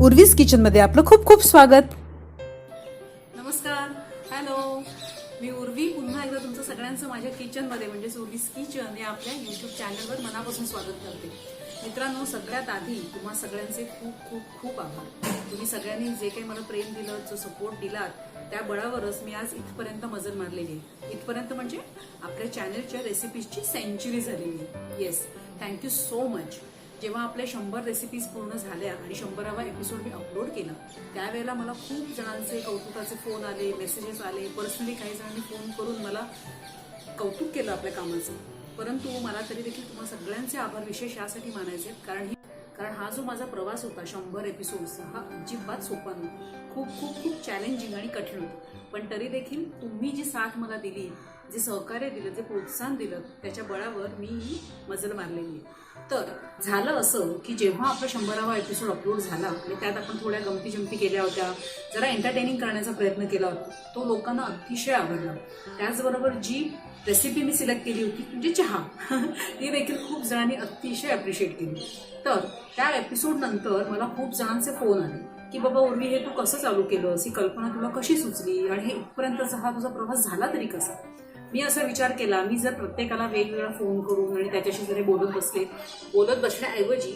उर्वीज kitchen मध्ये आपलं खूप खूप स्वागत। नमस्कार, हॅलो, मी उर्वी पुन्हा एकदा तुमचं सगळ्यांचं माझ्या किचनमध्ये म्हणजे उर्वीज किचन या आपल्या यूट्यूब चॅनलवर मनापासून स्वागत करते। मित्रांनो, सगळ्यात आधी तुम्हा सगळ्यांचे खूप खूप खूप आभार। तुम्ही सगळ्यांनी जे काही मला प्रेम दिलं, जो सपोर्ट दिलात, त्या बळावरच मी आज इथपर्यंत मजल मारलेली आहे। इथपर्यंत म्हणजे आपल्या चॅनलच्या रेसिपीजची सेंचुरी झालेली आहे। Yes, thank you so much. जेव्हा आपल्या 100 रेसिपीज पूर्ण झाल्या आणि 100वा एपिसोड मी अपलोड केला, त्यावेळेला मला खूप जणांचे कौतुकाचे फोन आले, मेसेजेस आले, पर्सनली काही जणांनी फोन करून मला कौतुक केलं आपल्या कामाचं। परंतु मला तरी देखील तुम्हा सगळ्यांचे आभार विशेष यासाठी मानायचे कारण हा जो माझा प्रवास होता 100 एपिसोड्सचा, हा अजिबात सोपा नव्हता। खूप खूप खूप चॅलेंजिंग आणि कठीण होतं। पण तरी देखील तुम्ही जी साथ मला दिली, जे सहकार्य दिलं, जे प्रोत्साहन दिलं, त्याच्या बळावर मी ही मजल मारलेली आहे। तर झालं असं की जेव्हा आपला 100वा एपिसोड अपलोड झाला आणि त्यात आपण थोड्या गमती जमती केल्या होत्या, जरा एंटरटेनिंग करण्याचा प्रयत्न केला होता, तो लोकांना अतिशय आवडला। त्याचबरोबर जी रेसिपी मी सिलेक्ट केली होती म्हणजे चहा ती देखील खूप जणांनी अतिशय अप्रिशिएट केली। तर त्या एपिसोड नंतर मला खूप जणांचे फोन आले की बाबा उर्वी, हे तू कसं चालू केलंस, ही कल्पना तुला कशी सुचली आणि हे इथपर्यंतचा हा तुझा प्रवास झाला तरी कसा। मी असा विचार केला, मी जर प्रत्येकाला वेगवेगळा फोन करून आणि त्याच्याशी जरी बोलत बसण्याऐवजी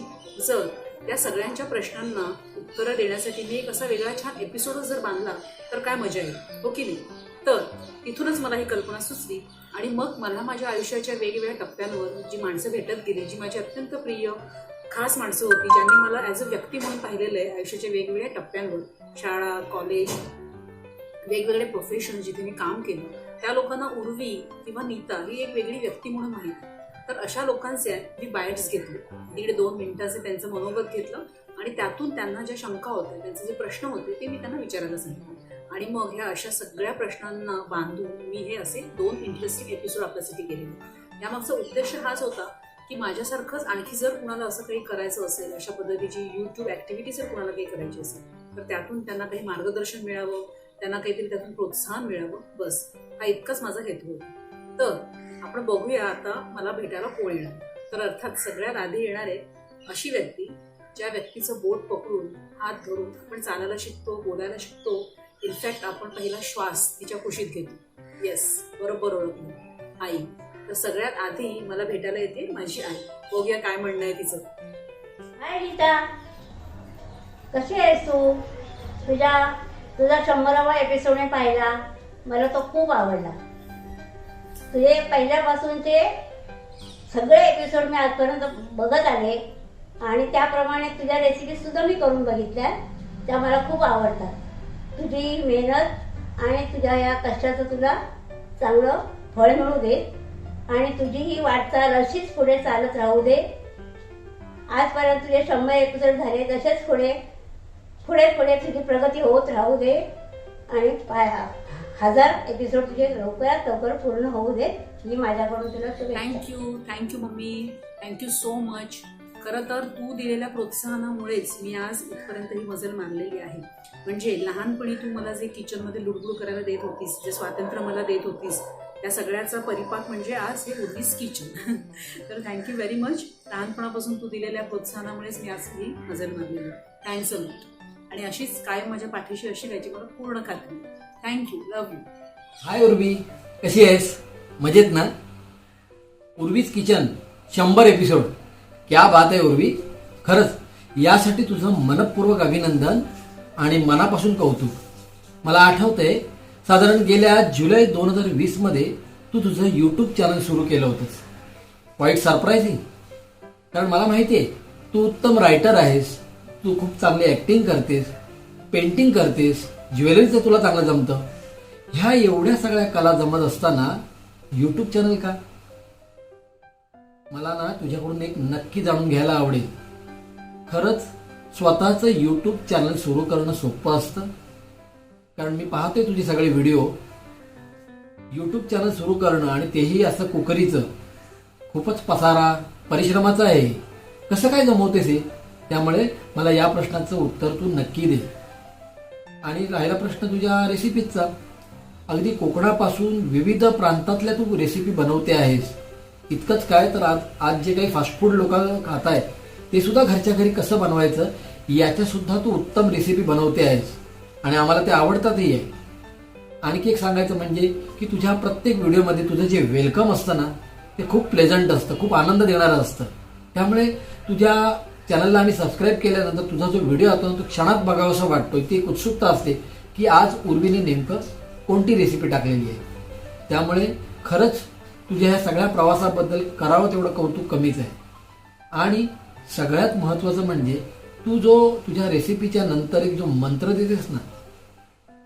जर त्या सगळ्यांच्या प्रश्नांना उत्तरं देण्यासाठी मी एक असा वेगळा छान एपिसोडच जर बांधला तर काय मजा येईल, हो की नाही। तर तिथूनच मला ही कल्पना सुचली आणि मग मला माझ्या आयुष्याच्या वेगवेगळ्या टप्प्यांवर जी माणसं भेटत गेली, जी माझी अत्यंत प्रिय खास माणसं होती, ज्यांनी मला ॲज अ व्यक्ती म्हणून पाहिलेलं आहे आयुष्याच्या वेगवेगळ्या टप्प्यांवर, शाळा, कॉलेज, वेगवेगळे प्रोफेशन जिथे मी काम केलं, त्या लोकांना उर्वी किंवा नीता ही एक वेगळी व्यक्ती म्हणून माहिती। तर अशा लोकांचे मी बाईट्स घेतले, 1.5-2 मिनिटाचे त्यांचं मनोगत घेतलं आणि त्यातून त्यांना ज्या शंका होत्या, त्यांचे जे प्रश्न होते ते मी त्यांना विचारायला सांगितले। आणि मग ह्या अशा सगळ्या प्रश्नांना बांधून मी हे असे 2 इंटरेस्टिंग एपिसोड आपल्यासाठी केलेले। यामागचा उद्देश हाच होता की माझ्यासारखंच आणखी जर कुणाला असं काही करायचं असेल, अशा पद्धतीची यूट्यूब ऍक्टिव्हिटी जर कुणाला काही करायची असेल, तर त्यातून त्यांना काही मार्गदर्शन मिळावं, त्यांना काहीतरी त्यातून प्रोत्साहन मिळावं, बस हा इतकाच माझा हेतू होता। तर आपण बघूया आता मला भेटायला कोण येणार। तर अर्थात सगळ्यात आधी येणार आहे अशी व्यक्ती ज्या व्यक्तीचं बोट पकडून, हात धरून आपण चालायला शिकतो, बोलायला शिकतो, इनफॅक्ट आपण पहिला श्वास तिच्या कुशीत घेतो। येस, बरोबर ओळखलं, आई। तर सगळ्यात आधी मला भेटायला येते माझी आई। बघूया काय म्हणणं आहे तिचं। हाय नीता, कशी आहेस तू? तुझा 100वा एपिसोड मी पाहिला, मला तो खूप आवडला। तुझे पहिल्यापासूनचे सगळे एपिसोड मी आजपर्यंत बघत आले आणि त्याप्रमाणे तुझ्या रेसिपी सुद्धा मी करून बघितल्या, त्या मला खूप आवडतात। तुझी मेहनत आणि तुझ्या या कष्टाचं तुला चांगलं फळ मिळू दे आणि तुझी ही वाटचाल अशीच पुढे चालत राहू दे। आजपर्यंत तुझे 100 एपिसोड झाले, तसेच पुढे पुढे पुढे तुझी प्रगती होत राहू दे आणि 1000 एपिसोड तुझे लवकरात लवकर पूर्ण होऊ दे, ही माझ्याकडून तुला शुभेच्छा। Thank you mummy, thank you so much. खरं तर तू दिलेल्या प्रोत्साहनामुळेच मी आज इथपर्यंत ही मजल मारलेली आहे। म्हणजे लहानपणी तू मला जे किचनमध्ये लुडबुड करायला देत होतीस, जे स्वातंत्र्य मला देत होतीस, त्या सगळ्याचा परिपाक म्हणजे आज हे उर्वीज किचन। तर थँक्यू व्हेरी मच। लहानपणापासून तू दिलेल्या प्रोत्साहनामुळेच मी आज ही मजल मारलेली आहे। Thanks a much. आणि अशीच कायम माझ्या पाठीशी अशी याची मला पूर्ण खात्री। Thank you, love you. Hi Urvi, कशी आहेस? मजेत ना? उर्वीज किचन 100 एपिसोड, क्या बात आहे उर्वी। खरंच यासाठी तुझं मनपूर्वक अभिनंदन आणि मनापासून कौतुक। मला आठवतंय, साधारण गेल्या जुलै 2020 मध्ये तू तुझं यूट्यूब चॅनल सुरू केलं होतंस। क्वाईट सरप्राइझिंग, कारण मला माहिती आहे तू उत्तम रायटर आहेस, तू खूप चांगली ऍक्टिंग करतेस, पेंटिंग करतेस, ज्वेलरीचं तुला चांगलं जमतं। ह्या एवढ्या सगळ्या कला जमत असताना यूट्यूब चॅनल का? मला ना तुझ्याकडून एक नक्की जाणून घ्यायला आवडेल। खरंच स्वतःचं यूट्यूब चॅनल सुरू करणं सोपं असतं? कारण मी पाहतोय तुझे सगळे व्हिडिओ, यूट्यूब चॅनल सुरू करणं आणि तेही असं कुकरीचं, खूपच पसारा परिश्रमाचं आहे। कसं काय जमवतेस हे? त्यामुळे मला या प्रश्नाचं उत्तर तू नक्की दे। आणि राहिला प्रश्न तुझ्या रेसिपीचा, अगदी कोकणापासून विविध प्रांतातल्या तू रेसिपी बनवते आहेस। इतकंच काय, तर आज जे काही फास्ट फूड लोक खात आहेत ते सुद्धा घरच्या घरी कसं बनवायचं याच्यासुद्धा तू उत्तम रेसिपी बनवते आहेस आणि आम्हाला ते आवडतातही आहे. आणखी एक सांगायचं म्हणजे की तुझ्या प्रत्येक व्हिडिओमध्ये तुझं जे वेलकम असतं ना ते खूप प्लेझंट असतं, खूप आनंद देणारं असतं. त्यामुळे तुझ्या चॅनलला आम्ही सबस्क्राईब केल्यानंतर तुझा जो व्हिडिओ होतो तो क्षणात बघावासा वाटतो. ती एक उत्सुकता असते की आज उर्वीने नेमकं कोणती रेसिपी टाकलेली आहे. त्यामुळे खरंच तुझ्या ह्या सगळ्या प्रवासाबद्दल करावं तेवढं कौतुक कमीच आहे. आणि सगळ्यात महत्त्वाचं म्हणजे तू जो तुझ्या रेसिपीच्या नंतर एक जो मंत्र देतेस ना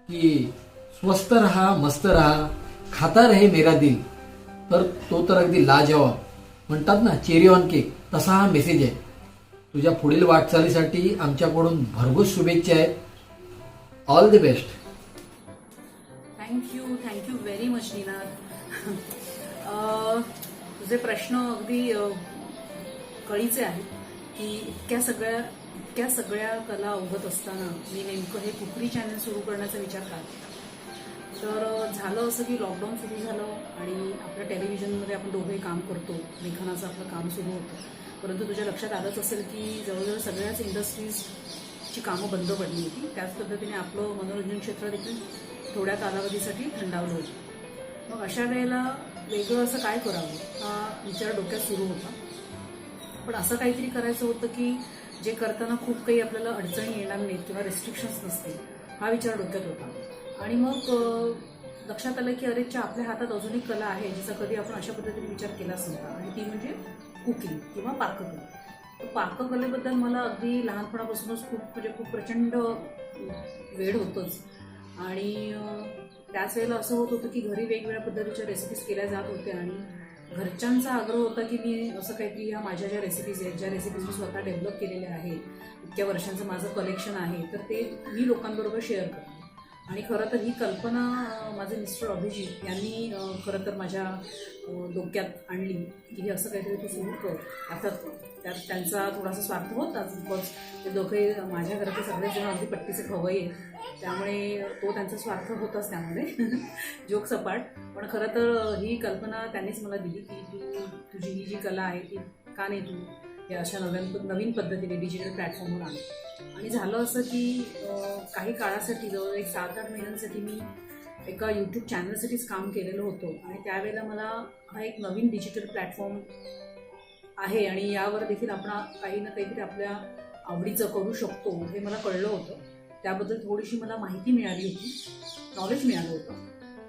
की स्वस्थ रहा, मस्त रहा, खाता रहे मेरा दिल, तर तो तर अगदी लाजवाब म्हणतात ना, चेरी ऑन केक, तसा हा मेसेज आहे. तुझ्या पुढील वाटचालीसाठी आमच्याकडून भरघोस शुभेच्छा आहेत. All the best. Thank you very much Ninad. तुझे प्रश्न अगदी कळीचे आहेत की इतक्या सगळ्या कला अवगत असताना मी नेमकं हे कुकरी चॅनल सुरू करण्याचा विचार करते. तर झालं असं की लॉकडाऊन सुरू झालं आणि आपल्या टेलिव्हिजनमध्ये आपण दोघे काम करतो, लेखनाचं आपलं काम सुरू होतं. परंतु तुझ्या लक्षात आलंच असेल की जवळजवळ सगळ्याच इंडस्ट्रीजची कामं बंद पडली होती. त्याच पद्धतीने आपलं मनोरंजन क्षेत्र देखील थोड्या कालावधीसाठी थंडावलं होतं. मग अशा वेळेला वेगळं असं काय करावं हा विचार डोक्यात सुरू होता. पण असं काहीतरी करायचं होतं की जे करताना खूप काही आपल्याला अडचणी येणार नाहीत किंवा रेस्ट्रिक्शन्स नसतील, हा विचार डोक्यात होता. आणि मग लक्षात आलं की अरेच्या आपल्या हातात अजून एक कला आहे जिचा कधी आपण अशा पद्धतीने विचार केलाच नव्हता आणि ती म्हणजे कुकिंग किंवा पाककला. तर पाककलेबद्दल मला अगदी लहानपणापासूनच खूप प्रचंड वेड होतंच. आणि त्याच वेळेला असं होत होतं की घरी वेगवेगळ्या पद्धतीच्या रेसिपीज केल्या जात होत्या आणि घरच्यांचा आग्रह होता की मी असं काहीतरी ह्या माझ्या ज्या रेसिपीज आहेत, ज्या रेसिपीज मी स्वतः डेव्हलप केलेल्या आहेत, इतक्या वर्षांचं माझं कलेक्शन आहे, तर ते मी लोकांबरोबर शेअर करते. आणि खरं तर ही कल्पना माझे मिस्टर अभिजित यांनी खरं तर माझ्या डोक्यात आणली की हे असं काहीतरी तू सुरू कर. अर्थात त्यात त्यांचा थोडासा स्वार्थ होताच. बिकॉज ते दोघे माझ्या घराचे सगळेजण अगदी पट्टीचे खवय्ये आहेत, त्यामुळे तो त्यांचा स्वार्थ होताच त्यामध्ये जोक सपाट. पण खरं तर ही कल्पना त्यांनीच मला दिली की तुझी ही जी कला आहे ती का नाही तू या अशा नवीन पद्धतीने डिजिटल प्लॅटफॉर्मवर आली. आणि झालं असं की काही काळासाठी जवळ एक 7-8 महिन्यांसाठी मी एका यूट्यूब चॅनलसाठीच काम केलेलं होतं. आणि त्यावेळेला मला हा एक नवीन डिजिटल प्लॅटफॉर्म आहे आणि यावर देखील आपण काही ना काहीतरी आपल्या आवडीचं करू शकतो हे मला कळलं होतं. त्याबद्दल थोडीशी मला माहिती मिळाली होती, नॉलेज मिळालं होतं.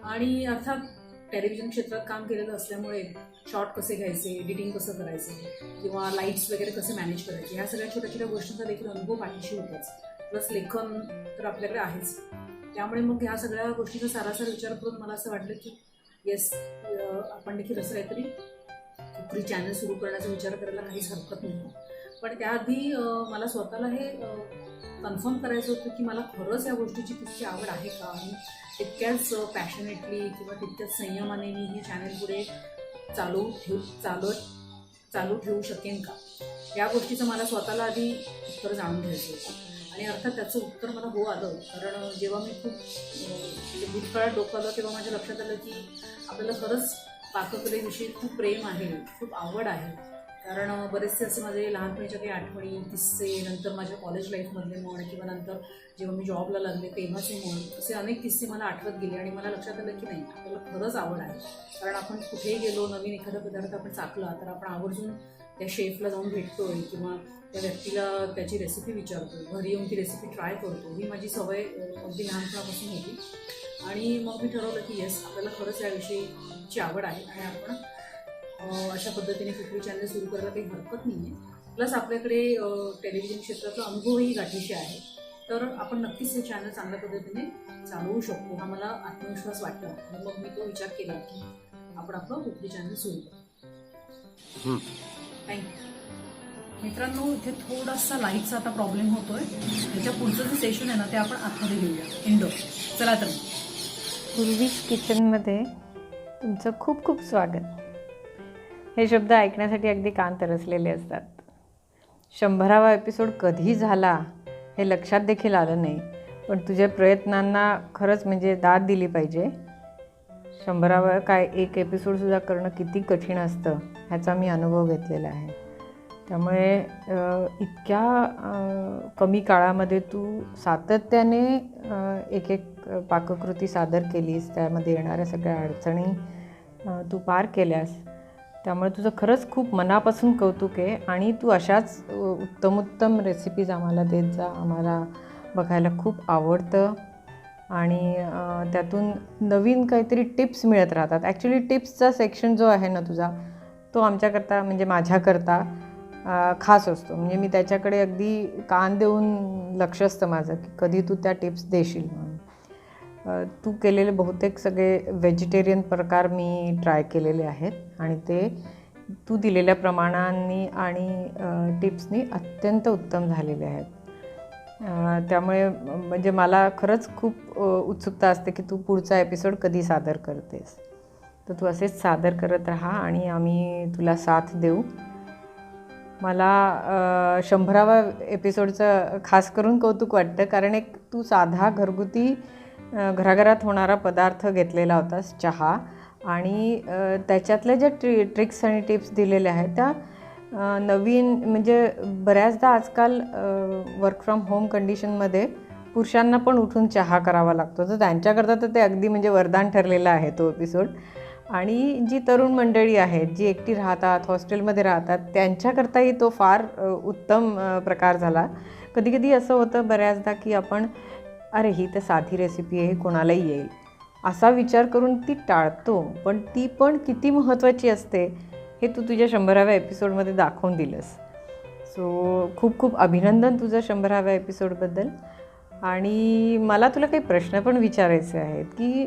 आणि अर्थात टेलिव्हिजन क्षेत्रात काम केलेलं असल्यामुळे शॉर्ट कसे घ्यायचे, एडिटिंग कसं करायचं किंवा लाईट्स वगैरे कसे मॅनेज करायचे, ह्या सगळ्या छोट्या छोट्या गोष्टींचा देखील अनुभव पाठीशी होताच. प्लस लेखन तर आपल्याकडे आहेच. त्यामुळे मग ह्या सगळ्या गोष्टींचा सारासार विचार करून मला असं वाटलं की येस, आपण देखील असं काहीतरी कुकरी चॅनल सुरू करण्याचा विचार करायला काहीच हरकत नाही. पण त्याआधी मला स्वतःला हे कन्फर्म करायचं होतं की मला खरंच या गोष्टीची तितकी आवड आहे का आणि तितक्याच पॅशनेटली किंवा तितक्याच संयमाने मी हे चॅनल पुढे चालू ठेवू शकेन का, या गोष्टीचं मला स्वतःला आधी उत्तर जाणून घ्यायचं होतं. आणि अर्थात त्याचं उत्तर मला हो आलं. कारण जेव्हा मी खूप भूतकाळात डोकावलं तेव्हा माझ्या लक्षात आलं की आपल्याला खरंच पाककलेविषयी खूप प्रेम आहे, खूप आवड आहे. कारण बरेचसे असे माझे लहानपणीच्या काही आठवणी, किस्से, नंतर माझ्या कॉलेज लाईफमधले म्हण किंवा नंतर जेव्हा मी जॉबला लागले तेव्हाचे म्हण, असे अनेक किस्से मला आठवत गेले. आणि मला लक्षात आलं की नाही, आपल्याला खरंच आवड आहे. कारण आपण कुठेही गेलो, नवीन एखादा पदार्थ आपण चाखला तर आपण आवर्जून त्या शेफला जाऊन भेटतोय किंवा त्या व्यक्तीला त्याची रेसिपी विचारतो, घरी येऊन ती रेसिपी ट्राय करतो. ही माझी सवय अगदी लहानपणापासून होती. आणि मग मी ठरवलं की येस, आपल्याला खरंच याविषयीची आवड आहे आणि आपण अशा पद्धतीने कुकरी चॅनल सुरू करायला काही हरकत नाही आहे. प्लस आपल्याकडे टेलिव्हिजन क्षेत्राचा अनुभवही गाठीशी आहे. तर आपण नक्कीच हे चॅनल चांगल्या पद्धतीने चालवू शकतो, हा मला आत्मविश्वास वाटला. आणि मग मी तो विचार केला की आपण आपलं कुकरी चॅनल सुरू करू. थँक्यू. मित्रांनो, इथे थोडासा लाईटचा आता प्रॉब्लेम होतोय. त्याच्या पुढचं जे सेशन आहे ना ते आपण आतमध्ये घेऊया, इंडोर. चला तर उर्वीज किचनमध्ये तुमचं खूप खूप स्वागत. हे शब्द ऐकण्यासाठी अगदी कान तरसलेले असतात. 100वा एपिसोड कधी झाला हे लक्षात देखील आलं नाही, पण तुझ्या प्रयत्नांना खरंच म्हणजे दाद दिली पाहिजे. 100वा काय एक एपिसोडसुद्धा करणं किती कठीण असतं ह्याचा मी अनुभव घेतलेला आहे. त्यामुळे इतक्या कमी काळामध्ये तू सातत्याने एक एक पाककृती सादर केलीस, त्यामध्ये येणाऱ्या सगळ्या अडचणी तू पार केल्यास. त्यामुळे तुझं खरंच खूप मनापासून कौतुक आहे आणि तू अशाच उत्तमोत्तम रेसिपीज आम्हाला देत जा. आम्हाला बघायला खूप आवडतं आणि त्यातून नवीन काहीतरी टिप्स मिळत राहतात. ॲक्च्युली टिप्सचा सेक्शन जो आहे ना तुझा, तो आमच्याकरता म्हणजे माझ्याकरता खास असतो. म्हणजे मी त्याच्याकडे अगदी कान देऊन लक्ष असतं माझं की कधी तू त्या टिप्स देशील म्हणून. तू केलेले बहुतेक सगळे व्हेजिटेरियन प्रकार मी ट्राय केलेले आहेत आणि ते तू दिलेल्या प्रमाणांनी आणि टिप्सनी अत्यंत उत्तम झालेले आहेत. त्यामुळे म्हणजे मला खरंच खूप उत्सुकता असते की तू पुढचा एपिसोड कधी सादर करतेस. तर तू असेच सादर करत राहा आणि आम्ही तुला साथ देऊ. मला 100व्या एपिसोडचं खास करून कौतुक वाटतं, कारण एक तू साधा घरगुती घराघरात होणारा पदार्थ घेतलेला होतास, चहा, आणि त्याच्यातल्या ज्या ट्रिक्स आणि टिप्स दिलेल्या आहेत त्या नवीन, म्हणजे बऱ्याचदा आजकाल वर्क फ्रॉम होम कंडिशनमध्ये पुरुषांना पण उठून चहा करावा लागतो, तर त्यांच्याकरता तर ते अगदी म्हणजे वरदान ठरलेलं आहे तो एपिसोड. आणि जी तरुण मंडळी आहेत, जी एकटी राहतात, हॉस्टेलमध्ये राहतात, त्यांच्याकरताही तो फार उत्तम प्रकार झाला. कधीकधी असं होतं बऱ्याचदा की आपण अरे ही तर साधी रेसिपी आहे, कोणालाही येईल असा विचार करून ती टाळतो, पण ती पण किती महत्त्वाची असते हे तू तुझ्या 100व्या एपिसोडमध्ये दाखवून दिलंस. सो खूप खूप अभिनंदन तुझं 100व्या एपिसोडबद्दल. आणि मला तुला काही प्रश्न पण विचारायचे आहेत की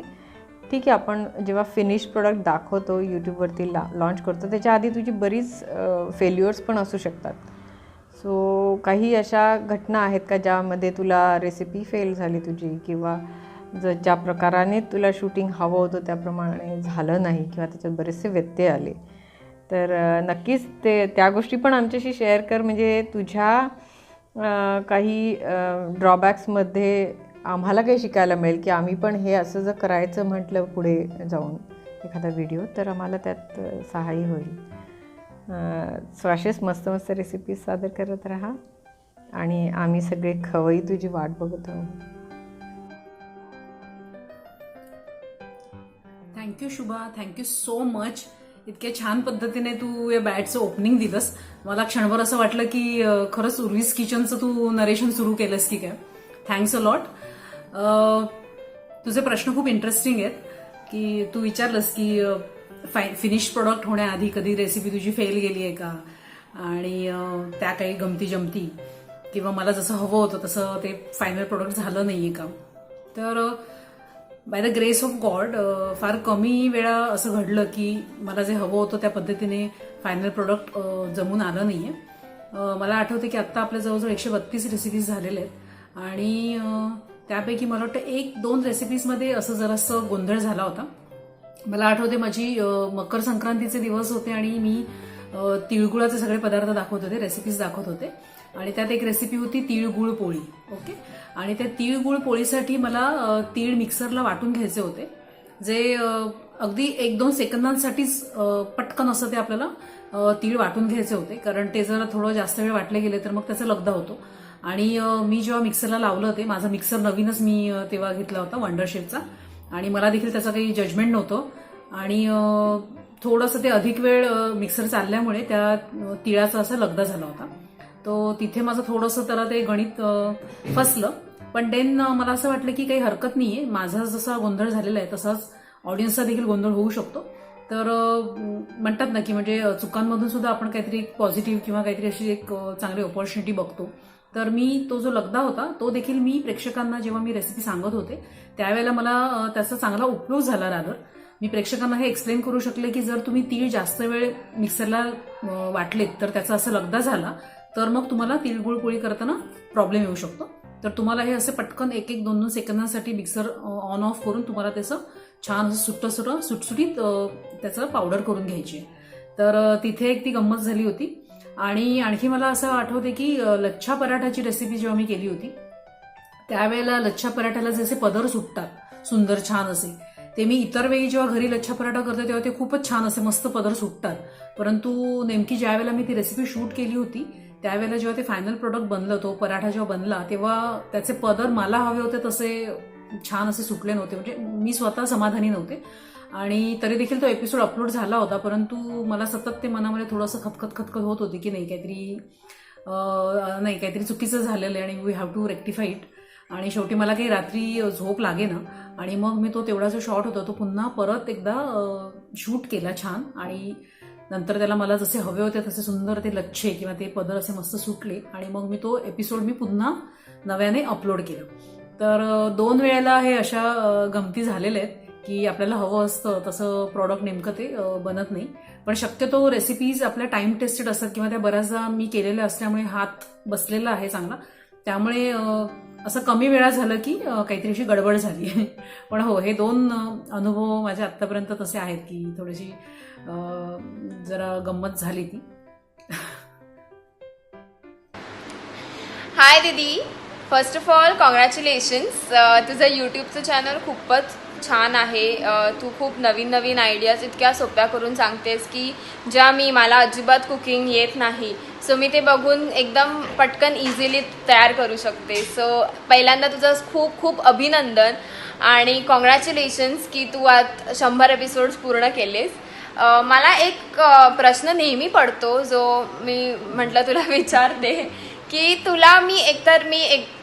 ठीक आहे, आपण जेव्हा फिनिश प्रोडक्ट दाखवतो, यूट्यूबवरती लॉन्च करतो, त्याच्या आधी तुझी बरीच फेल्युअर्स पण असू शकतात. सो काही अशा घटना आहेत का ज्यामध्ये तुला रेसिपी फेल झाली तुझी, किंवा ज्या प्रकाराने तुला शूटिंग हवं होतं त्याप्रमाणे झालं नाही, किंवा त्याच्यात बरेचसे व्यत्यय आले, तर नक्कीच त्या गोष्टी पण आमच्याशी शेअर कर. म्हणजे तुझ्या काही ड्रॉबॅक्समध्ये आम्हाला काही शिकायला मिळेल की आम्ही पण हे असं जर करायचं म्हटलं पुढे जाऊन एखादा व्हिडिओ, तर आम्हाला त्यात सहाय्य होईल. सो असेच मस्त मस्त रेसिपीज सादर करत राहा आणि आम्ही सगळे खवई तुझी वाट बघत आहोत. Thank you Shubha, thank you so much. इतक्या छान पद्धतीने तू या बॅटचं ओपनिंग दिलंस. मला क्षणभर असं वाटलं की खरंच उर्वीज किचनचं तू नरेशन सुरू केलंस की काय. Thanks a lot. तुझे प्रश्न खूप इंटरेस्टिंग आहेत की तू विचारलंस की फिनिश प्रोडक्ट होण्याआधी कधी रेसिपी तुझी फेल गेली आहे का, आणि त्या काही गमती जमती, किंवा मला जसं हवं होतं तसं ते फायनल प्रोडक्ट झालं नाही आहे का. तर by the grace of God फार कमी वेळा असं घडलं की मला जे हवं होतं त्या पद्धतीने फायनल प्रोडक्ट जमून आलं नाही आहे. मला आठवते की आत्ता आपल्या जवळजवळ 132 रेसिपीज झालेल्या आहेत आणि त्यापैकी मला वाटतं 1-2 रेसिपीजमध्ये असं जरासं गोंधळ झाला होता. मला आठवते माझी मकर संक्रांतीचे दिवस होते आणि मी तिळगुळाचे सगळे पदार्थ दाखवत होते, रेसिपीज दाखवत होते, आणि त्यात एक रेसिपी होती तिळगुळ पोळी. ओके. आणि त्या तिळगुळ पोळीसाठी मला तीळ मिक्सरला वाटून घ्यायचे होते, जे अगदी 1-2 सेकंदांसाठीच पटकन असं ते आपल्याला तीळ वाटून घ्यायचे होते, कारण ते जर थोडं जास्त वेळ वाटले गेले तर मग त्याचा लगदा होतो. आणि मी जेव्हा मिक्सरला लावलं ते, माझा मिक्सर नवीनच मी तेव्हा घेतला होता वंडरशेफचा, आणि मला देखील त्याचं काही जजमेंट नव्हतं, आणि थोडंसं ते अधिक वेळ मिक्सर चालल्यामुळे त्या तिळाचा असा लगदा झाला होता. तो तिथे माझं थोडंसं त्याला ते गणित फसलं. पण देन मला असं वाटलं की काही हरकत नाहीये, माझा जसा गोंधळ झालेला आहे तसाच ऑडियन्सचा देखील गोंधळ होऊ शकतो. तर म्हणतात ना की म्हणजे चुकांमधून सुद्धा आपण काहीतरी पॉझिटिव्ह किंवा काहीतरी अशी एक चांगली ऑपॉर्च्युनिटी बघतो. तर मी तो जो लगदा होता तो देखील मी प्रेक्षकांना जेव्हा मी रेसिपी सांगत होते त्यावेळेला मला त्याचा चांगला उपयोग झाला. रादर मी प्रेक्षकांना हे एक्सप्लेन करू शकले की जर तुम्ही तीळ जास्त वेळ मिक्सरला वाटलेत तर त्याचा असं लगदा झाला तर मग तुम्हाला तिळगुळ पोळी करताना प्रॉब्लेम येऊ शकतो. तर तुम्हाला हे असे पटकन 1-2 सेकंदांसाठी मिक्सर ऑन ऑफ करून तुम्हाला त्याचं छान असं सुटसुटीत त्याचं पावडर करून घ्यायची. तर तिथे एक ती गंमत झाली होती. आणि आणखी मला असं आठवते की लच्छा पराठाची रेसिपी जेव्हा मी केली होती त्यावेळेला लच्छा पराठ्याला जसे पदर सुटतात सुंदर छान असे, ते मी इतर वेळी जेव्हा घरी लच्छा पराठा करते तेव्हा ते खूपच छान असे मस्त पदर सुटतात. परंतु नेमकी ज्या वेळेला मी ती रेसिपी शूट केली होती त्यावेळेला जेव्हा ते फायनल प्रोडक्ट बनलं, तो पराठा जेव्हा बनला तेव्हा त्याचे पदर मला हवे होते तसे छान असे सुटले नव्हते. म्हणजे मी स्वतः समाधानी नव्हते. आणि तरी देखील तो एपिसोड अपलोड झाला होता, परंतु मला सतत ते मनामध्ये थोडंसं खतखत होत होती की नाही काहीतरी चुकीचं झालेलं आहे आणि we have to rectify it. आणि शेवटी मला काही रात्री झोप लागेना आणि मग मी तो तेवढा जो शॉट होता तो पुन्हा परत एकदा शूट केला छान. आणि नंतर त्याला मला जसे हवे होते तसे सुंदर ते लच्छे किंवा ते पदर असे मस्त सुटले आणि मग मी तो एपिसोड पुन्हा नव्याने अपलोड केलं. तर 2 वेळेला हे अशा गमती झालेल्या आहेत की आपल्याला हवं असतं तसं प्रॉडक्ट नेमकं ते बनत नाही. पण शक्यतो रेसिपीज आपल्या टाइम टेस्टेड असतात किंवा त्या बऱ्याचदा मी केलेल्या असल्यामुळे हात बसलेला आहे चांगला, त्यामुळे असं कमी वेळा झालं की काहीतरी अशी गडबड झाली. पण हो, हे 2 अनुभव माझे आत्तापर्यंत तसे आहेत की थोडीशी जरा गंमत झाली ती. हाय दीदी, फर्स्ट ऑफ ऑल कॉंग्रॅच्युलेशन्स. तुझं यूट्यूबचं चॅनल खूपच छान आहे. तू खूप नवीन नवीन आयडियाज इतक्या सोप्या करून सांगतेस की ज्या मला अजिबात कुकिंग येत नाही, सो मी ते बघून एकदम पटकन इझिली तयार करू शकते. सो पहिल्यांदा तुझं खूप खूप अभिनंदन आणि कॉंग्रॅच्युलेशन्स की तू आज 100 एपिसोड्स पूर्ण केलेस. मला एक प्रश्न नेहमी पडतो जो मी म्हटलं तुला विचारते की तुला मी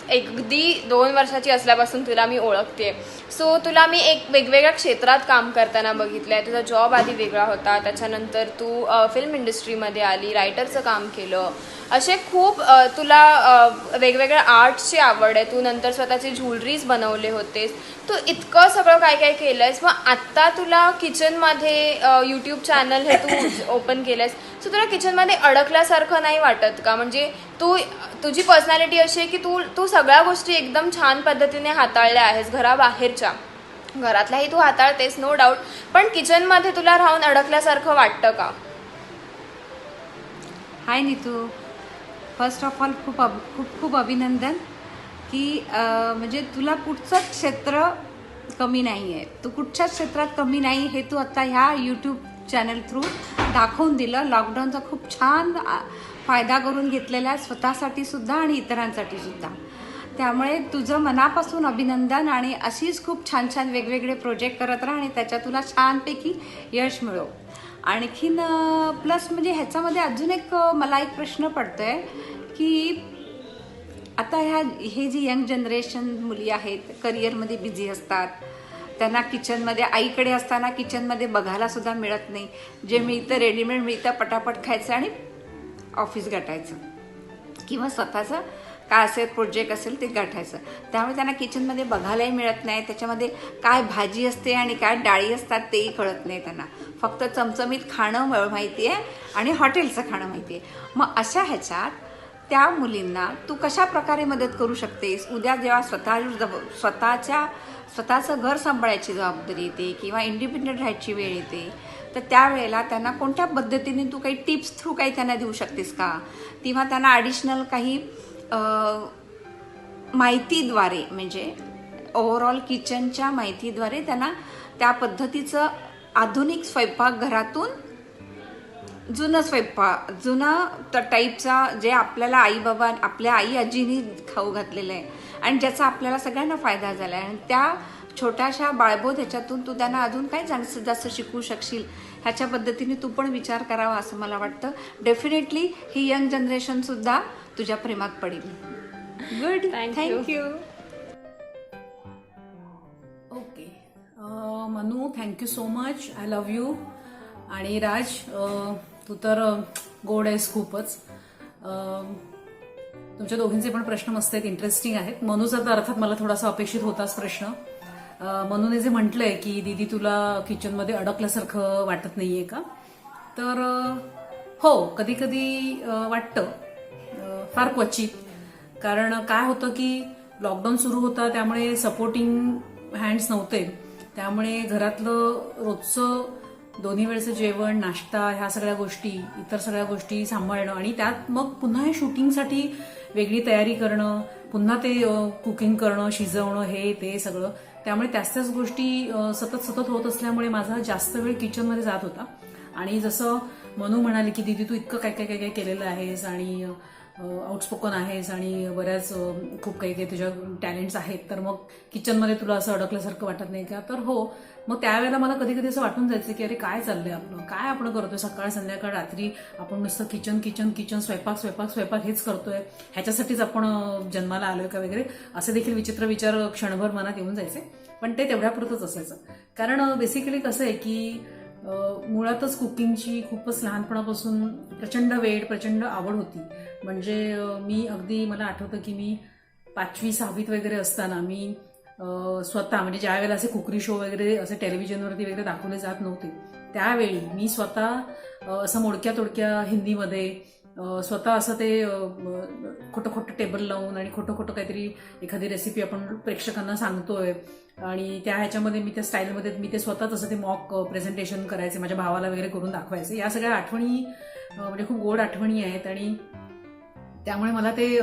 अगदी 2 वर्षाची असल्यापासून तुला मी ओळखते. सो तुला मी वेगवेगळ्या क्षेत्रात काम करताना बघितलं आहे. तुझा जॉब आधी वेगळा होता, त्याच्यानंतर तू फिल्म इंडस्ट्रीमध्ये आली, रायटरचं काम केलं, असे खूप तुला वेगवेगळ्या आर्ट्सची आवड आहे. तू नंतर स्वतःचे ज्वेलरीज बनवले होतेस. तू इतकं सगळं काय काय केलं आहेस. मग आत्ता तुला किचनमध्ये यूट्यूब चॅनल हे तू ओपन केलं आहेस, सो तुला किचनमध्ये अडकल्यासारखं नाही वाटत का? म्हणजे तुझी पर्सनॅलिटी अशी आहे की तू सगळ्या गोष्टी एकदम छान पद्धतीने हाताळल्या आहेस. घरातल्याही तू हाताळतेस, नो डाऊट, पण किचनमध्ये तुला राहून अडकल्यासारखं वाटतं का? हाय नीतू, फर्स्ट ऑफ ऑल खूप अभिनंदन की म्हणजे तुला कुठचंच क्षेत्र कमी नाही आहे. तू कुठच्याच क्षेत्रात कमी नाही हे तू आता ह्या यूट्यूब चॅनल थ्रू दाखवून दिलं. लॉकडाऊनचा खूप छान फायदा करून घेतलेला आहे, स्वतःसाठी सुद्धा आणि इतरांसाठी सुद्धा. त्यामुळे तुझं मनापासून अभिनंदन आणि अशीच खूप छान छान वेगवेगळे प्रोजेक्ट करत राहा आणि त्याच्यात तुला छानपैकी यश मिळव. आणखीन प्लस म्हणजे ह्याच्यामध्ये अजून एक मला एक प्रश्न पडतोय की आता हे जी यंग जनरेशन मुली आहेत करिअरमध्ये बिझी असतात, त्यांना किचनमध्ये आईकडे असताना किचनमध्ये बघायला सुद्धा मिळत नाही. जे मिळतं रेडीमेड मिळतं, पटापट खायचं आणि ऑफिस गाठायचं किंवा स्वतःचं काय असेल प्रोजेक्ट असेल ते गाठायचं. त्यामुळे त्यांना किचनमध्ये बघायलाही मिळत नाही. त्याच्यामध्ये काय भाजी असते आणि काय डाळी असतात तेही कळत नाही त्यांना. फक्त चमचमीत खाणं माहिती आहे आणि हॉटेलचं खाणं माहिती आहे. मग अशा ह्याच्यात त्या मुलींना तू कशा प्रकारे मदत करू शकतेस? उद्या जेव्हा स्वतःचं घर सांभाळायची जबाबदारी येते किंवा इंडिपेंडंट राहायची वेळ येते, तर त्यावेळेला त्यांना कोणत्या पद्धतीने तू काही टिप्स थ्रू काही त्यांना देऊ शकतेस का? किंवा त्यांना ॲडिशनल काही माहितीद्वारे म्हणजे ओव्हरऑल किचनच्या माहितीद्वारे त्यांना त्या पद्धतीचं आधुनिक स्वयंपाकघरातून जुनं टाईपचा जे आपल्याला आपल्या आई आजीनी खाऊ घातलेलं आहे आणि ज्याचा आपल्याला सगळ्यांना फायदा झाला आहे, आणि त्या छोट्याशा बाळबोध ह्याच्यातून तू त्यांना अजून काय जास्त शिकवू शकशील ह्याच्या पद्धतीने तू पण विचार करावा असं मला वाटतं. डेफिनेटली ही यंग जनरेशनसुद्धा तुझ्या प्रेमात पडेल. Good, thank you. Okay Manu, thank you so much. I love you. आणि राज, तू तर गोड आहेस खूपच. तुमच्या दोघींचे पण प्रश्न मस्त आहेत, इंटरेस्टिंग आहेत. मनूचा तर अर्थात मला थोडासा अपेक्षित होताच प्रश्न. मनूने जे म्हटलंय की दीदी तुला किचनमध्ये अडकल्यासारखं वाटत नाहीये का, तर हो, कधी कधी वाटतं, फार क्वचित. कारण काय होतं की लॉकडाऊन सुरू होता त्यामुळे सपोर्टिंग हँड्स नव्हते. त्यामुळे घरातलं रोजचं 2 वेळचं जेवण, नाश्ता, ह्या सगळ्या गोष्टी, इतर सगळ्या गोष्टी सांभाळणं आणि त्यात मग पुन्हा हे शूटिंगसाठी वेगळी तयारी करणं, पुन्हा ते कुकिंग करणं, शिजवणं, हे ते सगळं, त्यामुळे त्याच गोष्टी सतत होत असल्यामुळे माझा जास्त वेळ किचनमध्ये जात होता. आणि जसं मनू म्हणाले की दीदी तू इतकं काय काय काय काय केलेलं आहेस आणि आउटस्पोकन आहेस आणि बऱ्याच खूप काही काही तुझ्या टॅलेंट्स आहेत, तर मग किचनमध्ये तुला असं अडकल्यासारखं वाटत नाही का? तर हो, मग त्यावेळेला मला कधी कधी असं वाटून जायचं की अरे काय चाललंय आपलं, काय आपण करतोय सकाळ संध्याकाळ रात्री, आपण नुसतं किचन किचन किचन स्वयंपाक स्वयंपाक स्वयंपाक हेच करतोय, ह्याच्यासाठीच आपण जन्माला आलोय का वगैरे असे देखील विचित्र विचार क्षणभर मनात येऊन जायचे. पण ते तेवढ्यापुरतच असायचं. कारण बेसिकली कसं आहे की मुळातच कुकिंगची खूपच लहानपणापासून प्रचंड वेळ प्रचंड आवड होती. म्हणजे मी अगदी मला आठवतं की मी 5वी 6वीत वगैरे असताना मी स्वतः म्हणजे ज्या वेळेला असे कुकरी शो वगैरे असे टेलिव्हिजनवरती वगैरे दाखवले जात नव्हते, त्यावेळी मी स्वतः असं मोडक्या तोडक्या हिंदीमध्ये स्वतः असं ते खोटं खोटं टेबल लावून आणि खोटं खोटं काहीतरी एखादी रेसिपी आपण प्रेक्षकांना सांगतोय आणि त्या ह्याच्यामध्ये मी त्या स्टाईलमध्ये मी ते स्वतःच असं ते मॉक प्रेझेंटेशन करायचे, माझ्या भावाला वगैरे करून दाखवायचे. या सगळ्या आठवणी म्हणजे खूप गोड आठवणी आहेत आणि त्यामुळे मला ते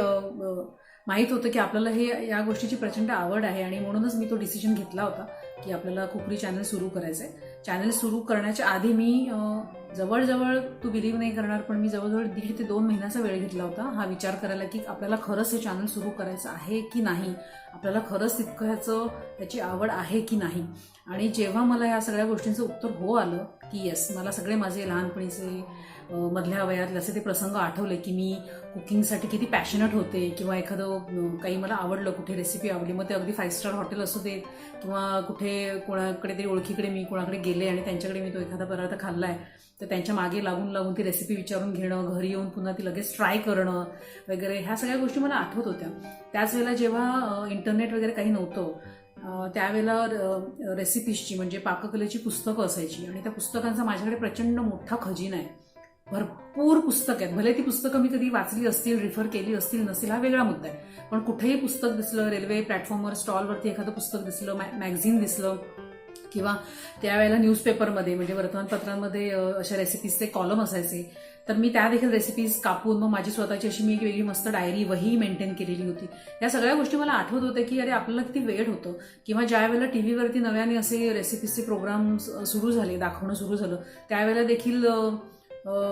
माहीत होतं की आपल्याला हे या गोष्टीची प्रचंड आवड आहे आणि म्हणूनच मी तो डिसिजन घेतला होता की आपल्याला कुकरी चॅनल सुरू करायचं आहे. चॅनल सुरू करण्याच्या आधी मी जवळजवळ तू बिलीव्ह नाही करणार पण मी जवळजवळ 1.5 ते 2 महिन्याचा वेळ घेतला होता हा विचार करायला की आपल्याला खरंच हे चॅनल सुरू करायचं आहे की नाही, आपल्याला खरंच तितकं ह्याची आवड आहे की नाही. आणि जेव्हा मला या सगळ्या गोष्टींचं उत्तर हो आलं की येस, मला सगळे माझे लहानपणीचे मधल्या वयातले असे ते प्रसंग आठवले की मी कुकिंगसाठी किती पॅशनेट होते किंवा एखादं काही मला आवडलं, कुठे रेसिपी आवडली, मग ते अगदी 5 स्टार हॉटेल असू दे किंवा कुठे कोणाकडे तरी ओळखीकडे मी कोणाकडे गेले आणि त्यांच्याकडे मी तो एखादा पदार्थ खाल्लाय तर त्यांच्या मागे लागून लागून ती रेसिपी विचारून घेणं, घरी येऊन पुन्हा ती लगेच ट्राय करणं वगैरे ह्या सगळ्या गोष्टी मला आठवत होत्या. त्याच वेळेला जेव्हा इंटरनेट वगैरे काही नव्हतं त्यावेळेला रेसिपीजची म्हणजे पाककलेची पुस्तकं असायची आणि त्या पुस्तकांचा माझ्याकडे प्रचंड मोठा खजिना आहे. भरपूर पुस्तक आहेत. भले ती पुस्तकं मी कधी वाचली असतील, रिफर केली असतील नसतील हा वेगळा मुद्दा आहे, पण कुठेही पुस्तक दिसलं, रेल्वे प्लॅटफॉर्मवर स्टॉलवरती एखादं पुस्तक दिसलं, मॅगझिन दिसलं किंवा त्यावेळेला न्यूजपेपरमध्ये म्हणजे वर्तमानपत्रांमध्ये अशा रेसिपीजचे कॉलम असायचे, तर मी त्या देखील रेसिपीज कापून मग माझी स्वतःची अशी मी एक वेगळी मस्त डायरी वही मेंटेन केलेली होती. या सगळ्या गोष्टी मला आठवत होत्या की अरे आपल्याला किती वेळ होतं किंवा ज्या वेळेला टीव्हीवरती नव्याने असे रेसिपीजचे प्रोग्राम सुरू झाले, दाखवणं सुरू झालं, त्यावेळेला देखील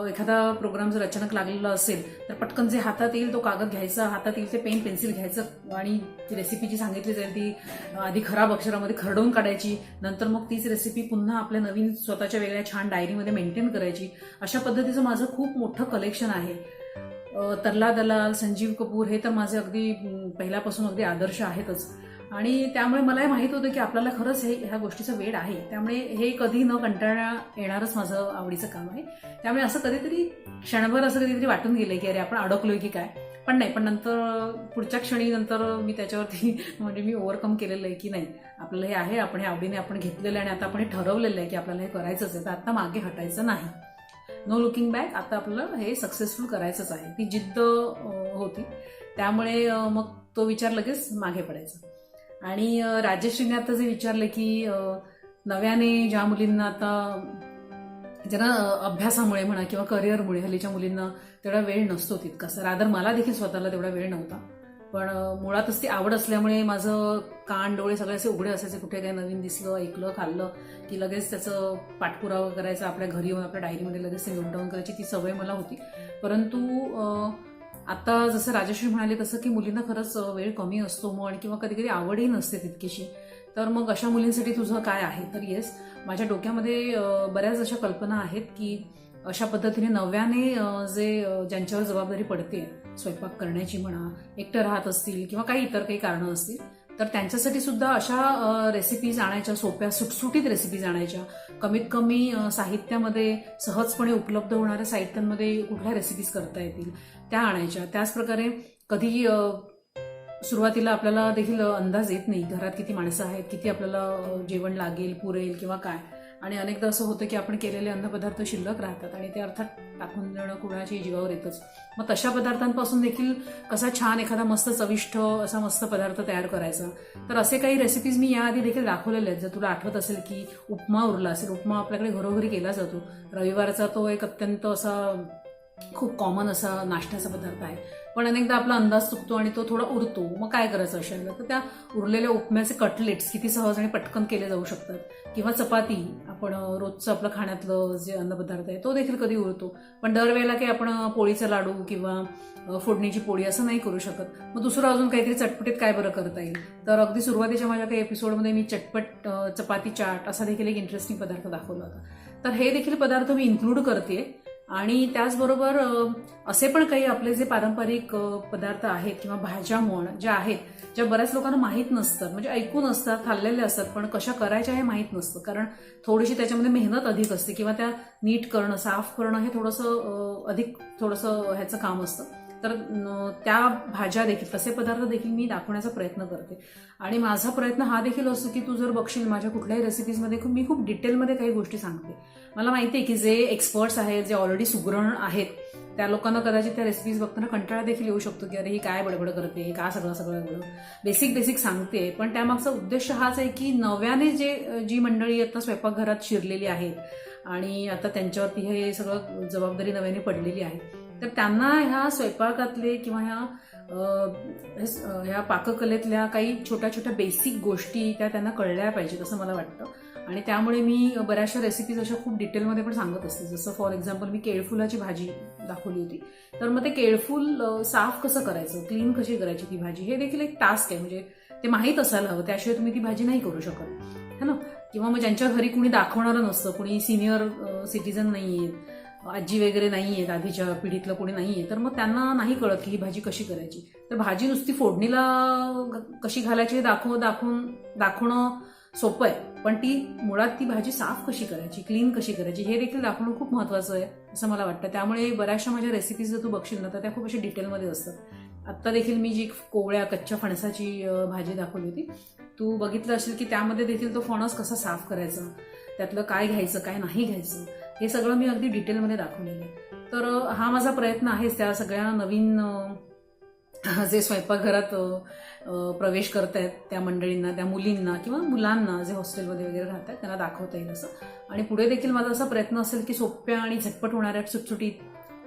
एखादा प्रोग्राम जर अचानक लागलेला असेल तर पटकन जे हातात येईल तो कागद घ्यायचा, हातात येईल ते पेन पेन्सिल घ्यायचं आणि ती रेसिपी जी सांगितली जाईल ती आधी खराब अक्षरामध्ये खरडवून काढायची, नंतर मग तीच रेसिपी पुन्हा आपल्या नवीन स्वतःच्या वेगळ्या छान डायरीमध्ये मेंटेन करायची. अशा पद्धतीचं माझं खूप मोठं कलेक्शन आहे. तरला दलाल, संजीव कपूर हे तर माझे अगदी पहिल्यापासून अगदी आदर्श आहेतच आणि त्यामुळे मलाही माहित होतं की आपल्याला खरंच ह्या गोष्टीचा वेड आहे. त्यामुळे हे कधी न कंटाळण्या येणारच माझं आवडीचं काम आहे. त्यामुळे असं कधीतरी क्षणभर असं कधीतरी वाटून गेलंय की अरे आपण अडकलोय की काय, पण नाही, पण नंतर पुढच्या क्षणी नंतर मी त्याच्यावरती म्हणजे मी ओव्हरकम केलेलं आहे की नाही, आपल्याला हे आहे, आपण हे आवडीने आपण घेतलेलं आहे आणि आता आपण हे ठरवलेलं आहे की आपल्याला हे करायचंच आहे, तर आता मागे हटायचं नाही. नो लुकिंग बॅक, आता आपल्याला हे सक्सेसफुल करायचंच आहे. ती जिद्द होती, त्यामुळे मग तो विचार लगेच मागे पडायचा. आणि राजश्रीने आता जे विचारलं की नव्याने ज्या मुलींना आता ज्यांना अभ्यासामुळे म्हणा किंवा करिअरमुळे हल्लीच्या मुलींना तेवढा वेळ नसतो तितकासा, रादर मला देखील स्वतःला तेवढा वेळ नव्हता, पण मुळातच ती आवड असल्यामुळे माझं कान डोळे सगळे असे उघडे असायचे. कुठे काही नवीन दिसलं, ऐकलं, खाल्लं की लगेच त्याचं पाठपुरावा करायचा, आपल्या घरी येऊन आपल्या डायरीमध्ये लगेच ते नोट डाऊन करायची ती सवय मला होती. परंतु आता जसं राजश्री म्हणाले तसं की मुलींना खरंच वेळ कमी असतो मग किंवा कधी कधी आवडही नसते तितकीशी, तर मग अशा मुलींसाठी तुझं काय आहे? तर येस, माझ्या डोक्यामध्ये बऱ्याच अशा कल्पना आहेत की अशा पद्धतीने नव्याने ज्यांच्यावर जबाबदारी पडते स्वयंपाक करण्याची म्हणा, एकटं राहत असतील किंवा काही इतर काही कारणं असतील, तर त्यांच्यासाठी सुद्धा अशा रेसिपीज आणायच्या, सोप्या सुटसुटीत रेसिपीज आणायच्या, कमीत कमी साहित्यामध्ये सहजपणे उपलब्ध होणाऱ्या साहित्यांमध्ये कुठल्या रेसिपीज करता येतील त्या आणायच्या. त्याचप्रकारे कधी सुरुवातीला आपल्याला देखील अंदाज येत नाही घरात किती माणसं आहेत, किती आपल्याला जेवण लागेल, पुरेल किंवा काय, आणि अनेकदा असं होतं की आपण केलेले अन्नपदार्थ शिल्लक राहतात आणि ते अर्थात टाकून देणं कुणाची जीवावर येतच. मग तशा पदार्थांपासून देखील कसा छान एखादा मस्त चविष्ट असा मस्त पदार्थ तयार करायचा, तर असे काही रेसिपीज मी याआधी देखील दाखवलेले आहेत. जर तुला आठवत असेल की उपमा उरला असेल, उपमा आपल्याकडे घरोघरी केला जातो, रविवारचा तो एक अत्यंत असा खूप कॉमन असा नाश्त्याचा पदार्थ आहे. पण अनेकदा आपला अंदाज चुकतो आणि तो थोडा उरतो. मग काय करायचं अशा वेळेला? तर त्या उरलेल्या उपम्याचे कटलेट्स किती सहज आणि पटकन केले जाऊ शकतात. किंवा चपाती, आपण रोजचं आपलं खाण्यातलं जे अन्नपदार्थ आहे तो देखील कधी उरतो. पण दरवेळेला काही आपण पोळीचा लाडू किंवा फोडणीची पोळी असं नाही करू शकत. मग दुसरं अजून काहीतरी चटपटीत काय बरं करता येईल? तर अगदी सुरुवातीच्या माझ्या काही एपिसोडमध्ये मी चटपट चपाती चाट असा देखील एक इंटरेस्टिंग पदार्थ दाखवला होता. तर हे देखील पदार्थ मी इन्क्लूड करते. आणि त्याचबरोबर असे पण काही आपले जे पारंपरिक पदार्थ आहेत किंवा भाज्या म्हण ज्या आहेत, ज्या बऱ्याच लोकांना माहीत नसतात, म्हणजे ऐकून असतात, खाल्लेले असतात, पण कशा करायच्या हे माहीत नसतं. कारण थोडीशी त्याच्यामध्ये मेहनत अधिक असते किंवा त्या नीट करणं, साफ करणं हे थोडंसं ह्याचं काम असतं. तर त्या भाज्या देखील, तसे पदार्थ देखील मी दाखवण्याचा प्रयत्न करते. आणि माझा प्रयत्न हा देखील असतो की तू जर बघशील माझ्या कुठल्याही रेसिपीजमध्ये मी खूप डिटेलमध्ये काही गोष्टी सांगते. मला माहिती आहे की जे एक्सपर्ट्स आहेत, जे ऑलरेडी सुगरण आहेत, त्या लोकांना कदाचित त्या रेसिपीज बघताना कंटाळा देखील येऊ शकतो की अरे ही काय बडबड करते, का सगळं बेसिक सांगते. पण त्यामागचा उद्देश हाच आहे की नव्याने जी मंडळी आता स्वयंपाकघरात शिरलेली आहेत आणि आता त्यांच्यावरती हे सगळं जबाबदारी नव्याने पडलेली आहे, तर त्यांना ह्या स्वयंपाकातले किंवा ह्या पाककलेतल्या काही छोट्या छोट्या बेसिक गोष्टी त्यांना कळल्या पाहिजेत असं मला वाटतं. आणि त्यामुळे मी बऱ्याचशा रेसिपीज अशा खूप डिटेलमध्ये पण सांगत असते. जसं फॉर एक्झाम्पल मी केळफुलाची भाजी दाखवली होती, तर मग ते केळफूल साफ कसं करायचं, क्लीन कशी करायची ती भाजी, हे देखील एक टास्क आहे. म्हणजे ते माहीत असायला हवं, त्याशिवाय तुम्ही ती भाजी नाही करू शकत, है ना. किंवा मग ज्यांच्या घरी कुणी दाखवणारं नसतं, कुणी सिनियर सिटीजन नाहीये, आजी वगैरे नाहीयेत, आधीच्या पिढीतलं कोणी नाहीये, तर मग त्यांना नाही कळत की ही भाजी कशी करायची. तर भाजी नुसती फोडणीला कशी घालायची हे दाखवणं सोपं आहे, पण ती मुळात ती भाजी साफ कशी करायची, क्लीन कशी करायची हे देखील दाखवणं खूप महत्वाचं आहे असं मला वाटतं. त्यामुळे बऱ्याचशा माझ्या रेसिपीज जर तू बघशील ना, तर त्या खूप अशा डिटेलमध्ये असतात. आत्ता देखील मी जी कोवळ्या कच्च्या फणसाची भाजी दाखवली होती, तू बघितलं असेल की त्यामध्ये देखील तो फणस कसा साफ करायचा, त्यातलं काय घ्यायचं काय नाही घ्यायचं, हे सगळं मी अगदी डिटेलमध्ये दाखवलेलं आहे. तर हा माझा प्रयत्न आहेच त्या सगळ्या नवीन जे स्वयंपाकघरात प्रवेश करतायत त्या मंडळींना, त्या मुलींना किंवा मुलांना जे हॉस्टेलमध्ये वगैरे राहतात त्यांना दाखवता येईल असं. आणि पुढे देखील माझा असा प्रयत्न असेल की सोप्या आणि झटपट होणाऱ्या, सुटसुटीत,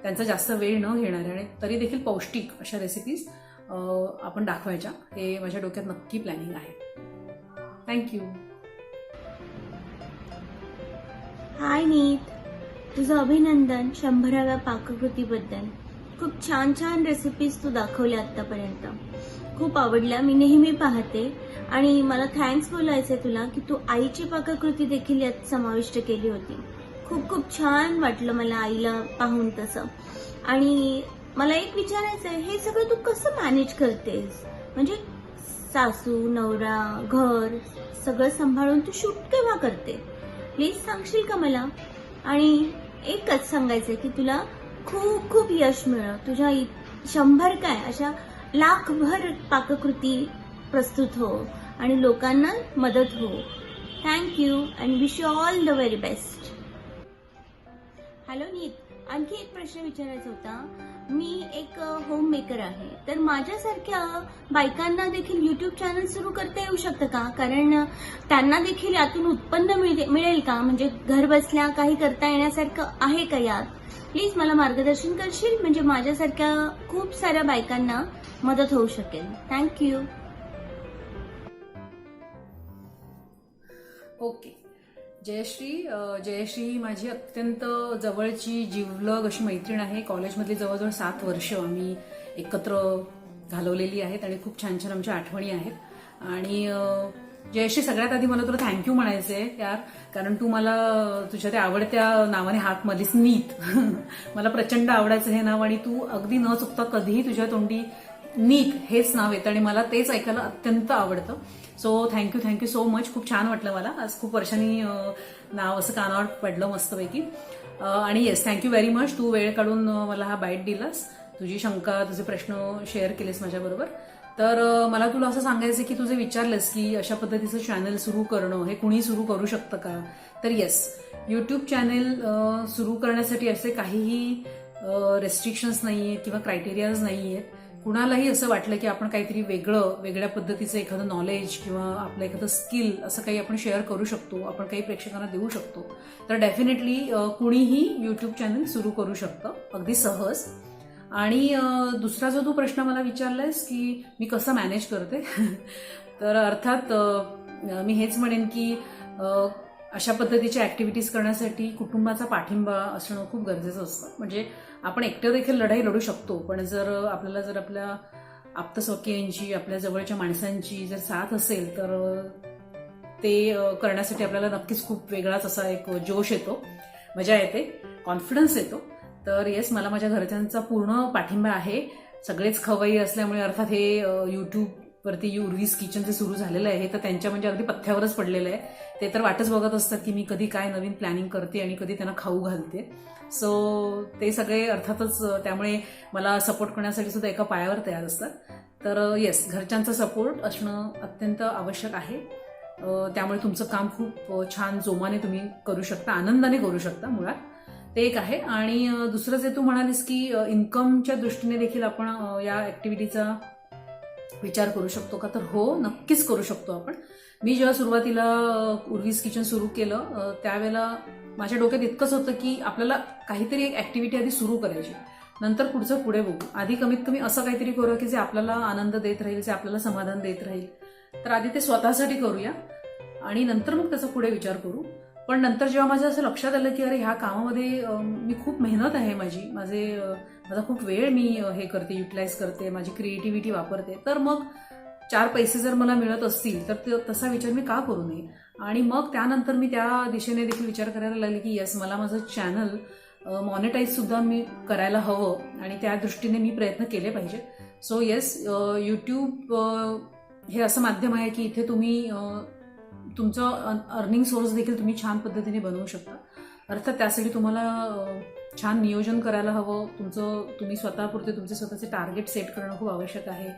त्यांचा जास्त वेळ न घेणाऱ्या आणि तरी देखील पौष्टिक अशा रेसिपीज आपण दाखवायच्या, हे माझ्या डोक्यात नक्की प्लॅनिंग आहे. थँक्यू. हाय नीत, तुझं अभिनंदन 100व्या पाककृतीबद्दल. खूप छान छान रेसिपीज तू दाखवल्या आत्तापर्यंत, खूप आवडल्या, मी नेहमी पाहते. आणि मला थँक्स बोलायचंय तुला की तू आईची पाककृती देखील यात समाविष्ट केली होती. खूप खूप छान वाटलं मला आईला पाहून तसं. आणि मला एक विचारायचं आहे, हे सगळं तू कसं मॅनेज करतेस? म्हणजे सासू, नवरा, घर सगळं सांभाळून तू शूट केव्हा करते? प्लीज सांगशील का मला? आणि एकच सांगायचंय की तुला खूप खूप यश मिळो, तुझ्या 100 काय अशा लाखभर पाककृती प्रस्तुत हो आणि लोकांना मदत हो. Thank you and wish you all the very best. Hello नीत, आणखी एक प्रश्न विचारायचा होता. मी एक होम मेकर आहे, तर माझ्यासारख्या बायकांना देखील युट्यूब चॅनल सुरू करता येऊ शकतं का? कारण त्यांना देखील यातून उत्पन्न मिळेल का? म्हणजे घर बसल्या काही करता येण्यासारखं आहे का यात? प्लीज मला मार्गदर्शन करशील, म्हणजे माझ्यासारख्या खूप साऱ्या बायकांना मदत होऊ शकेल. थँक्यू. ओके. जयश्री माझी अत्यंत जवळची जिवलग अशी मैत्रीण आहे. कॉलेजमधली जवळजवळ 7 वर्ष आम्ही एकत्र घालवलेली आहेत आणि खूप छान छान आमच्या आठवणी आहेत. आणि जयश्री, सगळ्यात आधी मला तुला थँक्यू म्हणायचंय यार, कारण तू मला तुझ्या त्या आवडत्या नावाने हाक मारलीस, नीत. मला प्रचंड आवडायचं हे नाव आणि तू अगदी न चुकता कधीही तुझ्या तोंडी नीत हेच नाव येतं आणि मला तेच ऐकायला अत्यंत आवडतं. So thank you so much. खूप छान वाटलं मला. आज खूप वर्षांनी नाव असं कानावर पडलं मस्तपैकी. आणि येस, थँक्यू व्हेरी मच. तू वेळ काढून मला हा बाईट दिलास, तुझी शंका, तुझे प्रश्न शेअर केलेस माझ्याबरोबर. तर मला तुला असं सांगायचं की तू जे विचारलंस की अशा पद्धतीचं चॅनल सुरू करणं हे कुणी सुरू करू शकतं का, तर येस, युट्यूब चॅनल सुरू करण्यासाठी असे काहीही रेस्ट्रिक्शन्स नाहीयेत किंवा क्रायटेरियाज नाहीयेत. कुणालाही असं वाटलं की आपण काहीतरी वेगळ्या पद्धतीचं एखादं नॉलेज किंवा आपलं एखादं स्किल असं काही आपण शेअर करू शकतो, आपण काही प्रेक्षकांना देऊ शकतो, तर डेफिनेटली कुणीही यूट्यूब चॅनल सुरू करू शकतं अगदी सहज. आणि दुसरा जो तू प्रश्न मला विचारलायस की मी कसं मॅनेज करते तर अर्थात मी हेच म्हणेन की अशा पद्धतीच्या ॲक्टिव्हिटीज करण्यासाठी कुटुंबाचा पाठिंबा असणं खूप गरजेचं असतं. म्हणजे आपण एकटं देखील लढाई लढू शकतो, पण जर आपल्या आप्तस्वकीयांची, आपल्या जवळच्या माणसांची जर साथ असेल तर ते करण्यासाठी आपल्याला नक्कीच खूप वेगळाच असा एक जोश येतो, मजा येते, कॉन्फिडन्स येतो. तर येस, मला माझ्या घरच्यांचा पूर्ण पाठिंबा आहे. सगळेच खवय्ये असल्यामुळे अर्थात हे यूट्यूबवरती उर्वीज किचन जे सुरू झालेलं आहे तर त्यांच्या म्हणजे अगदी पथ्यावरच पडलेलं आहे. ते तर वाटच बघत असतात की मी कधी काय नवीन प्लॅनिंग करते आणि कधी त्यांना खाऊ घालते. सो ते सगळे अर्थातच त्यामुळे मला सपोर्ट करण्यासाठी सुद्धा एका पायावर तयार असतात. तर येस, घरच्यांचा सपोर्ट असणं अत्यंत आवश्यक आहे. त्यामुळे तुमचं काम खूप छान जोमाने तुम्ही करू शकता, आनंदाने करू शकता मुळात. ते एक आहे. आणि दुसरं जे तू म्हणालीस की इन्कमच्या दृष्टीने देखील आपण या ॲक्टिव्हिटीचा विचार करू शकतो का, तर हो, नक्कीच करू शकतो आपण. मी जेव्हा सुरुवातीला उर्वीज किचन सुरू केलं त्यावेळेला माझ्या डोक्यात इतकंच होतं की आपल्याला काहीतरी एक ॲक्टिव्हिटी आधी सुरू करायची, नंतर पुढचं पुढे बघू. आधी कमीत कमी असं काहीतरी करू की जे आपल्याला आनंद देत राहील, जे आपल्याला समाधान देत राहील. तर आधी ते स्वतःसाठी करूया आणि नंतर मग त्याचा पुढे विचार करू. पण नंतर जेव्हा माझं असं लक्षात आलं की अरे ह्या कामामध्ये मी खूप मेहनत आहे, माझा खूप वेळ मी हे करते, युटिलाइज करते, माझी क्रिएटिव्हिटी वापरते, तर मग 4 पैसे जर मला मिळत असतील तर तसा विचार मी का करू नये. आणि मग त्यानंतर मी त्या दिशेने देखील विचार करायला लागले की येस, मला माझं चॅनल मॉनिटाईज सुद्धा मी करायला हवं आणि त्या दृष्टीने मी प्रयत्न केले पाहिजे. सो येस, यूट्यूब हे असं माध्यम आहे की इथे तुम्ही तुमचं अर्निंग सोर्स देखील तुम्ही छान पद्धतीने बनवू शकता. अर्थात त्यासाठी तुम्हाला छान नियोजन करायला हवं. तुम्ही स्वतःपुरते तुमचे स्वतःचे टार्गेट सेट करणं खूप आवश्यक आहे.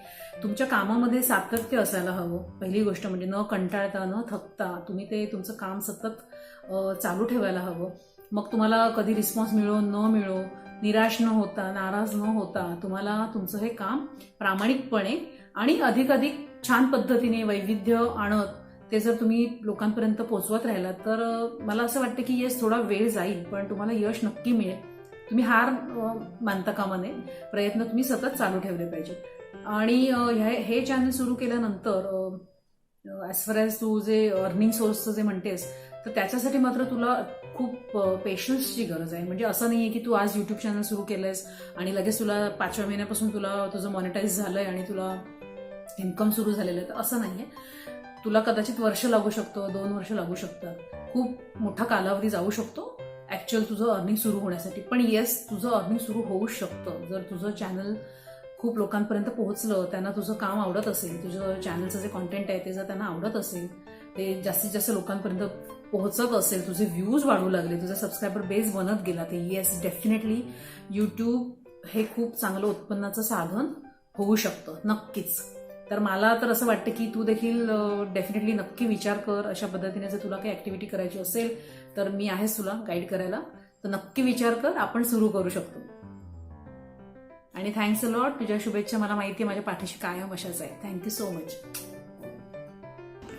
तुमच्या कामामध्ये सातत्य असायला हवं. पहिली गोष्ट म्हणजे न कंटाळता, न थकता तुम्ही ते तुमचं काम सतत चालू ठेवायला हवं. मग तुम्हाला कधी रिस्पॉन्स मिळो न मिळो, निराश न होता, नाराज न होता तुम्हाला तुमचं हे काम प्रामाणिकपणे आणि अधिकाधिक छान पद्धतीने वैविध्य आणत ते जर तुम्ही लोकांपर्यंत पोहोचवत राहिलात तर मला असं वाटतं की येस, थोडा वेळ जाईल पण तुम्हाला यश नक्की मिळेल. तुम्ही हार मानता कामा नये, प्रयत्न तुम्ही सतत चालू ठेवले पाहिजे. आणि हे चॅनल सुरू केल्यानंतर ॲज फार ॲज तू जे अर्निंग सोर्सचं जे म्हणतेस तर त्याच्यासाठी मात्र तुला खूप पेशन्सची गरज आहे. म्हणजे असं नाही आहे की तू आज यूट्यूब चॅनल सुरू केलंयस आणि लगेच तुला 5व्या महिन्यापासून तुझं मॉनिटाईज झालंय आणि तुला इन्कम सुरू झालेलं आहे, तर असं नाही आहे. तुला कदाचित वर्ष लागू शकतं, 2 वर्ष लागू शकतात, खूप मोठा कालावधी जाऊ शकतो ॲक्च्युअल तुझं अर्निंग सुरू होण्यासाठी. पण येस, तुझं अर्निंग सुरू होऊ शकतं जर तुझं चॅनल खूप लोकांपर्यंत पोहोचलं, त्यांना तुझं काम आवडत असेल, तुझं चॅनलचं जे कॉन्टेंट आहे ते जर त्यांना आवडत असेल, ते जास्तीत जास्त लोकांपर्यंत पोहोचत असेल, तुझे व्ह्यूज वाढू लागले, तुझा सबस्क्रायबर बेस बनत गेला, तर येस, डेफिनेटली यूट्यूब हे खूप चांगलं उत्पन्नाचं साधन होऊ शकतं नक्कीच. तर मला तर असं वाटतं की तू देखील डेफिनेटली नक्की विचार कर. अशा पद्धतीने जर तुला काही ॲक्टिव्हिटी करायची असेल तर मी आहेच तुला गाईड करायला. तर नक्की विचार कर, आपण सुरू करू शकतो. आणि थँक्स अ लॉट. तुझ्या शुभेच्छा मला माहिती आहे माझ्या पाठीशी कायम अशाच आहे. Thank you so much.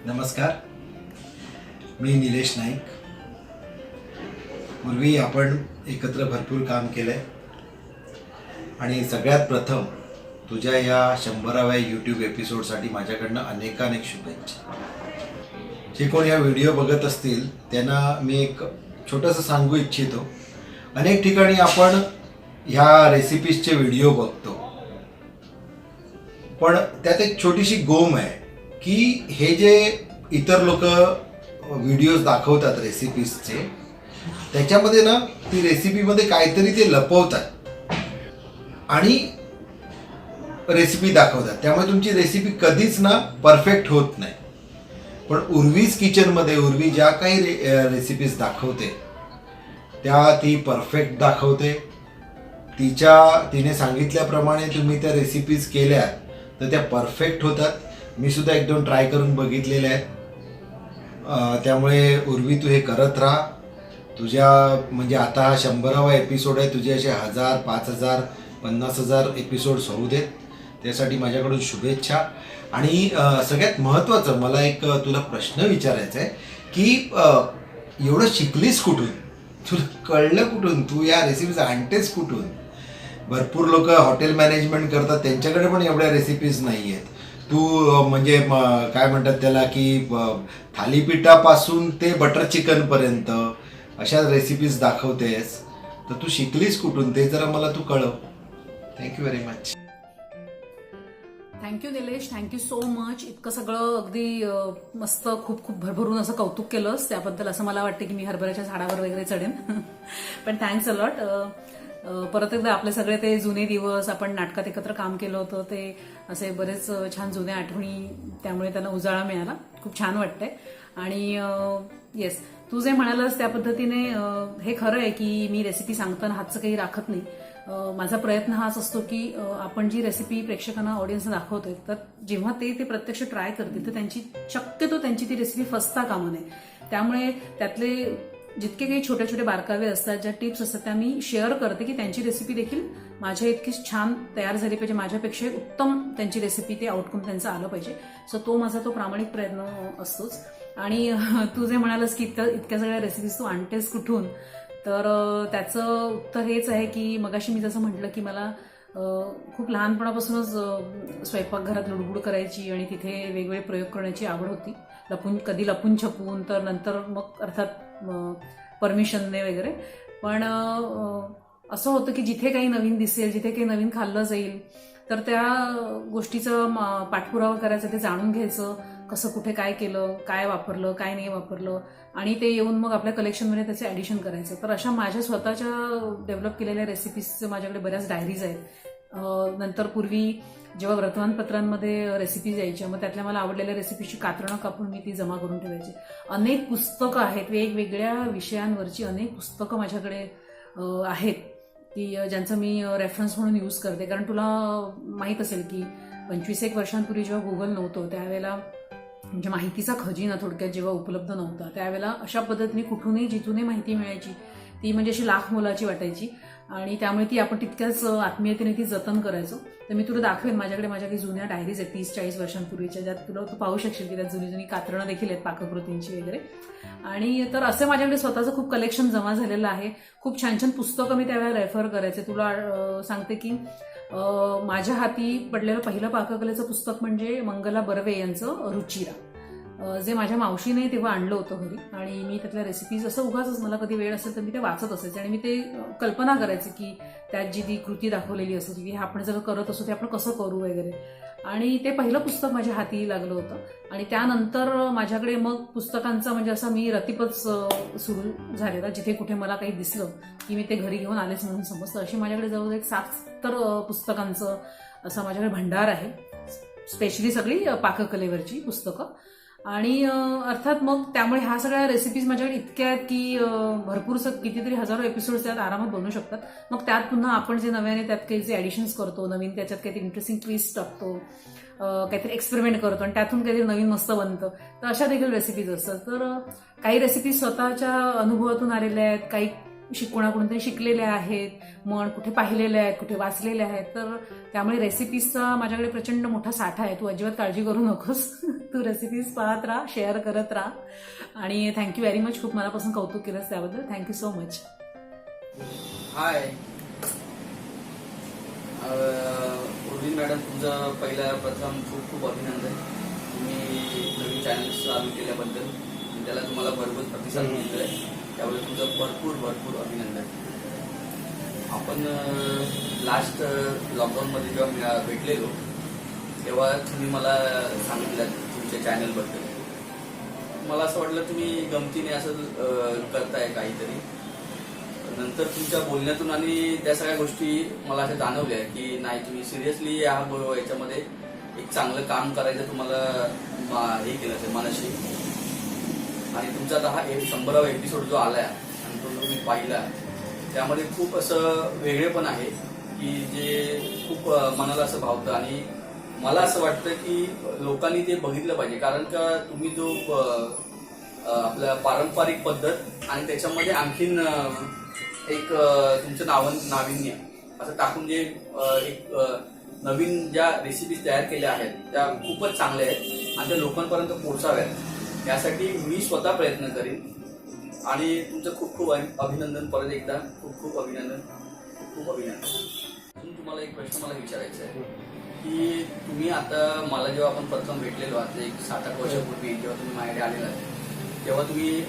नमस्कार, मी निलेश नाईक. पूर्वी आपण एकत्र भरपूर काम केलंय आणि सगळ्यात प्रथम तुझ्या या 100व्या यूट्यूब एपिसोडसाठी माझ्याकडनं अनेकानेक शुभेच्छा. जे कोण या व्हिडिओ बघत असतील त्यांना मी एक छोटंसं सांगू इच्छितो. अनेक ठिकाणी आपण ह्या रेसिपीजचे व्हिडिओ बघतो, पण त्यात एक छोटीशी गोम आहे की हे जे इतर लोक व्हिडिओज दाखवतात रेसिपीजचे, त्याच्यामध्ये ना ती रेसिपीमध्ये काहीतरी ते लपवतात आणि रेसिपी दाखवतात. त्यामुळे तुमची रेसिपी कधीच ना परफेक्ट होत नाही. पण उर्वीज किचनमध्ये उर्वी ज्या काही रेसिपीज दाखवते त्या ती परफेक्ट दाखवते. तिने सांगितल्याप्रमाणे तुम्ही त्या रेसिपीज केल्या तर त्या परफेक्ट होतात. मी सुद्धा 1-2 ट्राय करून बघितलेले आहेत. त्यामुळे उर्वी तू हे करत राहा. तुझ्या म्हणजे आता हा 100वा एपिसोड आहे, तुझे असे 1000, 5000, 50,000 एपिसोड्स होऊ देत. त्यासाठी माझ्याकडून शुभेच्छा. आणि सगळ्यात महत्त्वाचं मला एक तुला प्रश्न विचारायचा आहे की एवढं शिकलीस कुठून, तुला कळलं कुठून, तू या रेसिपीज आणतेस कुठून? भरपूर लोक हॉटेल मॅनेजमेंट करतात, त्यांच्याकडे पण एवढ्या रेसिपीज नाही आहेत. तू म्हणजे काय म्हणतात त्याला की थालीपीठापासून ते बटर चिकनपर्यंत अशा रेसिपीज दाखवतेस, तर तू शिकलीस कुठून ते जरा मला तू कळव. Thank you very much. Thank you Nilesh, thank you so much. इतकं सगळं अगदी मस्त खूप खूप भरभरून असं कौतुक केलंस त्याबद्दल. असं मला वाटतं की मी हरभऱ्याच्या झाडावर वगैरे चढेन. पण थँक्स अ लॉट. परत एकदा आपले सगळे ते जुने दिवस, आपण नाटकात एकत्र काम केलं होतं, ते असे बरेच छान जुन्या आठवणी, त्यामुळे त्यांना उजाळा मिळाला. खूप छान वाटतंय. आणि येस, तू जे म्हणालस त्या पद्धतीने हे खरं आहे की मी रेसिपी सांगताना हातचं काही राखत नाही. माझा प्रयत्न हाच असतो की आपण जी रेसिपी प्रेक्षकांना, ऑडियन्सना दाखवतोय, तर जेव्हा ते प्रत्यक्ष ट्राय करतील तर शक्यतो त्यांची ती रेसिपी फसता कामा नये. त्यामुळे त्यातले जितके काही छोटे छोटे बारकावे असतात, ज्या टिप्स असतात, त्या मी शेअर करते की त्यांची रेसिपी देखील माझ्या इतकी छान तयार झाली पाहिजे, माझ्यापेक्षा उत्तम त्यांची रेसिपी, ते आउटकम त्यांचं आलं पाहिजे. सो तो माझा प्रामाणिक प्रयत्न असतोच. आणि तू जे म्हणालस की इतक्या सगळ्या रेसिपीज तू आणतेस कुठून, तर त्याचं उत्तर हेच आहे की मगाशी मी जसं म्हटलं की मला खूप लहानपणापासूनच स्वयंपाकघरात लुडबुड करायची आणि तिथे वेगवेगळे प्रयोग करण्याची आवड होती. कधी लपून छपून, तर नंतर मग अर्थात परमिशनने वगैरे. पण असं होतं की जिथे काही नवीन दिसेल, जिथे काही नवीन खाल्लं जाईल, तर त्या गोष्टीचं पाठपुरावा करायचा, ते जाणून घ्यायचं, कसं कुठे काय केलं, काय वापरलं, काय नाही वापरलं, आणि ते येऊन मग आपल्या कलेक्शनमध्ये त्याचे ॲडिशन करायचं. तर अशा माझ्या स्वतःच्या डेव्हलप केलेल्या रेसिपीजचं माझ्याकडे बऱ्याच डायरीज आहेत. नंतर पूर्वी जेव्हा वर्तमानपत्रांमध्ये रेसिपीज यायच्या, मग त्यातल्या मला आवडलेल्या रेसिपीची कात्रणं कापून मी ती जमा करून ठेवायची. अनेक पुस्तकं आहेत, वेगवेगळ्या विषयांवरची अनेक पुस्तकं माझ्याकडे आहेत की ज्यांचं मी रेफरन्स म्हणून यूज करते. कारण तुला माहीत असेल की 25-1 वर्षांपूर्वी जेव्हा गुगल नव्हतं, त्यावेळेला म्हणजे माहितीचा खजिना थोडक्यात जेव्हा उपलब्ध नव्हता, त्यावेळेला अशा पद्धतीने कुठूनही जिथूनही माहिती मिळायची, ती म्हणजे अशी लाख मोलाची वाटायची. आणि त्यामुळे ती आपण तितक्याच आत्मीयतेने ती जतन करायचो. तर मी तुला दाखवेन, माझ्याकडे माझ्या काही जुन्या डायरीज आहेत 30-40 वर्षांपूर्वीच्या, ज्यात तू पाहू शकशील की त्यात जुनी कात्रणं देखील आहेत पाककृतींची वगैरे. आणि तर असं माझ्याकडे स्वतःचं खूप कलेक्शन जमा झालेलं आहे. खूप छान छान पुस्तकं मी त्यावेळेला रेफर करायचे. तुला सांगते की माझ्या हाती पडलेलं पहिलं पाककलेचं पुस्तक म्हणजे मंगला बर्वे यांचं रुचिरा, जे माझ्या मावशीने तेव्हा आणलं होतं घरी. आणि मी त्यातल्या रेसिपीज असं उगाच मला कधी वेळ असेल तर मी ते वाचत असायचे आणि मी ते कल्पना करायचे की त्यात जी ती कृती दाखवलेली असायची की हे आपण जर करत असो ते आपण कसं करू वगैरे. आणि ते पहिलं पुस्तक माझ्या हाती लागलं होतं. आणि त्यानंतर माझ्याकडे मग पुस्तकांचा म्हणजे असं मी रतिपच सुरू झालेला, जिथे कुठे मला काही दिसलं की मी ते घरी घेऊन आलेच म्हणून समजतं. अशी माझ्याकडे जवळ 7-70 पुस्तकांचं असं माझ्याकडे भंडार आहे, स्पेशली सगळी पाककलेवरची पुस्तकं. आणि अर्थात मग त्यामुळे ह्या सगळ्या रेसिपीज माझ्याकडे इतक्या आहेत की भरपूर कितीतरी हजारो एपिसोड्स त्यात आरामात बनवू शकतात. मग त्यात पुन्हा आपण जे नव्याने त्यात काही जे ॲडिशन्स करतो, नवीन त्याच्यात काहीतरी इंटरेस्टिंग ट्विस्ट टाकतो, काहीतरी एक्सपेरिमेंट करतो आणि त्यातून काहीतरी नवीन मस्त बनतं, तर अशा देखील रेसिपीज असतात. तर काही रेसिपीज स्वतःच्या अनुभवातून आलेल्या आहेत, काही कोणाकडून तरी शिकलेल्या आहेत, मन कुठे पाहिलेल्या आहेत, कुठे वाचलेल्या आहेत. तर त्यामुळे रेसिपीजचा माझ्याकडे प्रचंड मोठा साठा आहे. तू अजिबात काळजी करू नकोस. तू रेसिपीज पाहत राहा, शेअर करत राहा. आणि थँक्यू व्हेरी मच, खूप मनापासून कौतुक केलंस त्याबद्दल. Thank you so much. Hi Urvi madam, तुमचं प्रथम खूप खूप अभिनंदन. तुम्ही नवीन चॅनल चालू केल्याबद्दल, त्याला तुम्हाला भरपूर प्रतिसाद मिळतोय, त्यामुळे तुमचं भरपूर अभिनंदन. आपण लास्ट लॉकडाऊनमध्ये जेव्हा भेटलेलो तेव्हा तुम्ही मला सांगितलं तुमच्या चॅनलबद्दल. मला असं वाटलं तुम्ही गमतीने असं करताय काहीतरी. नंतर तुमच्या बोलण्यातून आणि त्या सगळ्या गोष्टी मला अशा जाणवल्या की नाही, तुम्ही सिरियसली याच्यामध्ये एक चांगलं काम करायचं तुम्हाला हे केलं असेल मनाशी. आणि तुमचा आता हा 100वा एपिसोड जो आलाय आणि तो तुम्ही पाहिला, त्यामध्ये खूप असं वेगळेपण आहे की जे खूप मनाला असं भावतं. आणि मला असं वाटतं की लोकांनी ते बघितलं पाहिजे, कारण का तुम्ही जो आपल्या पारंपरिक पद्धत आणि त्याच्यामध्ये आणखीन एक तुमचं नाविन्य असं टाकून जे एक नवीन ज्या रेसिपीज तयार केल्या आहेत त्या खूपच चांगल्या आहेत आणि त्या लोकांपर्यंत पोहोचाव्यात यासाठी मी स्वतः प्रयत्न करेन. आणि तुमचं खूप खूप अभिनंदन. परत एकदा खूप खूप अभिनंदन. खूप अभिनंदन. अजून तुम्हाला एक प्रश्न मला विचारायचा आहे की तुम्ही आता मला जेव्हा आपण प्रथम भेटलेलो आहात एक 7-8 वर्षापूर्वी जेव्हा तुम्ही माझ्याकडे आलेला तेव्हा तुम्ही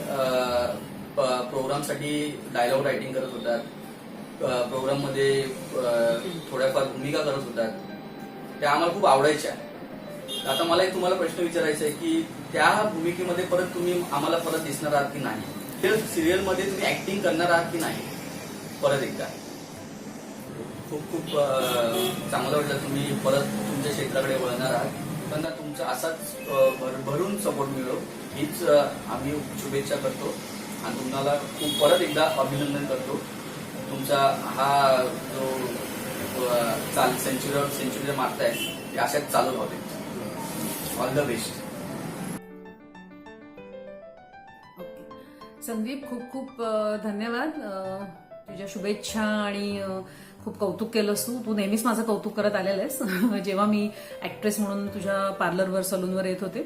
प्रोग्रामसाठी डायलॉग रायटिंग करत होतात, प्रोग्राममध्ये थोड्याफार भूमिका करत होतात, त्या आम्हाला खूप आवडायच्या. आता मला एक तुम्हाला प्रश्न विचारायचा आहे की त्या भूमिकेमध्ये परत तुम्ही आम्हाला परत दिसणार आहात की नाही? सिरियलमध्ये तुम्ही ऍक्टिंग करणार आहात की नाही परत एकदा? खूप खूप चांगलं वाटलं तुम्ही परत तुमच्या क्षेत्राकडे वळणार आहात. त्यांना तुमचा असाच भरून सपोर्ट मिळो हीच आम्ही शुभेच्छा करतो आणि तुम्हाला खूप परत एकदा अभिनंदन करतो. तुमचा हा जो सेंचुरी मारताय ते अशाच चालू राहू दे. All the best. संदीप, खूप खूप धन्यवाद. तुझ्या शुभेच्छा आणि खूप कौतुक केलंस तू नेहमीच माझं कौतुक करत आलेलं आहेस जेव्हा मी ऍक्ट्रेस म्हणून तुझ्या पार्लरवर सलूनवर येत होते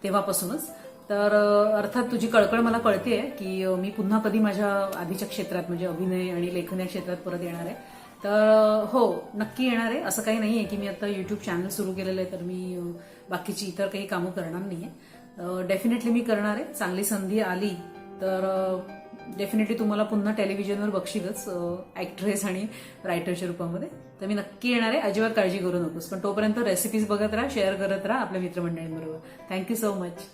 तेव्हापासूनच. तर अर्थात तुझी कळकळ मला कळतेय की मी पुन्हा कधी माझ्या आधीच्या क्षेत्रात म्हणजे अभिनय आणि लेखन या क्षेत्रात परत येणार आहे. तर हो, नक्की येणार आहे. असं काही नाहीये की मी आता युट्यूब चॅनल सुरू केलेलं आहे तर मी बाकीची इतर काही कामं करणार नाहीये. डेफिनेटली मी करणार आहे. चांगली संधी आली तर डेफिनेटली तुम्हाला पुन्हा टेलिव्हिजनवर बघशीलच ऍक्ट्रेस आणि रायटरच्या रूपामध्ये. तर मी नक्की येणार आहे, अजिबात काळजी करू नकोस. पण तोपर्यंत रेसिपीज बघत राहा, शेअर करत राहा आपल्या मित्रमंडळींबरोबर. Thank you so much.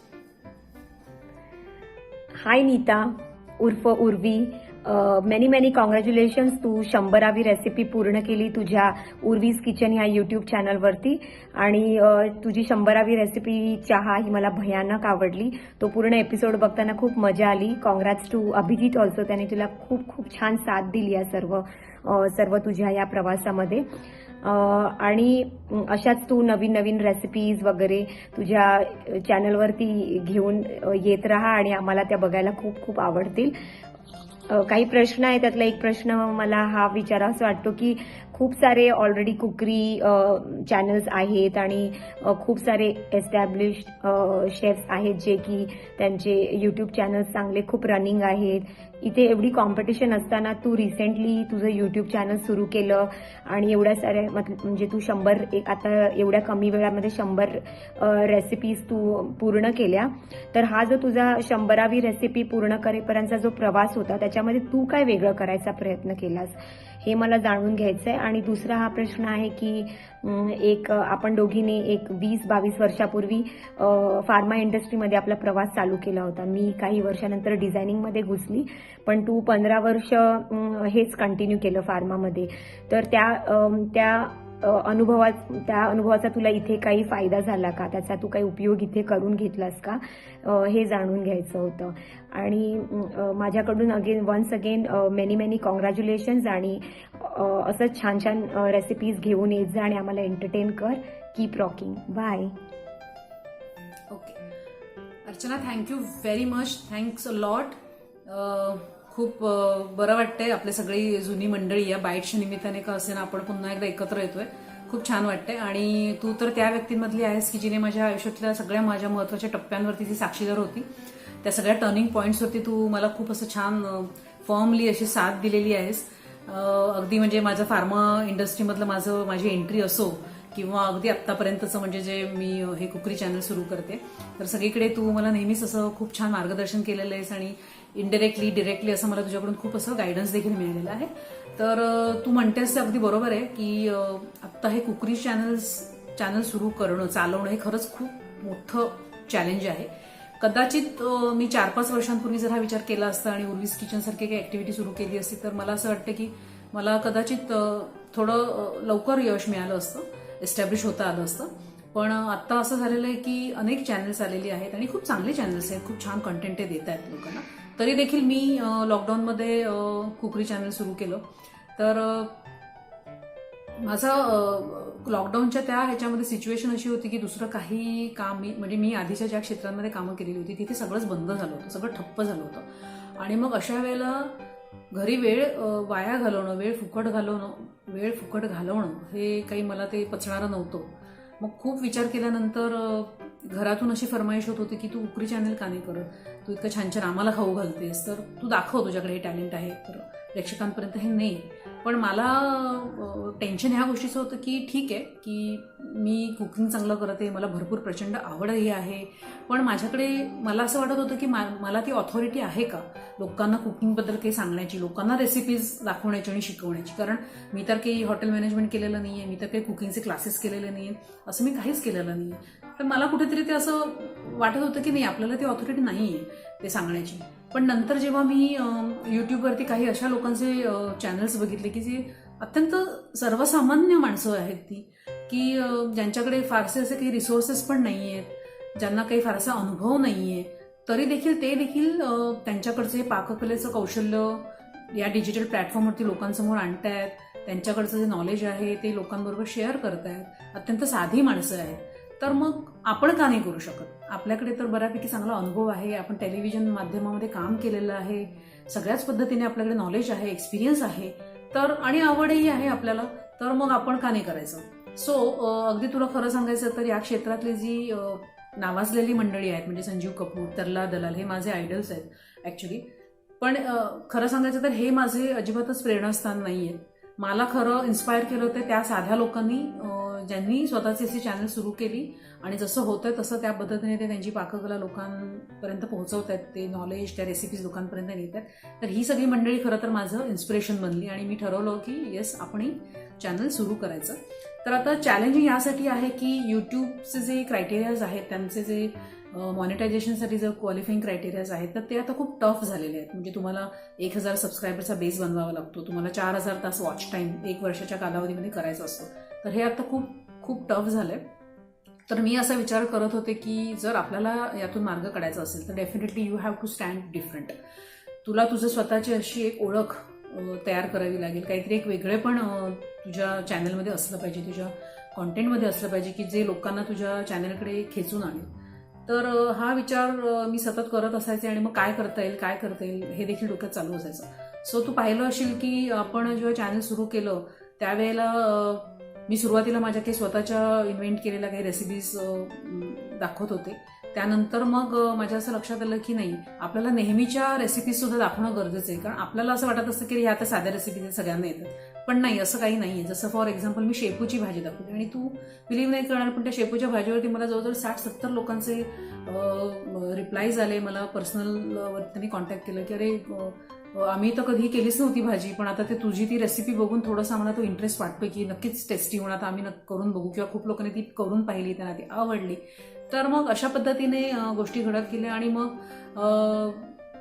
Hi Neeta उर्फ उर्वी, मेनी कॉंग्रॅच्युलेशन्स. तू 100वी रेसिपी पूर्ण केली तुझ्या उर्वीज किचन ह्या युट्यूब चॅनलवरती आणि तुझी 100वी रेसिपी चहा ही मला भयानक आवडली. तो पूर्ण एपिसोड बघताना खूप मजा आली. कॉंग्रॅट्स टू अभिजित ऑल्सो, त्याने तुला खूप खूप छान साथ दिली आहे सर्व तुझ्या या प्रवासामध्ये. आणि अशाच तू नवीन रेसिपीज वगैरे तुझ्या चॅनलवरती घेऊन येत राहा आणि आम्हाला त्या बघायला खूप खूप आवडतील. काही प्रश्न आहे, त्यातला एक प्रश्न मला हा विचारावासा वाटतो की खूप सारे ऑलरेडी कुकरी चॅनल्स आहेत आणि खूप सारे एस्टॅब्लिश्ड शेफ्स आहेत जे की त्यांचे यूट्यूब चॅनल्स चांगले खूप रनिंग आहेत. इथे एवढी कॉम्पिटिशन असताना तू रिसेंटली तुझं यूट्यूब चॅनल सुरू केलं आणि एवढ्या साऱ्या म्हणजे तू 100 आता एवढ्या कमी वेळामध्ये 100 रेसिपीज तू पूर्ण केल्या. तर हा जो तुझा 100वी रेसिपी पूर्ण करेपर्यंतचा जो प्रवास होता त्याच्यामध्ये तू काय वेगळं करायचा प्रयत्न केलास हे मला जाणून घ्यायचंय. आणि दुसरा हा प्रश्न आहे की आपण दोघींनी 20-22 वर्षापूर्वी फार्मा इंडस्ट्रीमध्ये आपला प्रवास चालू केला होता. मी काही वर्षानंतर डिझायनिंगमध्ये घुसली, पण तू 15 वर्ष हेच कंटिन्यू केलं फार्मामध्ये. तर त्या अनुभवाचा तुला इथे काही फायदा झाला का, त्याचा तू काही उपयोग इथे करून घेतलास का, हे जाणून घ्यायचं होतं. आणि माझ्याकडून वन्स अगेन मेनी कॉंग्रॅच्युलेशन्स आणि असंच छान रेसिपीज घेऊन येत जा आणि आम्हाला एंटरटेन कर. Keep rocking. Bye. Okay Archana, thank you very much. Thanks a lot. खूप बरं वाटतंय. आपली सगळी जुनी मंडळी या बाईटच्या निमित्ताने का असे ना आपण पुन्हा एकदा एकत्र येतोय. खूप छान वाटतंय. आणि तू तर त्या व्यक्तींमधली आहेस की जिने माझ्या आयुष्यातल्या सगळ्या माझ्या महत्वाच्या टप्प्यांवरती ती साक्षीदार होती. त्या सगळ्या टर्निंग पॉइंट्सवरती तू मला खूप असं छान फॉर्मली अशी साथ दिलेली आहेस. अगदी म्हणजे माझं फार्मा इंडस्ट्रीमधलं माझी एंट्री असो किंवा अगदी आत्तापर्यंतचं म्हणजे जे मी हे कुकरी चॅनल सुरू करते तर सगळीकडे तू मला नेहमीच असं खूप छान मार्गदर्शन केलेलं आहेस आणि इनडायरेक्टली डिरेक्टली असं मला तुझ्याकडून खूप असं गायडन्स देखील मिळालेलं आहे. तर तू म्हणतेस ते अगदी बरोबर आहे की आत्ता हे कुकरी चॅनल सुरू करणं चालवणं हे खरंच खूप मोठं चॅलेंज आहे. कदाचित मी 4-5 वर्षांपूर्वी जर हा विचार केला असता आणि उर्वीज किचन सारखी काही ऍक्टिव्हिटी सुरू केली असती तर मला असं वाटतं की मला कदाचित थोडं लवकर यश मिळालं असतं, एस्टॅब्लिश होता आलं असतं. पण आता असं झालेलं आहे की अनेक चॅनल्स आलेली आहेत आणि खूप चांगले चॅनल्स आहेत, खूप छान कंटेंट ते देत आहेत लोकांना. तरी देखील मी लॉकडाऊनमध्ये कुकरी चॅनल सुरू केलं. तर माझं लॉकडाऊनच्या त्या ह्याच्यामध्ये सिच्युएशन अशी होती की दुसरं काही काम म्हणजे मी आधीच्या ज्या क्षेत्रांमध्ये कामं केलेली होती तिथे सगळंच बंद झालं होतं, सगळं ठप्प झालं होतं. आणि मग अशा वेळेला घरी वेळ वाया घालवणं, वेळ फुकट घालवणं हे काही मला ते पचणारं नव्हतं. मग खूप विचार केल्यानंतर घरातून अशी फरमाईश होत होती की तू कुकरी चॅनल का नाही करत, तू इतकं छान छान आम्हाला खाऊ घालतेस, तर तू दाखव तुझ्याकडे हे टॅलेंट आहे, तर प्रेक्षकांपर्यंत हे नाही. पण मला टेन्शन ह्या गोष्टीचं होतं की ठीक आहे की मी कुकिंग चांगलं करते, मला भरपूर प्रचंड आवडही आहे, पण माझ्याकडे मला असं वाटत होतं की मला ती ऑथॉरिटी आहे का लोकांना कुकिंगबद्दल काही सांगण्याची, लोकांना रेसिपीज दाखवण्याची आणि शिकवण्याची. कारण मी तर काही हॉटेल मॅनेजमेंट केलेलं नाही आहे, मी तर काही कुकिंगचे क्लासेस केलेले नाही आहेत, असं मी काहीच केलेलं नाही आहे. तर मला कुठेतरी ते असं वाटत होतं की नाही, आपल्याला ती ऑथॉरिटी नाही आहे ते सांगण्याची. पण नंतर जेव्हा मी यूट्यूबवरती काही अशा लोकांचे चॅनल्स बघितले की जे अत्यंत सर्वसामान्य माणसं आहेत ती, की ज्यांच्याकडे फारसे असे काही रिसोर्सेस पण नाही आहेत, ज्यांना काही फारसा अनुभव नाही आहे, तरी देखील ते देखील त्यांच्याकडचे पाककलेचं कौशल्य या डिजिटल प्लॅटफॉर्मवरती लोकांसमोर आणतायत, त्यांच्याकडचं जे नॉलेज आहे ते लोकांबरोबर शेअर करतायत, अत्यंत साधी माणसं आहेत. तर मग आपण का नाही करू शकत? आपल्याकडे तर बऱ्यापैकी चांगला अनुभव आहे, आपण टेलिव्हिजन माध्यमामध्ये काम केलेलं आहे, सगळ्याच पद्धतीने आपल्याकडे नॉलेज आहे, एक्सपिरियन्स आहे, तर आणि आवडही आहे आपल्याला, तर मग आपण का नाही करायचं? सो अगदी तुला खरं सांगायचं तर या क्षेत्रातली जी नावाजलेली मंडळी आहेत, म्हणजे संजीव कपूर, तरला दलाल, हे माझे आयडल्स आहेत ऍक्च्युली. पण खरं सांगायचं तर हे माझे अजिबातच प्रेरणास्थान नाही आहेत. मला खरं इन्स्पायर केलं होतं त्या साध्या लोकांनी ज्यांनी स्वतःची अशी चॅनल सुरू केली आणि जसं होतंय तसं त्या पद्धतीने ते त्यांची पाककला लोकांपर्यंत पोहोचवत आहेत, ते नॉलेज, त्या रेसिपीज लोकांपर्यंत नेत आहेत. तर ही सगळी मंडळी खरं तर माझं इन्स्पिरेशन बनली आणि मी ठरवलं की येस, आपणही चॅनल सुरू करायचं. तर आता चॅलेंजिंग यासाठी आहे की यूट्यूबचे जे क्रायटेरियाज आहेत, त्यांचे जे मॉनिटायझेशनसाठी जर क्वालिफाईंग क्रायटेरियाज आहेत, तर ते आता खूप टफ झालेले आहेत. म्हणजे तुम्हाला 1000 सबस्क्रायबरचा बेस बनवावा लागतो, तुम्हाला 4000 तास वॉच टाईम 1 वर्षाच्या कालावधीमध्ये करायचा असतो. तर हे आता खूप खूप टफ झालंय. तर मी असा विचार करत होते की जर आपल्याला यातून मार्ग काढायचा असेल तर definitely you have to stand different. तुला तुझं स्वतःची अशी एक ओळख तयार करावी लागेल, काहीतरी एक वेगळे पण तुझ्या चॅनलमध्ये असलं पाहिजे, तुझ्या कॉन्टेंटमध्ये असलं पाहिजे की जे लोकांना तुझ्या चॅनलकडे खेचून आणेल. तर हा विचार मी सतत करत असायचे आणि मग काय करता येईल हे देखील डोक्यात चालू असायचं. सो तू पाहिलं असेल की आपण जेव्हा चॅनल सुरू केलं त्यावेळेला मी सुरुवातीला माझ्या काही स्वतःच्या इन्व्हेंट केलेल्या काही रेसिपीज दाखवत होते. त्यानंतर मग माझ्या असं लक्षात आलं की नाही, आपल्याला नेहमीच्या रेसिपीज सुद्धा दाखवणं गरजेचं आहे. कारण आपल्याला असं वाटत असतं की ह्या आता साध्या रेसिपीज सगळ्यांना येतात, पण नाही, असं काही नाहीये. जसं फॉर एक्झाम्पल मी शेपूची भाजी दाखवली आणि तू बिलीव्ह नाही करणार, पण त्या शेपूच्या भाजीवरती मला जवळजवळ 60-70 लोकांचे रिप्लायज आले. मला पर्सनल त्यांनी कॉन्टॅक्ट केलं की अरे आम्ही तर कधी केलीच नव्हती भाजी, पण आता ते तुझी ती रेसिपी बघून थोडासा आम्हाला तो इंटरेस्ट वाटतोय की नक्कीच टेस्टी होणार, आता आम्ही करून बघू. किंवा खूप लोकांनी ती करून पाहिली, त्यांना ती आवडली. तर मग अशा पद्धतीने गोष्टी घडत गेल्या. आणि मग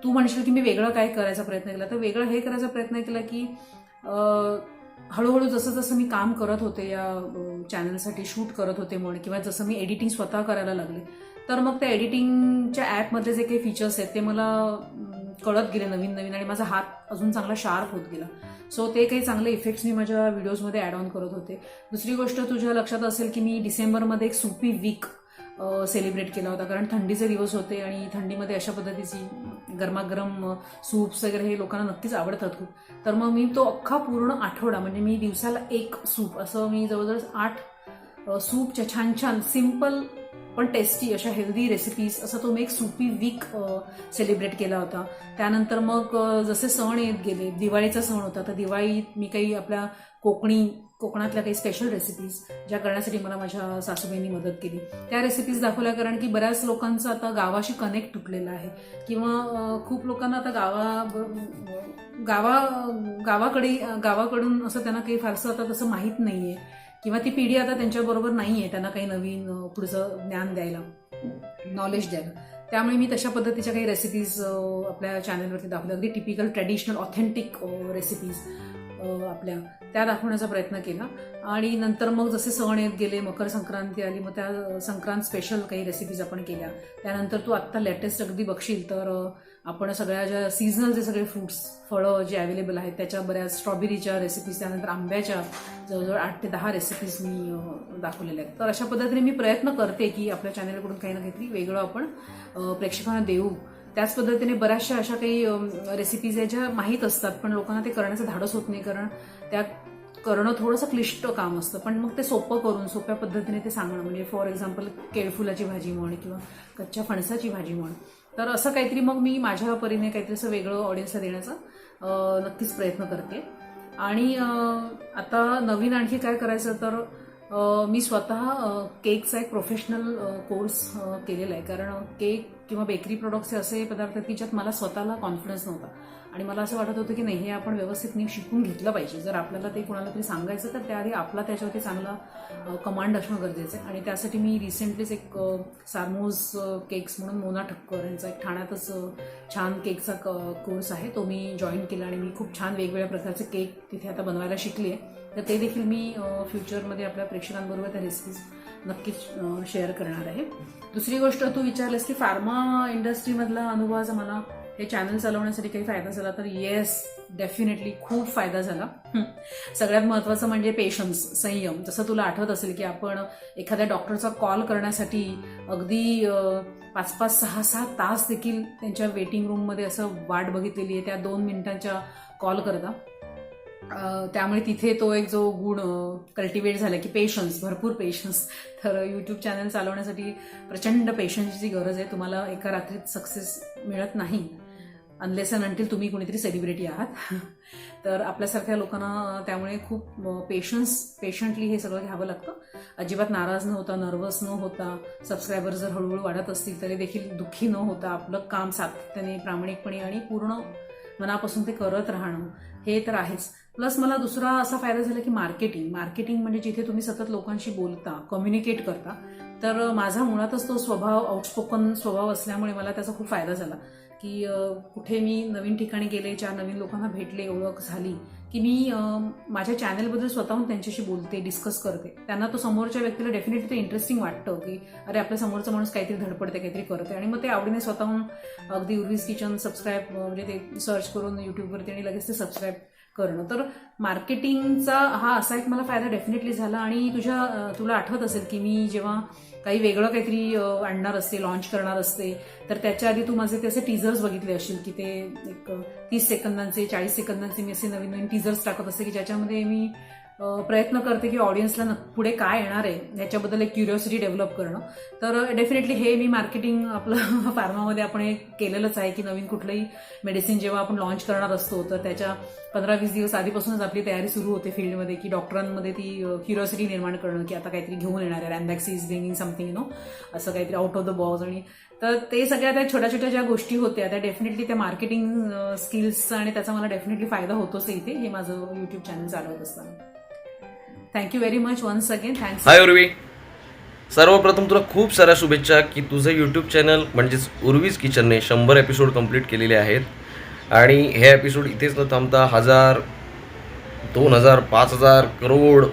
तू म्हणशील की मी वेगळं काय करायचा प्रयत्न केला, तर वेगळं हे करायचा प्रयत्न केला की हळूहळू जसं जसं मी काम करत होते, या चॅनलसाठी शूट करत होते म्हणून, किंवा जसं मी एडिटिंग स्वतः करायला लागले, तर मग त्या एडिटिंगच्या ॲपमधले जे काही फीचर्स आहेत ते मला कळत गेले नवीन नवीन, आणि माझा हात अजून चांगला शार्प होत गेला. सो ते काही चांगले इफेक्ट्स मी माझ्या व्हिडिओजमध्ये ॲड ऑन करत होते. दुसरी गोष्ट तुझ्या लक्षात असेल की मी डिसेंबरमध्ये एक सुपी वीक सेलिब्रेट केला होता, कारण थंडीचे दिवस होते आणि थंडीमध्ये अशा पद्धतीची गरमागरम सूप्स वगैरे हे लोकांना नक्कीच आवडतात खूप. तर मग मी तो अख्खा पूर्ण आठवडा, म्हणजे मी दिवसाला 1 सूप, असं मी जवळजवळ 8 सूपच्या छान छान सिम्पल पण टेस्टी अशा हेल्दी रेसिपीज, असा तो मी एक सुपी वीक सेलिब्रेट केला होता. त्यानंतर मग जसे सण येत गेले, दिवाळीचा सण होता, तर दिवाळीत मी काही आपल्या कोकणातल्या काही स्पेशल रेसिपीज ज्या करण्यासाठी मला माझ्या सासूबाईंनी मदत केली, त्या रेसिपीज दाखवल्या. कारण की बऱ्याच लोकांचं आता गावाशी कनेक्ट तुटलेलं आहे, किंवा खूप लोकांना आता गावाकडून असं त्यांना काही फारसं आता तसं माहीत नाहीये, किंवा ती पिढी आता त्यांच्याबरोबर नाहीये त्यांना काही नवीन पुढचं ज्ञान द्यायला, नॉलेज द्यायला. त्यामुळे मी तशा पद्धतीच्या काही रेसिपीज आपल्या चॅनलवरती दाखवल्या, अगदी टिपिकल ट्रॅडिशनल ऑथेंटिक रेसिपीज आपल्या त्या दाखवण्याचा प्रयत्न केला. आणि नंतर मग जसे सण येत गेले, मकर संक्रांती आली, मग त्या संक्रांत स्पेशल काही रेसिपीज आपण केल्या. त्यानंतर तू आत्ता लेटेस्ट अगदी बघशील तर आपण सगळ्या ज्या सीझनल जे सगळे फ्रुट्स, फळं जे अवेलेबल आहेत त्याच्या बऱ्याच, स्ट्रॉबेरीच्या रेसिपीज, त्यानंतर आंब्याच्या जवळजवळ 8 ते 10 रेसिपीज मी दाखवलेल्या आहेत. तर अशा पद्धतीने मी प्रयत्न करते की आपल्या चॅनलकडून काही ना काहीतरी वेगळं आपण प्रेक्षकांना देऊ. त्याच पद्धतीने बऱ्याचशा अशा काही रेसिपीज आहेत ज्या माहीत असतात पण लोकांना ते करण्याचं धाडस होत नाही, कारण त्या करणं थोडंसं क्लिष्ट काम असतं. पण मग ते सोपं करून सोप्या पद्धतीने ते सांगणं, म्हणजे फॉर एक्झाम्पल केळफुलाची भाजी म्हण किंवा कच्च्या फणसाची भाजी म्हण, तर असं काहीतरी मग मी माझ्या परीने काहीतरी असं वेगळं ऑडियन्सला देण्याचा नक्कीच प्रयत्न करते. आणि आता नवीन आणखी काय करायचं तर मी स्वतः केकचा एक प्रोफेशनल कोर्स केलेला आहे, कारण केक किंवा बेकरी प्रोडक्ट्स असे पदार्थ आहेत की ज्यात मला स्वतःला कॉन्फिडन्स नव्हता आणि मला असं वाटत होतं की नाही, हे आपण व्यवस्थित नीट शिकून घेतलं पाहिजे. जर आपल्याला ते कोणाला तरी सांगायचं तर त्याआधी आपला त्याच्यावरती चांगला कमांड असणं गरजेचं आहे. आणि त्यासाठी मी रिसेंटलीच एक सारमोज केक्स म्हणून मोना ठक्कर यांचा एक ठाण्यातच छान केकचा कोर्स आहे, तो मी जॉईन केला आणि मी खूप छान वेगवेगळ्या प्रकारचे केक तिथे आता बनवायला शिकली आहे. तर ते देखील मी फ्युचरमध्ये आपल्या प्रेक्षकांबरोबर त्या रेसिपीज नक्कीच शेअर करणार आहे. दुसरी गोष्ट तू विचारलंस की फार्मा इंडस्ट्रीमधला अनुभवाचा मला हे चॅनल चालवण्यासाठी काही फायदा झाला तर येस, डेफिनेटली खूप फायदा झाला. सगळ्यात महत्त्वाचं म्हणजे पेशन्स, संयम. जसं तुला आठवत असेल की आपण एखाद्या डॉक्टरचा कॉल करण्यासाठी अगदी 5-5, 6-6 तास देखील त्यांच्या वेटिंग रूममध्ये असं वाट बघितलेली आहे त्या 2 मिनिटांच्या कॉल करता. त्यामुळे तिथे तो एक जो गुण कल्टिवेट झाला की पेशन्स, भरपूर पेशन्स. तर यूट्यूब चॅनल चालवण्यासाठी प्रचंड पेशन्सची गरज आहे. तुम्हाला एका रात्रीत सक्सेस मिळत नाही अनलेस अँड अंटिल तुम्ही कोणीतरी सेलिब्रिटी आहात. तर आपल्यासारख्या लोकांना त्यामुळे खूप पेशंटली हे सगळं घ्यावं लागतं. अजिबात नाराज न होता, नर्वस न होता, सबस्क्रायबर जर हळूहळू वाढत असतील तरी देखील दुःखी न होता आपलं काम सातत्याने, प्रामाणिकपणे आणि पूर्ण मनापासून ते करत राहणं हे तर आहेच. प्लस मला दुसरा असा फायदा झाला की मार्केटिंग म्हणजे जिथे तुम्ही सतत लोकांशी बोलता, कम्युनिकेट करता. तर माझा मुळातच तो स्वभाव आउटस्पोकन स्वभाव असल्यामुळे मला त्याचा खूप फायदा झाला की कुठे मी नवीन ठिकाणी गेले, 4 नवीन लोकांना भेटले, ओळख झाली की मी माझ्या चॅनलबद्दल स्वतःहून त्यांच्याशी बोलते, डिस्कस करते. त्यांना तो समोरच्या व्यक्तीला डेफिनेटली ते इंटरेस्टिंग वाटतं की अरे आपल्या समोरचा माणूस काहीतरी धडपडते, काहीतरी करते, आणि मग ते आवडीने स्वतःहून अगदी उर्वीज किचन सबस्क्राईब म्हणजे ते सर्च करून यूट्यूबवरती आणि लगेच ते सबस्क्राईब करणं. तर मार्केटिंगचा हा असा एक मला फायदा डेफिनेटली झाला. आणि तुला आठवत असेल की मी जेव्हा काही वेगळं काहीतरी आणणार असते, लॉन्च करणार असते, तर त्याच्या आधी तू माझे ते असे टीझर्स बघितले असतील की ते एक 30 सेकंदांचे, 40 सेकंदांचे मी असे नवीन टीझर्स टाकत असते की ज्याच्यामध्ये मी प्रयत्न करते की ऑडियन्सला पुढे काय येणार आहे याच्याबद्दल एक क्युरिओसिटी डेव्हलप करणं. तर डेफिनेटली हे मी मार्केटिंग आपलं फार्मामध्ये आपण हे केलेलंच आहे की नवीन कुठलंही मेडिसिन जेव्हा आपण लॉन्च करणार असतो तर त्याच्या 15-20 दिवस आधीपासूनच आपली तयारी सुरू होते फील्डमध्ये की डॉक्टरांमध्ये ती क्युरिओसिटी निर्माण करणं की आता काहीतरी घेऊन येणार आहे, रॅम्बॅक्सी इज ब्रिंगिंग समथिंग असं काहीतरी आउट ऑफ द बॉक्स. आणि तर ते सगळ्या त्या छोट्या छोट्या ज्या गोष्टी होत्या त्या डेफिनेटली त्या मार्केटिंग स्किल्स आणि त्याचा मला डेफिनेटली फायदा होतोच इथे हे माझं युट्यूब चॅनल चालवत असताना. Thank you very much once again. Thanks. Hi Urvi, सर्वप्रथम तुला खूप साऱ्या शुभेच्छा की तुझं यूट्यूब चॅनल म्हणजेच उर्वीज किचनने 100 एपिसोड कंप्लीट केलेले आहेत. आणि हे एपिसोड इथेच न थांबता 1000, 2000, 5000 करोड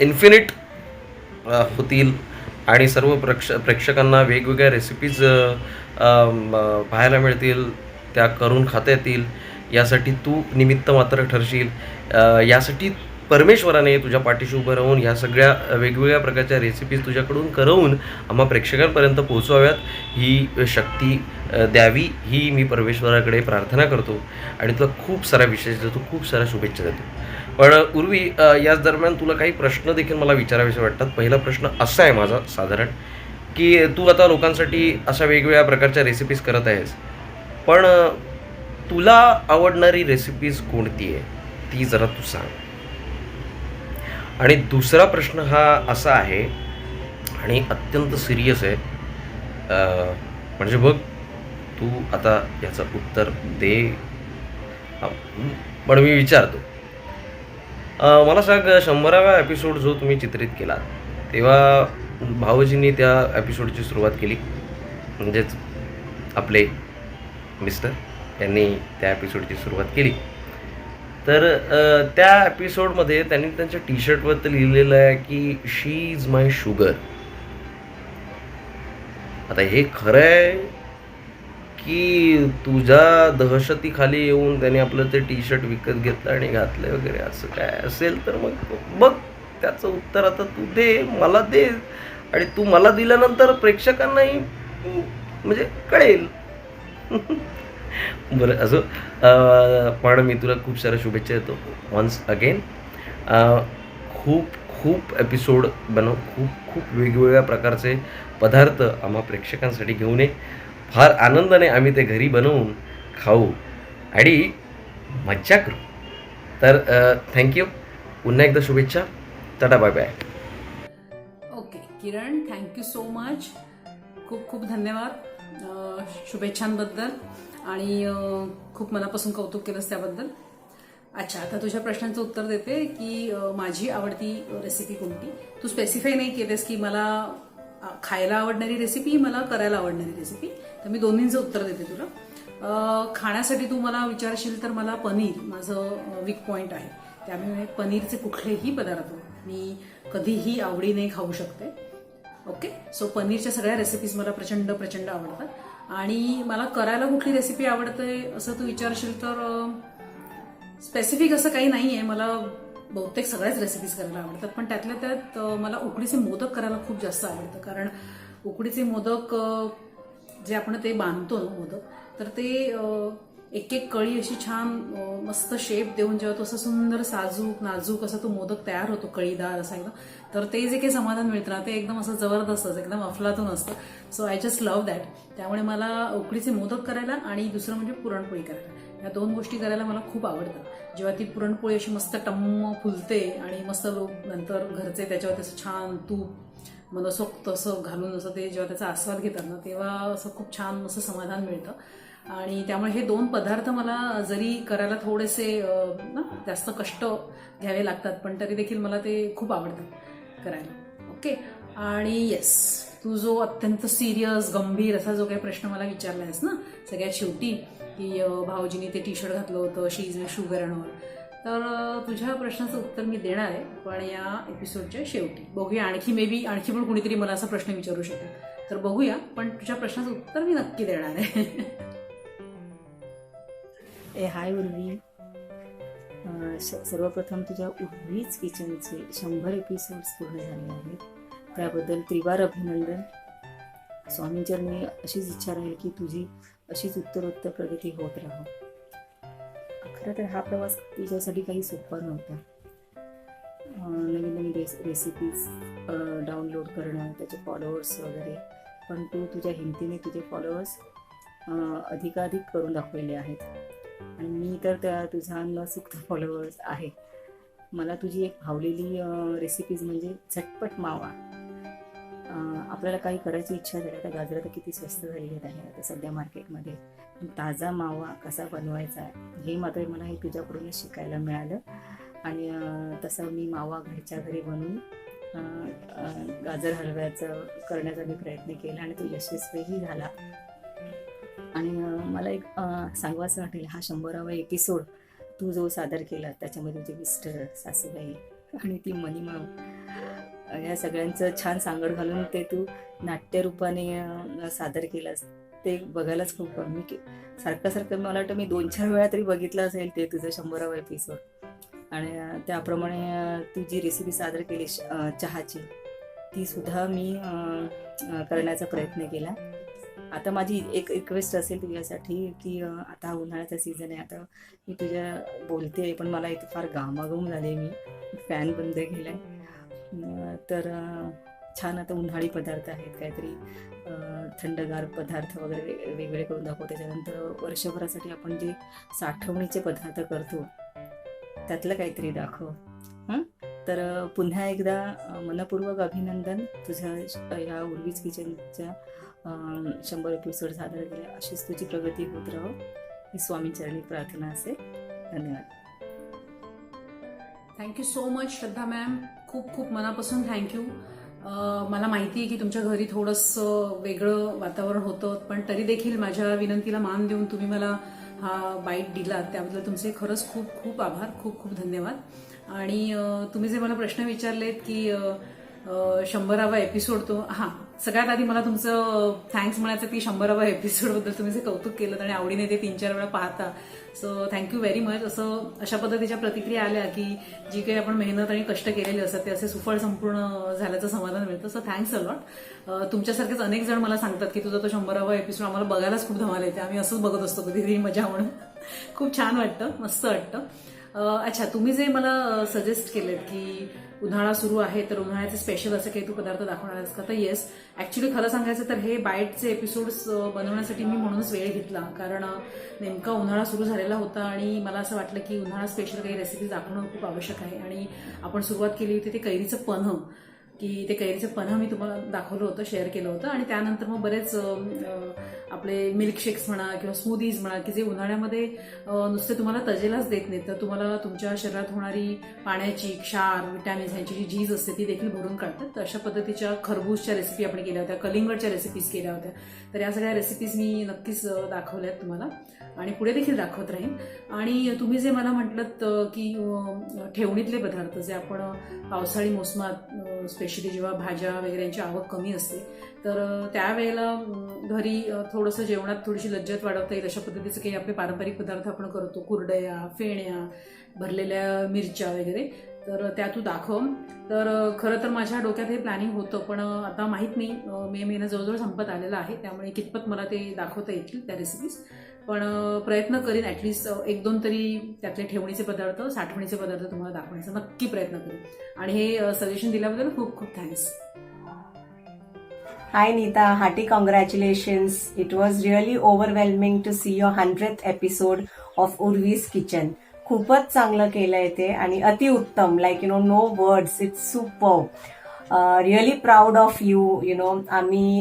इन्फिनिट होतील आणि सर्व प्रेक्षकांना वेगवेगळ्या रेसिपीज पाहायला मिळतील, त्या करून खाता येतील. यासाठी तू निमित्त मात्र ठरशील. यासाठी परमेश्वराने तुझ्या पाठीशी उभं राहून ह्या सगळ्या वेगवेगळ्या प्रकारच्या रेसिपीज तुझ्याकडून करवून आम्हा प्रेक्षकांपर्यंत पोहोचवाव्यात ही शक्ती द्यावी ही मी परमेश्वराकडे प्रार्थना करतो आणि तुला खूप साऱ्या विशेष देतो, खूप साऱ्या शुभेच्छा देतो. पण उर्वी, याच दरम्यान तुला काही प्रश्न देखील मला विचारावेसे वाटतात. पहिला प्रश्न असा आहे माझा साधारण की तू आता लोकांसाठी अशा वेगवेगळ्या प्रकारच्या रेसिपीज करत आहेस, पण तुला आवडणारी रेसिपीज कोणती आहे ती जरा तू सांग. आणि दुसरा प्रश्न हा असा आहे आणि अत्यंत सिरियस आहे, म्हणजे बघ तू आता याचं उत्तर दे पण मी विचारतो. मला सांग, 100व्या एपिसोड जो तुम्ही चित्रित केला तेव्हा भाऊजींनी त्या एपिसोडची सुरुवात केली, म्हणजेच आपले मिस्टर यांनी त्या एपिसोडची सुरुवात केली. तर त्या एपिसोडमध्ये त्यांनी त्यांच्या टी शर्टवरती लिहिलेलं आहे की शी इज माय शुगर. आता हे खरं आहे की तुझ्या दहशतीखाली येऊन त्याने आपलं ते टी शर्ट विकत घेतलं आणि घातलं वगैरे असं काय असेल तर मग बघ त्याचं उत्तर आता तू दे, मला दे, आणि तू मला दिल्यानंतर प्रेक्षकांनाही म्हणजे कळेल बरं असो, पण मी तुला खूप साऱ्या शुभेच्छा देतो वन्स अगेन. खूप खूप एपिसोड बनव, खूप खूप वेगवेगळ्या प्रकारचे पदार्थ आम्हा प्रेक्षकांसाठी घेऊन ये. फार आनंदाने आम्ही ते घरी बनवून खाऊ आणि मज्जा करू. तर थँक्यू, पुन्हा एकदा शुभेच्छा. Tata, bye bye. Okay Kiran, thank you so much. खूप खूप धन्यवाद शुभेच्छांबद्दल आणि खूप मनापासून कौतुक केलंस त्याबद्दल. अच्छा, आता तुझ्या प्रश्नांचं उत्तर देते की माझी आवडती रेसिपी कोणती. तू स्पेसिफाय नाही केलेस की मला खायला आवडणारी रेसिपी, मला करायला आवडणारी रेसिपी, तर मी दोन्हींचं उत्तर देते तुला. खाण्यासाठी तू मला विचारशील तर मला पनीर माझं वीक पॉईंट आहे. त्यामुळे पनीरचे कुठलेही पदार्थ मी कधीही आवडीने खाऊ शकते. ओके, सो पनीरच्या सगळ्या रेसिपीज मला प्रचंड प्रचंड आवडतात. आणि मला करायला कुठली रेसिपी आवडते असं तू विचारशील तर स्पेसिफिक असं काही नाही आहे. मला बहुतेक सगळ्याच रेसिपीज करायला आवडतात, पण त्यातल्या त्यात मला उकडीचे मोदक करायला खूप जास्त आवडतं. कारण उकडीचे मोदक जे आपण ते बांधतो ना मोदक, तर ते एक एक कळी अशी छान मस्त शेप देऊन जेव्हा तो असं सुंदर साजूक नाजूक असा तो मोदक तयार होतो कळीदार असा एकदम, तर ते जे काही समाधान मिळतं ना ते एकदम असं जबरदस्त असतं, एकदम अफलातून असतं. So I just love that. त्यामुळे मला उकडीचे मोदक करायला आणि दुसरं म्हणजे पुरणपोळी करायला, या दोन गोष्टी करायला मला खूप आवडतात. जेव्हा ती पुरणपोळी अशी मस्त टम्म फुलते आणि मस्त नंतर घरचे त्याच्यावर असं छान तूप मनसोक्त असं घालून असं ते जेव्हा त्याचा आस्वाद घेतात ना, तेव्हा असं खूप छान असं समाधान मिळतं. आणि त्यामुळे हे दोन पदार्थ मला जरी करायला थोडेसे ना जास्त कष्ट घ्यावे लागतात, पण तरी देखील मला ते खूप आवडतात करायला. ओके, आणि येस, तू जो अत्यंत सिरियस गंभीर असा जो काही प्रश्न मला विचारला आहेस ना सगळ्यात शेवटी, की भाऊजीने ते टी शर्ट घातलं होतं she is sugar and all, तर तुझ्या प्रश्नाचं उत्तर मी देणार आहे, पण या एपिसोडच्या शेवटी. बघूया, आणखी पण कुणीतरी मला असा प्रश्न विचारू शकेल, तर बघूया, पण तुझ्या प्रश्नाचं उत्तर मी नक्की देणार आहे. हाय उर्वी, सर्वप्रथम तुझ्या उर्वीच किचनचे 100 एपिसोड्स पूर्ण झाले आहेत, त्याबद्दल त्रिवार अभिनंदन. स्वामींचरणी अशीच इच्छा राहील की तुझी अशीच उत्तरोत्तर प्रगती होत राहो. खरं तर हा प्रवास तुझ्यासाठी काही सोपा नव्हता. नवीन नवीन रेसिपीज डाउनलोड करणं, त्याचे फॉलोअर्स वगैरे, पण तू तुझ्या हिमतीने तुझे फॉलोअर्स अधिकाधिक करून दाखवलेले आहेत. आणि मी तर त्या तुझा न चुकता फॉलोअर्स आहे. मला तुझी एक भावलेली रेसिपीज म्हणजे झटपट मावा. आपल्याला काही करायची इच्छा झाली, आता गाजरं तर किती स्वस्त झालेली आहे आता सध्या मार्केटमध्ये, ताजा मावा कसा बनवायचा हे मात्र मला हे तुझ्याकडूनच शिकायला मिळालं. आणि तसं मी मावा घरच्या घरी बनवून गाजर हलव्याचं करण्याचा मी प्रयत्न केला आणि तो यशस्वीही झाला. आणि मला एक सांगवायचं वाटेल, हा 100वा एपिसोड तू जो सादर केला त्याच्यामध्ये तुझे मिस्टर, सासूबाई आणि ती मनीमाव या सगळ्यांचं छान सांगड घालून ते तू नाट्यरूपाने सादर केलंस, ते बघायलाच खूप मी सारखं मला वाटतं मी 2-4 वेळा तरी बघितलं असेल ते तुझं 100वा एपिसोड. आणि त्याप्रमाणे तू जी रेसिपी सादर केली चहाची, ती सुद्धा मी करण्याचा प्रयत्न केला. आता माझी एक रिक्वेस्ट असेल तुझ्यासाठी की आता उन्हाळ्याचा सीझन आहे, आता मी तुझ्या बोलते पण मला इथे फार घामाघूम झाले, मी फॅन बंद केला आहे. तर छान आता उन्हाळी पदार्थ आहेत, काहीतरी थंडगार पदार्थ वगैरे वेगवेगळे करून दाखव. त्याच्यानंतर वर्षभरासाठी आपण जे साठवणीचे पदार्थ करतो त्यातलं काहीतरी दाखव. तर पुन्हा एकदा मनपूर्वक अभिनंदन तुझ्या या उर्वीच किचनच्या 100 एपिसोड सादर केले. अशीच तुझी प्रगती होत राहो ही स्वामींचरणी प्रार्थना असेल. धन्यवाद. थँक्यू सो मच श्रद्धा मॅम, खूप खूप मनापासून थँक्यू. मला माहिती आहे की तुमच्या घरी थोडंसं वेगळं वातावरण होतं, पण तरी देखील माझ्या विनंतीला मान देऊन तुम्ही मला हा बाईट दिला, त्याबद्दल तुमचे खरंच खूप खूप आभार, खूप खूप धन्यवाद. आणि तुम्ही जे मला प्रश्न विचारलेत की 100वा एपिसोड तो सगळ्यात आधी मला तुमचं थँक्स म्हणायचं की 100वा एपिसोडबद्दल तुम्ही जे कौतुक केलं आणि आवडीने ते 3-4 वेळा पाहता. So thank you very much. अशा पद्धतीच्या प्रतिक्रिया आल्या की जी काही आपण मेहनत आणि कष्ट केलेले असतात ते असे सुफळ संपूर्ण झाल्याचं समाधान मिळतं. So thanks a lot. तुमच्यासारखेच अनेक जण मला सांगतात की तुझा तो 100वा एपिसोड आम्हाला बघायलाच खूप धमाल येते, आम्ही असंच बघत असतो कधीतरी मजा म्हणून. खूप छान वाटतं, मस्त वाटतं. अच्छा, तुम्ही जे मला सजेस्ट केलेत की उन्हाळा सुरू आहे तर उन्हाळ्याचे स्पेशल असं काही तू पदार्थ दाखवणार आहेस का, तर येस. ऍक्च्युली खरं सांगायचं तर हे बाईटचे एपिसोड्स बनवण्यासाठी मी म्हणूनच वेळ घेतला, कारण नेमका उन्हाळा सुरू झालेला होता आणि मला असं वाटलं की उन्हाळा स्पेशल काही रेसिपी दाखवणं खूप आवश्यक आहे. आणि आपण सुरुवात केली होती ते कैरीचं पन्ह, की ते कैरीचं पन्ह मी तुम्हाला दाखवलं होतं, शेअर केलं होतं. आणि त्यानंतर मग बरेच आपले मिल्कशेक्स म्हणा किंवा स्मूदीज म्हणा की जे उन्हाळ्यामध्ये नुसते तुम्हाला तजेलाच देत नाहीत, तर तुम्हाला तुमच्या शरीरात होणारी पाण्याची क्षार, विटॅमिन्स ह्यांची जी झीज असते ती देखील भरून काढतात. तर अशा पद्धतीच्या खरबूजच्या रेसिपी आपण केल्या होत्या, कलिंगडच्या रेसिपीज केल्या होत्या. तर या सगळ्या रेसिपीज मी नक्कीच दाखवल्यात तुम्हाला आणि पुढे देखील दाखवत राहीन. आणि तुम्ही जे मला म्हटलं की ठेवणीतले पदार्थ जे आपण पावसाळी मोसमात स्पेशली जेव्हा भाज्या वगैरे यांची आवक कमी असते तर त्यावेळेला घरी थोडंसं जेवणात थोडीशी लज्जत वाढवता येईल अशा पद्धतीचे काही आपले पारंपरिक पदार्थ आपण करतो, कुरडया, फेण्या, भरलेल्या मिरच्या वगैरे. तर त्या तू दाखव. तर खरं तर माझ्या डोक्यात हे प्लॅनिंग होतं, पण आता माहीत नाही, मे महिना जवळजवळ संपत आलेला आहे, त्यामुळे कितपत मला ते दाखवता येतील त्या रेसिपीज. पण प्रयत्न करीन ॲटलिस्ट 1-2 तरी त्यातले ठेवणीचे पदार्थ, साठवणीचे पदार्थ तुम्हाला दाखवण्याचा नक्की प्रयत्न करेन. आणि हे सजेशन दिल्याबद्दल खूप खूप thanks. Hi Neeta, hearty congratulations. It was really overwhelming to see your 100th episode of Urvi's Kitchen. खूपच चांगलं केलंय ते आणि अतिउत्तम, like no words, it's super. Really proud of you.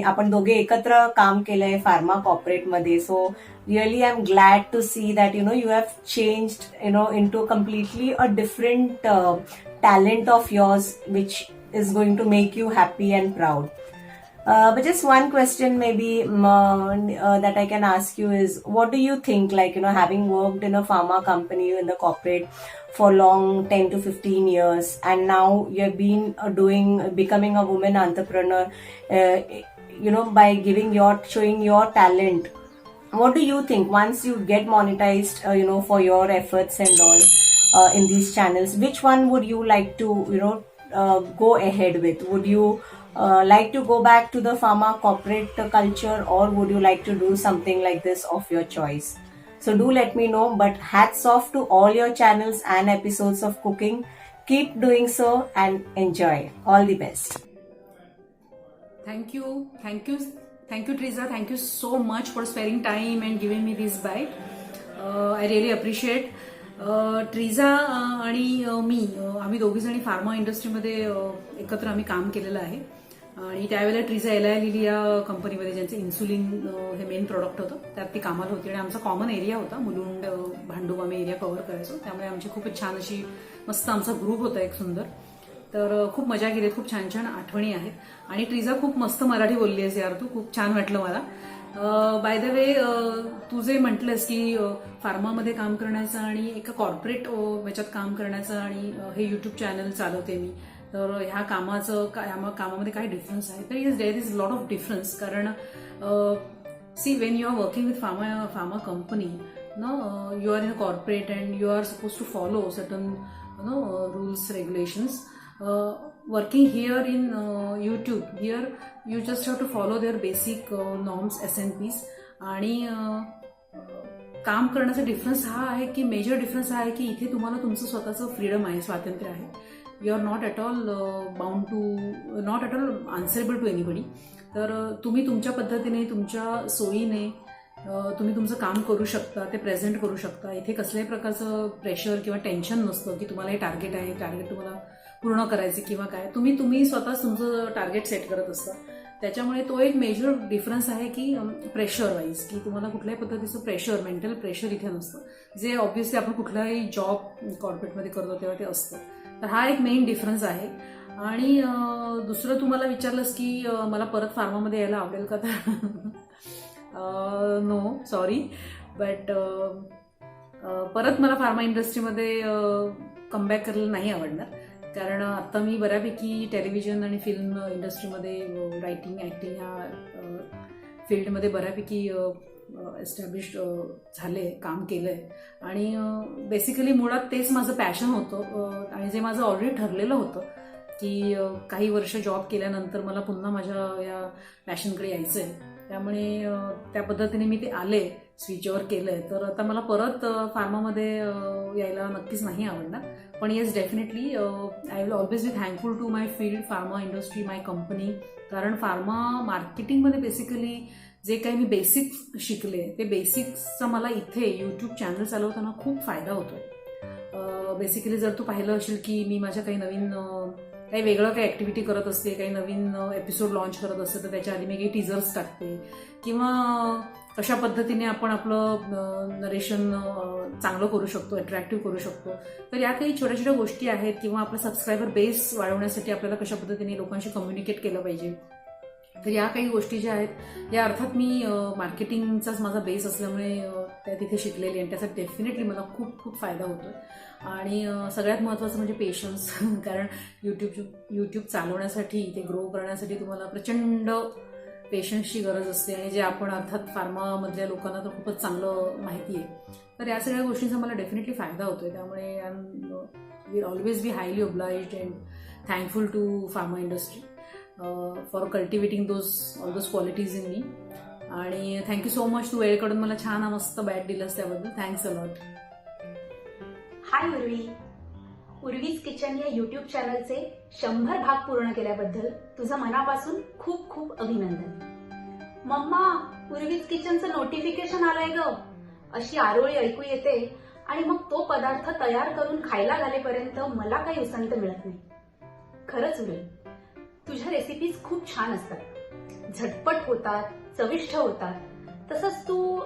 आपण दोघे एकत्र काम केलंय फार्मा कॉर्पोरेटमध्ये. So really I am glad to see that you have changed into completely a different talent of yours which is going to make you happy and proud. But just one question maybe that I can ask you is, what do you think, like, having worked in a pharma company in the corporate for long 10 to 15 years, and now you have been becoming a woman entrepreneur, by showing your talent. What do you think once you get monetized, for your efforts and all in these channels, which one would you like to, go ahead with? Would you like to go back to the pharma corporate culture, or would you like to do something like this of your choice? So do let me know. But hats off to all your channels and episodes of cooking. Keep doing so and enjoy. All the best. Thank you, Triza. Thank you so much for sparing time and giving me this bite. I really appreciate. Teresa आणि मी आम्ही दोघीजणी pharma इंडस्ट्रीमध्ये एकत्र आम्ही काम केलेलं आहे. आणि त्यावेळेला ट्रीजा एलाय लिली या कंपनीमध्ये, ज्यांचं इन्सुलिन हे मेन प्रॉडक्ट होतं, त्यात ती कामाला होती. आणि आमचा कॉमन एरिया होता, मुलुंड, भांडूप, आम्ही एरिया कव्हर करायचो. त्यामुळे आमची खूपच छान अशी मस्त आमचा ग्रुप होता एक सुंदर. तर खूप मजा केली, खूप छान छान आठवणी आहेत. आणि ट्रीजा खूप मस्त मराठी बोलली आहेस यार तू, खूप छान वाटलं मला. बाय द वे, तू जे म्हटलंस की फार्मामध्ये काम करण्याचं आणि एका कॉर्पोरेट ह्याच्यात काम करण्याचं आणि हे युट्यूब चॅनल चालवते मी, तर ह्या कामामध्ये काय डिफरन्स आहे, तर there is lot of difference. कारण see, when you are working with pharma company, you are in a corporate and you are supposed to follow certain rules, regulations. Working here in YouTube, here you just have to follow their basic norms, SNPs. आणि काम करण्याचा difference हा आहे की major difference हा आहे की इथे तुम्हाला तुमचं स्वतःचं फ्रीडम आहे, स्वातंत्र्य आहे. You are not at all bound to, not at all answerable to anybody. तर तुम्ही तुमच्या पद्धतीने, तुमच्या सोयीने तुम्ही तुमचं काम करू शकता, ते प्रेझेंट करू शकता. इथे कसल्याही प्रकारचं प्रेशर किंवा टेन्शन नसतं की तुम्हाला हे टार्गेट आहे, टार्गेट तुम्हाला पूर्ण करायचे किंवा काय. तुम्ही स्वतःच तुमचं टार्गेट सेट करत असता. त्याच्यामुळे तो एक मेजर डिफरन्स आहे की प्रेशर वाईज, की तुम्हाला कुठल्याही पद्धतीचं प्रेशर, मेंटल प्रेशर इथे नसतं, जे ऑब्व्हियसली आपण कुठलाही जॉब कॉर्पोरेटमध्ये करतो तेव्हा ते असतं. तर हा एक मेन डिफरन्स आहे. आणि दुसरं तुम्हाला विचारलंस की मला परत फार्मामध्ये यायला आवडेल का, तर नो सॉरी, बट परत मला फार्मा इंडस्ट्रीमध्ये कमबॅक करायला नाही आवडणार. कारण आता मी बऱ्यापैकी टेलिव्हिजन आणि फिल्म इंडस्ट्रीमध्ये रायटिंग ॲक्टिंग ह्या फील्डमध्ये बऱ्यापैकी एस्टॅब्लिश झाले, काम केलं आहे. आणि बेसिकली मुळात तेच माझं पॅशन होतं आणि जे माझं ऑलरेडी ठरलेलं होतं की काही वर्ष जॉब केल्यानंतर मला पुन्हा माझ्या या पॅशनकडे यायचं आहे. त्यामुळे त्या पद्धतीने मी ते आले, स्विच ओव्हर केलं आहे. तर आता मला परत फार्मामध्ये यायला नक्कीच नाही आवडणार. पण yes, definitely I will always be thankful to my field, pharma industry, my company. कारण फार्मा मार्केटिंगमध्ये बेसिकली जे काही मी बेसिक्स शिकले ते बेसिक्सचा मला इथे यूट्यूब चॅनल चालवताना खूप फायदा होतो. बेसिकली जर तू पाहिलं असेल की मी माझ्या काही नवीन काही वेगळं काही ॲक्टिव्हिटी करत असते, काही नवीन एपिसोड लॉन्च करत असते, तर त्याच्या आधी मी काही टीजर्स टाकते किंवा कशा पद्धतीने आपण आपलं नरेशन चांगलं करू शकतो, अट्रॅक्टिव्ह करू शकतो. तर या काही छोट्या छोट्या गोष्टी आहेत. किंवा आपला सबस्क्रायबर बेस वाढवण्यासाठी आपल्याला कशा पद्धतीने लोकांशी कम्युनिकेट केलं पाहिजे. तर या काही गोष्टी ज्या आहेत या अर्थात मी मार्केटिंगचाच माझा बेस असल्यामुळे त्या तिथे शिकलेली आणि त्याचा डेफिनेटली मला खूप खूप फायदा होतो. आणि सगळ्यात महत्त्वाचं म्हणजे पेशन्स. कारण यूट्यूब चालवण्यासाठी, ते ग्रो करण्यासाठी तुम्हाला प्रचंड पेशन्सची गरज असते आणि जे आपण अर्थात फार्मामधल्या लोकांना तर खूपच चांगलं माहिती आहे. तर या सगळ्या गोष्टींचा मला डेफिनेटली फायदा होतोय. त्यामुळे I will always be highly obliged and thankful to pharma industry for cultivating all those qualities in me. आणि थँक्यू सो मच, तू वेळ काढून मला छान मस्त बॅट दिलंस, त्याबद्दल thanks a lot. Hi Urvi's kitchen या यूट्यूब चॅनलचे 100 भाग पूर्ण केल्याबद्दल तुझं मनापासून खूप खूप अभिनंदन. मम्मा, उर्वीज किचनचं नोटिफिकेशन आलंय ग, अशी आरोळी ऐकू येते आणि मग तो पदार्थ तयार करून खायला घालेपर्यंत मला काही उसंत मिळत नाही. खरंच उर्वी, तुझ्या रेसिपीज खूप छान असतात, झटपट होतात, चविष्ट होतात. तसंच तू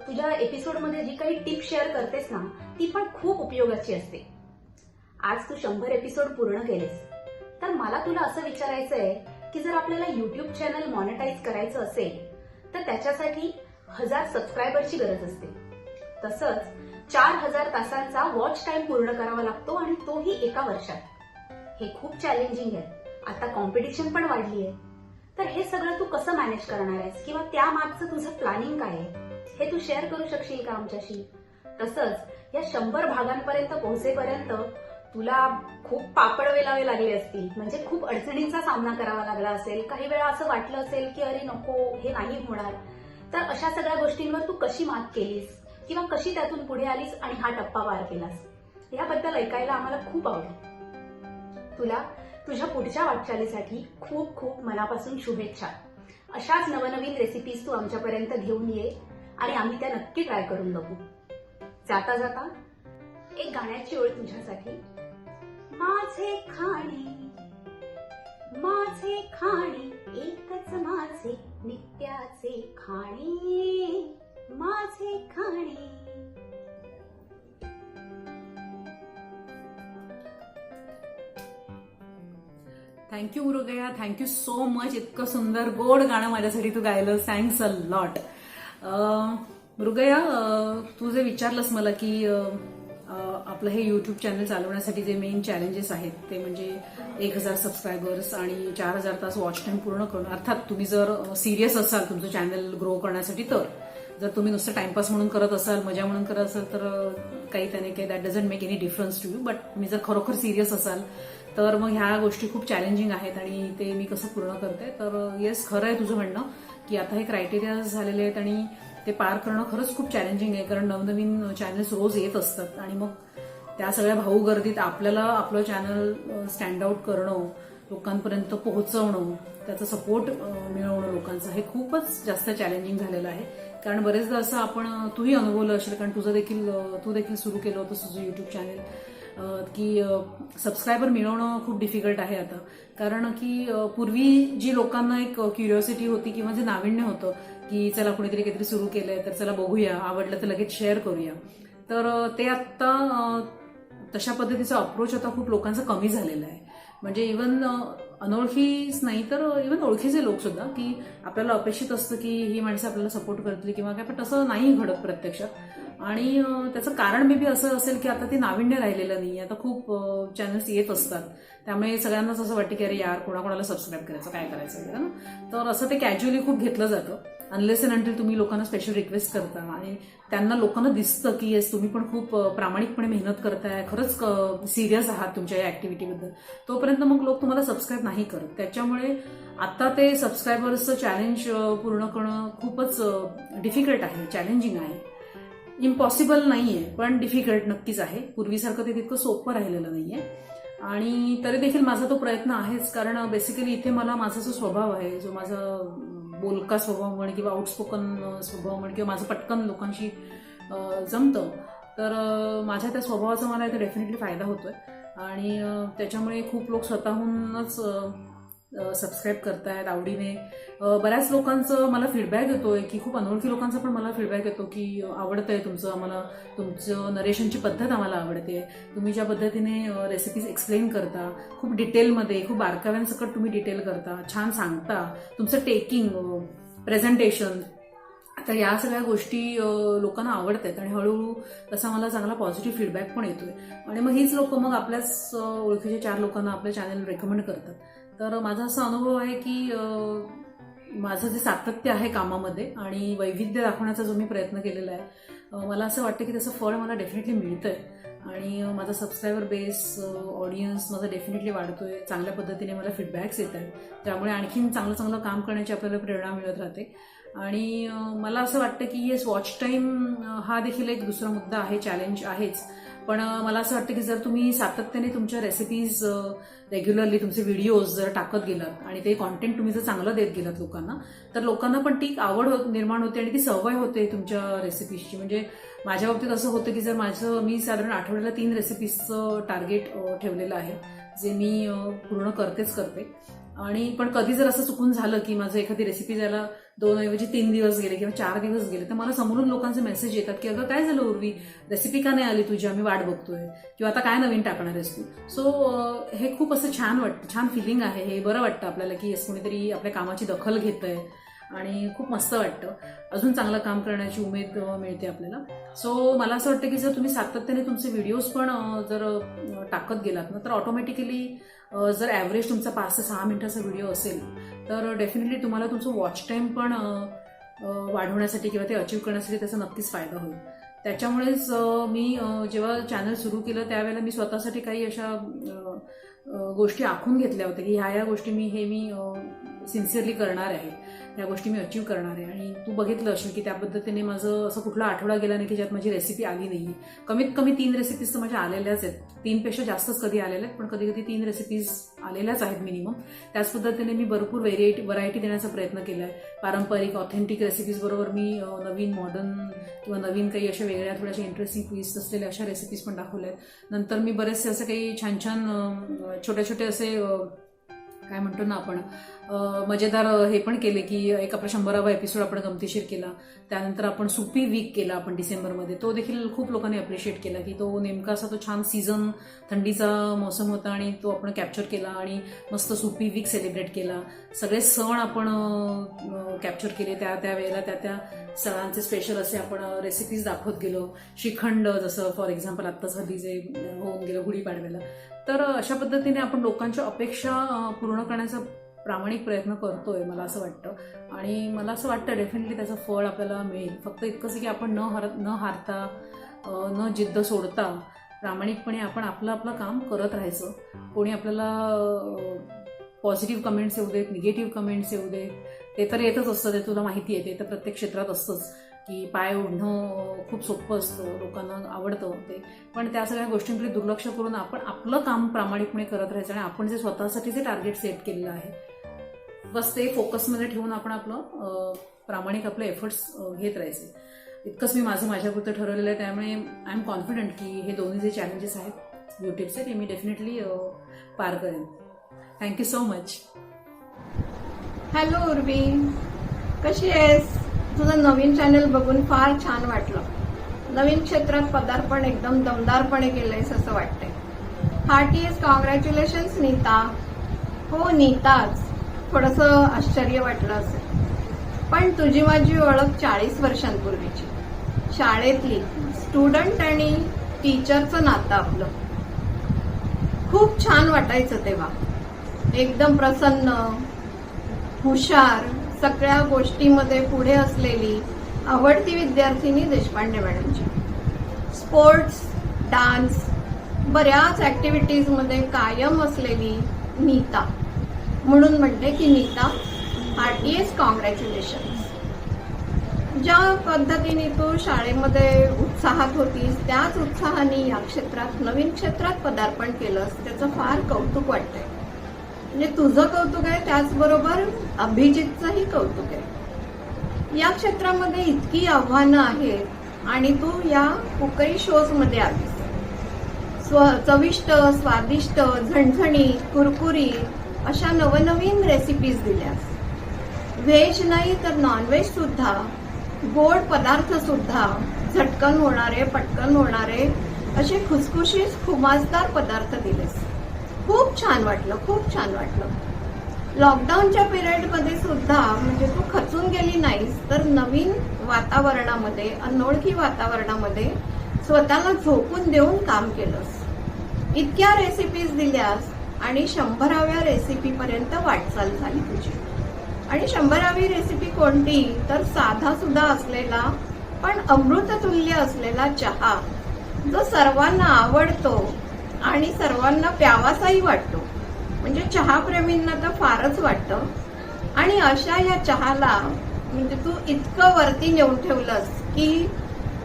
तुझ्या एपिसोडमध्ये जी काही टिप शेअर करतेस ना, ती पण खूप उपयोगाची असते. आज तू 100 एपिसोड पूर्ण केलेस, तर मला तुला असं विचारायचं आहे की जर आपल्याला युट्यूब चॅनल मॉनिटाईज करायचं असेल तर त्याच्यासाठी 1000 सबस्क्रायबरची गरज असते. तसंच 4000 तासांचा वॉच टाइम पूर्ण करावा लागतो आणि तोही एका वर्षात. हे खूप चॅलेंजिंग आहे. आता कॉम्पिटिशन पण वाढली आहे. तर हे सगळं तू कसं मॅनेज करणार आहेस किंवा त्यामागचं तुझं प्लॅनिंग काय आहे हे तू शेअर करू शकशील का आमच्याशी? तसंच या 100 भागांपर्यंत पोहोचेपर्यंत तुला खूप पापड वेलावे लागले असतील, म्हणजे खूप अडचणींचा सामना करावा लागला असेल. काही वेळा असं वाटलं असेल की अरे नको, हे नाही होणार. तर अशा सगळ्या गोष्टींवर तू कशी मात केलीस किंवा कशी त्यातून पुढे आलीस आणि हा टप्पा पार केलास, याबद्दल ऐकायला आम्हाला खूप आवडेल. तुला तुझ्या पुढच्या वाटचालीसाठी खूप खूप मनापासून शुभेच्छा. अशाच नवनवीन रेसिपीज तू आमच्यापर्यंत घेऊन ये आणि आम्ही त्या नक्की ट्राय करून बघू. जाता जाता एक गाण्याची ओळ तुझ्यासाठी. माझे खाणे एकच माझे नित्याचे खाणे, माझे खाणे. Thank you Murugaya, thank you so much. इतकं सुंदर गोड गाणं माझ्यासाठी तू गायलं. Thanks a lot. मुरुगया, तू जे विचारलंस मला की आपलं हे यूट्यूब चॅनल चालवण्यासाठी जे मेन चॅलेंजेस आहेत ते म्हणजे 1000 सबस्क्रायबर्स आणि 4000 तास वॉच टाइम पूर्ण करणं. अर्थात तुम्ही जर सिरियस असाल तुमचं चॅनल ग्रो करण्यासाठी, तर जर तुम्ही नुसतं टाइमपास म्हणून करत असाल, मजा म्हणून करत असाल, तर काही त्याने काही that doesn't make any difference to you. But तुम्ही जर खरोखर सिरियस असाल तर मग ह्या गोष्टी खूप चॅलेंजिंग आहेत आणि ते मी कसं पूर्ण करते. तर येस, खरं आहे तुझं म्हणणं की आता हे क्रायटेरिया झालेले आहेत आणि ते पार करणं खरंच खूप चॅलेंजिंग आहे. कारण नवनवीन चॅनल्स रोज येत असतात आणि मग त्या सगळ्या भाऊ गर्दीत आपल्याला आपलं चॅनल स्टँड आउट करणं, लोकांपर्यंत पोहोचवणं, त्याचा सपोर्ट मिळवणं लोकांचा, हे खूपच जास्त चॅलेंजिंग झालेलं आहे. कारण बरेचदा असं आपण, तूही अनुभवलं असेल, कारण तू देखील सुरू केलं होतं तुझं युट्यूब चॅनल, की सबस्क्रायबर मिळवणं खूप डिफिकल्ट आहे आता. कारण की पूर्वी जी लोकांना एक क्युरिओसिटी होती किंवा जे नाविन्य होतं की चला कुणीतरी काहीतरी सुरू केलंय तर चला बघूया, आवडलं तर लगेच शेअर करूया, तर ते आता तशा पद्धतीचा अप्रोच आता खूप लोकांचा कमी झालेला आहे. म्हणजे इव्हन अनोळखीच नाही तर इव्हन ओळखीचे लोक सुद्धा, की आपल्याला अपेक्षित असतं की ही माणसं आपल्याला सपोर्ट करतील किंवा काय, पण तसं नाही घडत प्रत्यक्षात. आणि त्याचं कारण मे बी असं असेल की आता ते नाविन्य राहिलेलं नाही. आता खूप चॅनल्स येत असतात, त्यामुळे सगळ्यांनाच असं वाटतं की अरे यार कोणाकोणाला सबस्क्राईब करायचं, काय करायचं वगैरे ना. तर असं ते कॅज्युअली खूप घेतलं जातं. अनलेस अँड अंटिल तुम्ही लोकांना स्पेशल रिक्वेस्ट करता आणि त्यांना लोकांना दिसतं की येस तुम्ही पण खूप प्रामाणिकपणे मेहनत करताय, खरंच सिरियस आहात तुमच्या या ऍक्टिव्हिटीबद्दल, तोपर्यंत मग लोक तुम्हाला सबस्क्राईब नाही करत. त्याच्यामुळे आता ते सबस्क्रायबर्सचं चॅलेंज पूर्ण करणं खूपच डिफिकल्ट आहे, चॅलेंजिंग आहे. इम्पॉसिबल नाहीये, पण डिफिकल्ट नक्कीच आहे. पूर्वीसारखं ते तितकं सोपं राहिलेलं नाहीये. आणि तरी देखील माझा तो प्रयत्न आहेच, कारण बेसिकली इथे मला माझा जो स्वभाव आहे, जो माझा बोलका स्वभाव म्हण किंवा आउटस्पोकन स्वभाव म्हण किंवा माझं पटकन लोकांशी जमतं, तर माझ्या त्या स्वभावाचा मला इथे डेफिनेटली फायदा होतोय. आणि त्याच्यामुळे खूप लोक स्वतःहूनच सबस्क्राईब करतायत आवडीने. बऱ्याच लोकांचं मला फीडबॅक येतोय की खूप अनोळखी लोकांचा पण मला फीडबॅक येतो की आवडतंय तुमचं, आम्हाला तुमचं नरेशनची पद्धत आम्हाला आवडते, तुम्ही ज्या पद्धतीने रेसिपीज एक्सप्लेन करता, खूप डिटेलमध्ये, खूप बारकाव्यांसकट तुम्ही डिटेल करता, छान सांगता, तुमचं टेकिंग, प्रेझेंटेशन, तर या सगळ्या गोष्टी लोकांना आवडत आहेत. आणि हळूहळू तसा मला चांगला पॉझिटिव्ह फीडबॅक पण येतोय. आणि मग हीच लोक मग आपल्याच ओळखीच्या 4 लोकांना आपल्या चॅनल रेकमेंड करतात. तर माझा असा अनुभव आहे की माझं जे सातत्य आहे कामामध्ये आणि वैविध्य दाखवण्याचा जो मी प्रयत्न केलेला आहे, मला असं वाटतं की त्याचं फळ मला डेफिनेटली मिळतंय. आणि माझा सबस्क्रायबर बेस, ऑडियन्स माझा डेफिनेटली वाढतोय, चांगल्या पद्धतीने मला फीडबॅक्स येत आहेत, त्यामुळे आणखीन चांगलं चांगलं काम करण्याची आपल्याला प्रेरणा मिळत राहते. आणि मला असं वाटतं की येस, वॉच टाईम हा देखील एक दुसरा मुद्दा आहे, चॅलेंज आहेच. पण मला असं वाटतं की जर तुम्ही सातत्याने तुमच्या रेसिपीज रेग्युलरली तुमचे व्हिडिओज जर टाकत गेलात आणि ते कॉन्टेंट तुम्ही जर चांगलं देत गेलात लोकांना, तर लोकांना पण ती आवड निर्माण होते आणि ती सवय होते तुमच्या रेसिपीजची. म्हणजे माझ्या बाबतीत असं होतं की जर मी साधारण आठवड्याला 3 रेसिपीजचं टार्गेट ठेवलेलं आहे, जे मी पूर्ण करते. आणि पण कधी जर असं चुकून झालं की माझं एखादी रेसिपी जायला 2 ऐवजी 3 दिवस गेले किंवा 4 दिवस गेले, तर मला समोरून लोकांचे मेसेज येतात की अगं काय झालं उर्वी, रेसिपी का नाही आली तुझी, आम्ही वाट बघतोय, किंवा आता काय नवीन टाकणार आहेस तू. सो हे खूप असं छान वाटतं, छान फिलिंग आहे, हे बरं वाटतं आपल्याला की कोणीतरी आपल्या कामाची दखल घेतंय आणि खूप मस्त वाटतं. अजून चांगलं काम करण्याची उमेद मिळते आपल्याला. सो मला असं वाटतं की जर तुम्ही सातत्याने तुमचे व्हिडिओज पण जर टाकत गेलात ना, तर ऑटोमॅटिकली जर ॲव्हरेज तुमचा 5 ते 6 मिनिटाचा व्हिडिओ असेल, तर डेफिनेटली तुम्हाला तुमचं वॉच टाईम पण वाढवण्यासाठी किंवा ते अचीव्ह करण्यासाठी त्याचा नक्कीच फायदा होईल. त्याच्यामुळेच मी जेव्हा चॅनल सुरू केलं त्यावेळेला मी स्वतःसाठी काही अशा गोष्टी आखून घेतल्या होत्या की ह्या गोष्टी मी सिन्सिअरली करणार आहे, ह्या गोष्टी मी अचीव्ह करणार आहे. आणि तू बघितलं असेल की त्या पद्धतीने माझं असं कुठला आठवडा गेला नाही की ज्यात माझी रेसिपी आली नाही. कमीत कमी 3 रेसिपीज तर माझ्या आलेल्याच आहेत, 3पेक्षा जास्तच कधी आलेल्या आहेत, पण कधी कधी 3 रेसिपीज आलेल्याच आहेत मिनिमम. त्याच पद्धतीने मी भरपूर व्हरायटी देण्याचा प्रयत्न केला आहे. पारंपरिक ऑथेंटिक रेसिपीज बरोबर मी नवीन मॉडर्न किंवा नवीन काही अशा वेगळ्या थोड्याशा इंटरेस्टिंग ट्विस्ट असलेल्या अशा रेसिपीज पण दाखवल्या आहेत. नंतर मी बरेचसे असे काही छान छान छोटे असे काय म्हणतो ना आपण मजेदार हे पण केले की एक आपला 100वा एपिसोड आपण गमतीशीर केला. त्यानंतर आपण सुपी वीक केला आपण डिसेंबरमध्ये, तो देखील खूप लोकांनी अप्रिशिएट केला की तो नेमका असा तो छान सीझन, थंडीचा मोसम होता आणि तो आपण कॅप्चर केला आणि मस्त सुपी वीक सेलिब्रेट केला. सगळे सण आपण कॅप्चर केले, त्या वेळेला त्या सणांचे स्पेशल असे आपण रेसिपीज दाखवत गेलो. श्रीखंड जसं फॉर एक्झाम्पल आत्ताच हल्ली जे होऊन गेलं गुढीपाडव्याला. तर अशा पद्धतीने आपण लोकांच्या अपेक्षा पूर्ण करण्याचा प्रामाणिक प्रयत्न करतोय मला असं वाटतं. आणि मला असं वाटतं डेफिनेटली त्याचं फळ आपल्याला मिळेल. फक्त इतकंच की आपण न हारता, न जिद्द सोडता प्रामाणिकपणे आपण आपलं काम करत राहायचं. कोणी आपल्याला पॉझिटिव्ह कमेंट्स येऊ देत, निगेटिव्ह कमेंट्स येऊ देत, ते तर येतच असतं, ते तुला माहिती आहे, ते तर प्रत्येक क्षेत्रात असतंच की पाय ओढणं खूप सोपं असतं, लोकांना आवडतं ते. पण त्या सगळ्या गोष्टींकडे दुर्लक्ष करून आपण आपलं काम प्रामाणिकपणे करत राहायचं आणि आपण जे स्वतःसाठी जे टार्गेट सेट केलेलं आहे बस ते फोकसमध्ये ठेवून आपण आपलं प्रामाणिक आपले एफर्ट्स घेत राहायचे. इतकंच मी माझ्यापुरतं ठरवलेलं आहे. त्यामुळे आय एम कॉन्फिडंट की हे दोन्ही जे चॅलेंजेस आहेत युट्यूबचे ते मी डेफिनेटली पार करेन. Thank you so much. Hello Urvi, कशी आहेस? तुझं नवीन चॅनल बघून फार छान वाटलं. नवीन क्षेत्रात पदार्पण एकदम दमदारपणे केलंयस असं वाटतंय. हार्टीएस्ट कॉंग्रॅच्युलेशन्स नीता. हो नीताच. थोडंसं आश्चर्य वाटलं असेल, पण तुझी माझी ओळख 40 वर्षांपूर्वीची, शाळेतली, स्टुडंट आणि टीचरचं नातं आपलं खूप छान वाटायचं तेव्हा. एकदम प्रसन्न, हुशार, सगळ्या गोष्टीमध्ये पुढे असलेली आवडती विद्यार्थिनी देशपांडे मॅडमची. स्पोर्ट्स, डान्स, बऱ्याच ऍक्टिव्हिटीजमध्ये कायम असलेली नीता. म्हणून म्हणते की नीता, हार्टीएस्ट कॉंग्रॅच्युलेशन्स. ज्या पद्धतीने तू शाळेमध्ये उत्साहात होतीस त्याच उत्साहाने या क्षेत्रात, नवीन क्षेत्रात पदार्पण केलंस, त्याचं फार कौतुक वाटतंय. म्हणजे तुझं कौतुक आहे, त्याचबरोबर अभिजितचंही कौतुक आहे. या क्षेत्रामध्ये इतकी आव्हानं आहेत आणि तू या कुकरी शोज मध्ये आलीस. चविष्ट, स्वादिष्ट, झणझणीत, कुरकुरीत अशा नवनवीन रेसिपीज दिल्यास. व्हेज नाही तर नॉनव्हेज सुद्धा, गोड पदार्थ सुद्धा, झटकन होणारे, पटकन होणारे असे खुसखुशीत खुमासदार पदार्थ दिलेस. खूप छान वाटलं, खूप छान वाटलं. लॉकडाऊनच्या पिरियडमध्ये सुद्धा म्हणजे तू खचून गेली नाहीस, तर नवीन वातावरणामध्ये, अनोळखी वातावरणामध्ये स्वतःला झोकून देऊन काम केलंस. इतक्या रेसिपीज दिल्यास आणि 100व्या रेसिपीपर्यंत वाटचाल झाली तुझी. आणि 100वी रेसिपी कोणती, तर साधा सुद्धा असलेला पण अमृततुल्य असलेला चहा, जो सर्वांना आवडतो आणि सर्वांना प्यावासाही वाटतो. म्हणजे चहाप्रेमींना तर फारच वाटतं. आणि अशा या चहाला म्हणजे तू इतकं वरती नेऊन ठेवलंस की